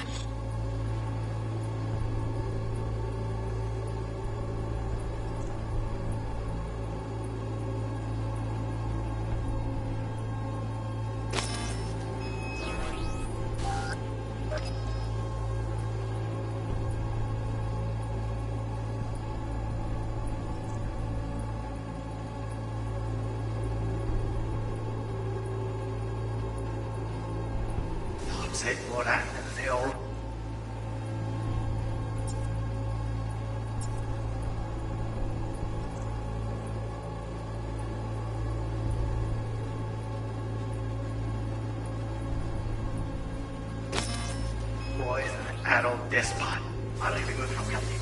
Say what happened to the old. Boy is an adult despot. Utterly removed from reality.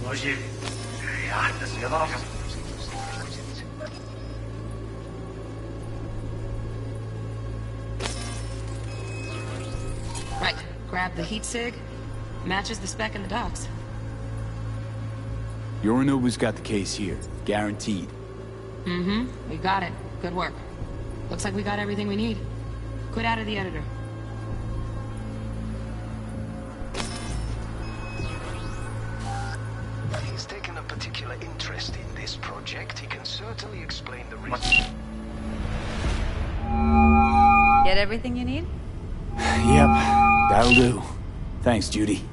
Hoje, das wir laufen. Grab the heat sig. Matches the spec in the docs. Yorinobu's got the case here. Guaranteed. Mm-hmm. We got it. Good work. Looks like we got everything we need. Quit out of the editor. He's taken a particular interest in this project. He can certainly explain the reason. Get everything you need? Yep, that'll do. Thanks, Judy.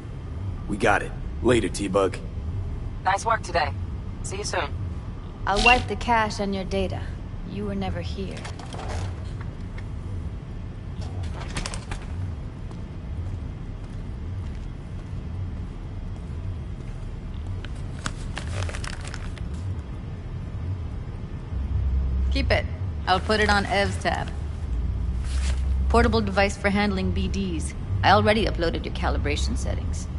We got it. Later, T-Bug. Nice work today. See you soon. I'll wipe the cache on your data. You were never here. Keep it. I'll put it on Ev's tab. Portable device for handling BDs. I already uploaded your calibration settings.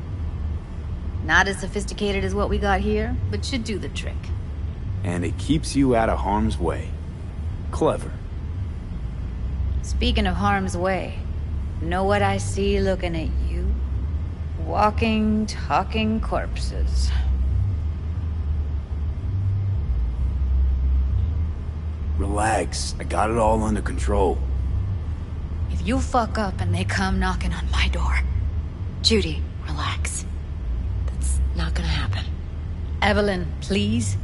Not as sophisticated as what we got here, but should do the trick. And it keeps you out of harm's way. Clever. Speaking of harm's way, know what I see looking at you? Walking, talking corpses. Relax. I got it all under control. If you fuck up and they come knocking on my door... Judy, relax. That's not gonna happen. Evelyn, please.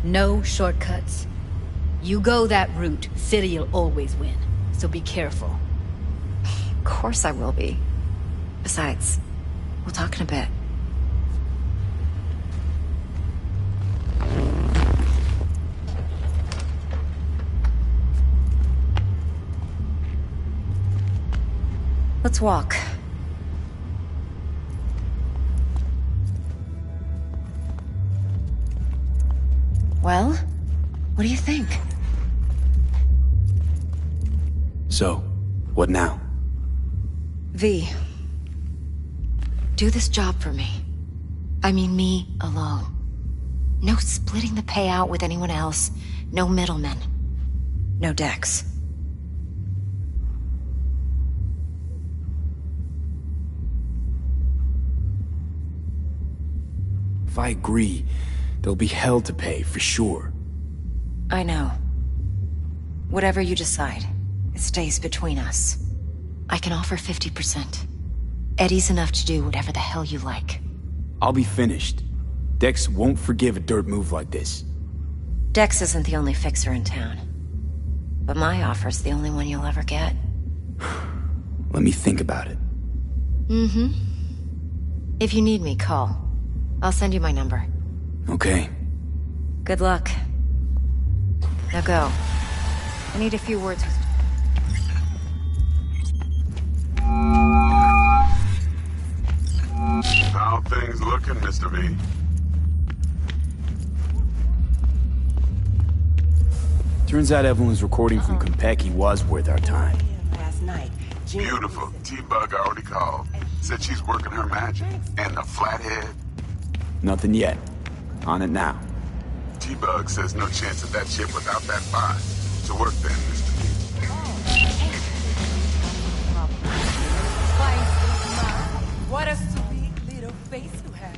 No shortcuts. You go that route, City'll always win. So be careful. Of course I will be. Besides, we'll talk in a bit. Let's walk. Well, what do you think? So, what now? V. Do this job for me. I mean me alone. No splitting the payout with anyone else. No middlemen. No Dex. If I agree, there'll be hell to pay, for sure. I know. Whatever you decide, it stays between us. I can offer 50%. Eddie's enough to do whatever the hell you like. I'll be finished. Dex won't forgive a dirt move like this. Dex isn't the only fixer in town. But my offer's the only one you'll ever get. Let me think about it. Mm-hmm. If you need me, call. I'll send you my number. Okay. Good luck. Now go. I need a few words with... How things looking, Mr. V? Turns out Evelyn's recording from Konpeki was worth our time. Last night. Beautiful. T-Bug already called. Said she's working her magic. And the flathead. Nothing yet. On it now. T-Bug says no chance of that shit without that bot. To work then, Mr. V. What a sweet little face you have.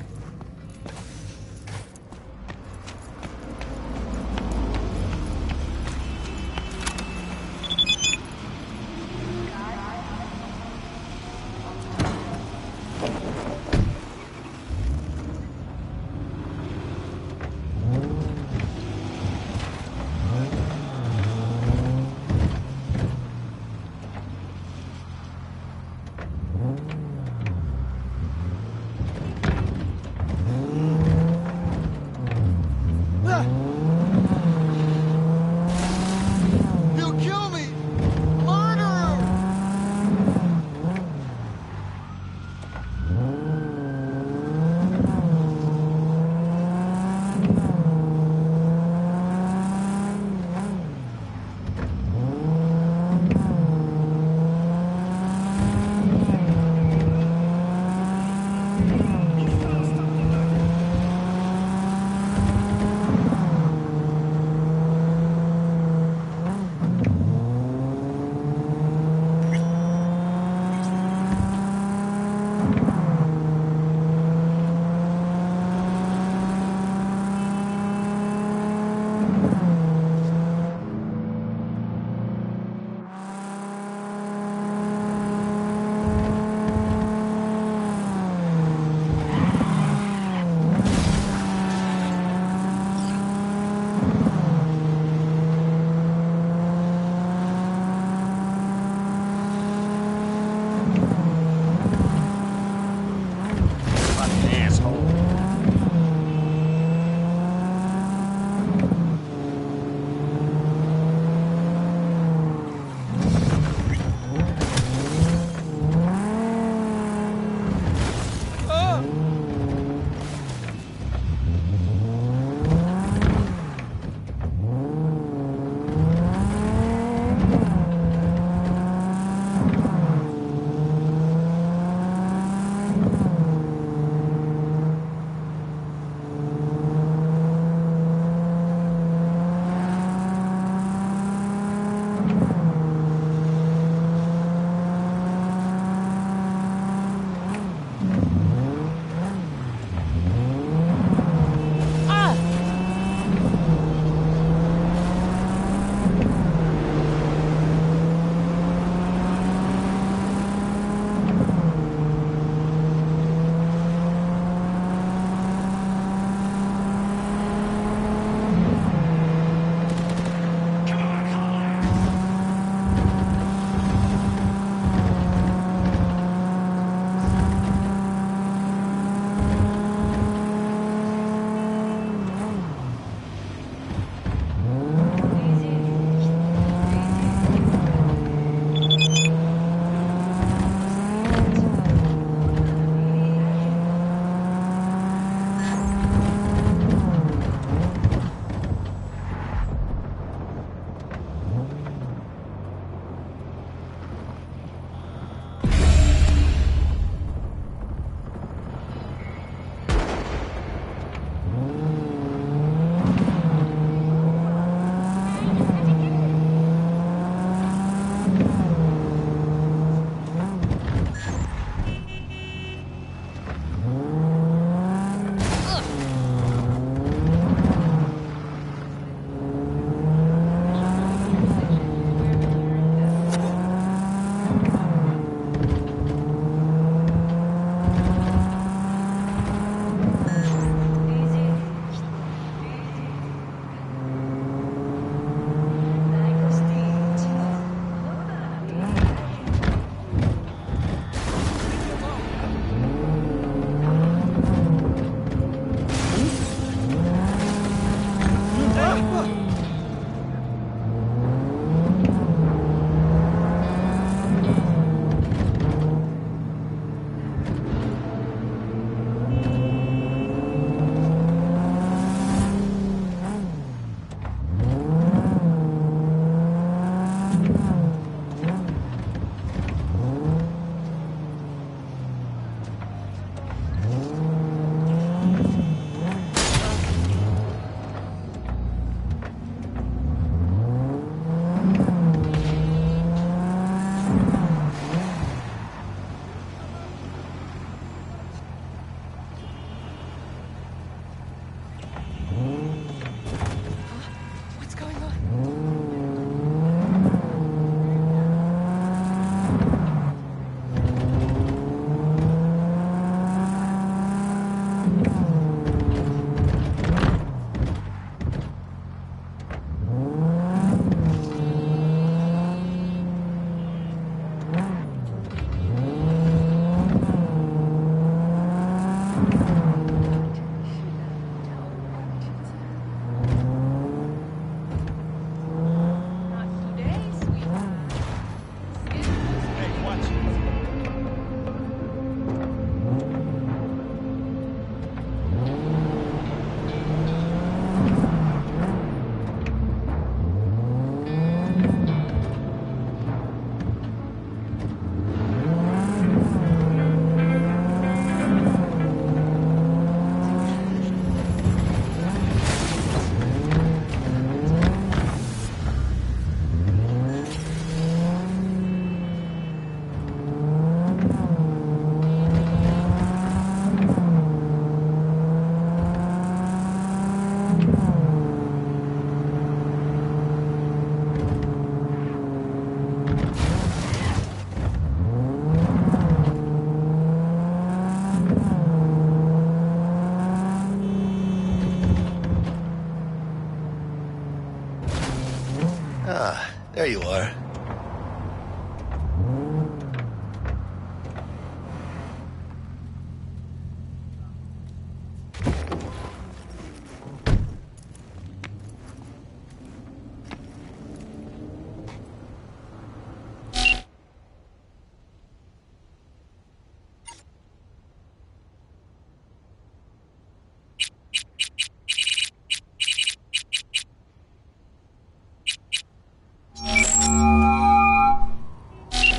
Ah, there you are.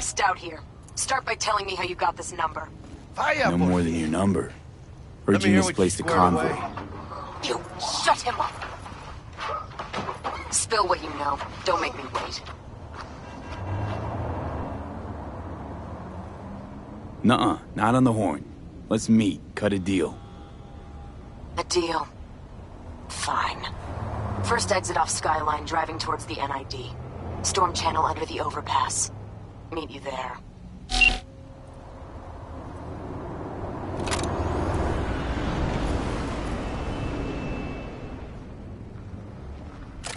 Stout here. Start by telling me how you got this number. No more than your number. Heard you misplaced the convoy. You shut him up. Spill what you know. Don't make me wait. Nuh-uh, not on the horn. Let's meet, cut a deal. A deal. Fine. First exit off Skyline, driving towards the NID. Storm channel under the overpass. Meet you there.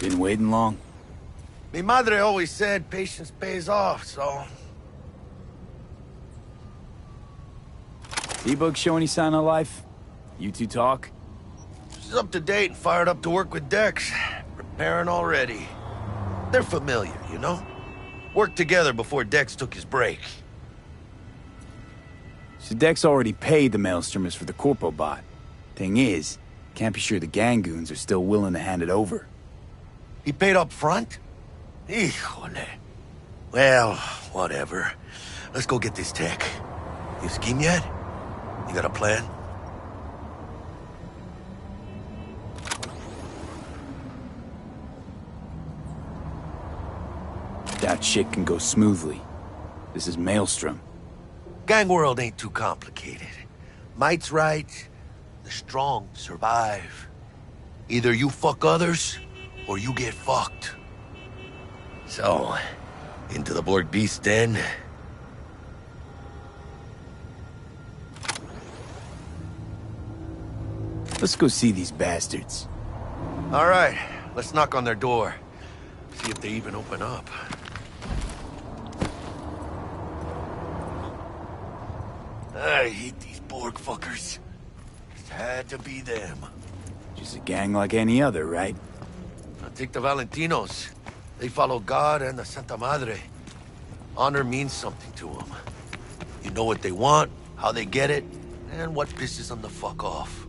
Been waiting long? Mi madre always said patience pays off, so... D-Bug show any sign of life? You two talk? She's up to date and fired up to work with Dex. Preparing already. They're familiar, you know? Worked together before Dex took his break. So Dex already paid the maelstromers for the Corpo bot. Thing is, can't be sure the Gangoons are still willing to hand it over. He paid up front? Híjole. Well, whatever. Let's go get this tech. You scheme yet? You got a plan? That shit can go smoothly. This is Maelstrom. Gang world ain't too complicated. Might's right, the strong survive. Either you fuck others, or you get fucked. So, into the Borg Beast Den. Let's go see these bastards. All right, let's knock on their door. See if they even open up. I hate these Borg fuckers. It had to be them. Just a gang like any other, right? Now take the Valentinos. They follow God and the Santa Madre. Honor means something to them. You know what they want, how they get it, and what pisses them the fuck off.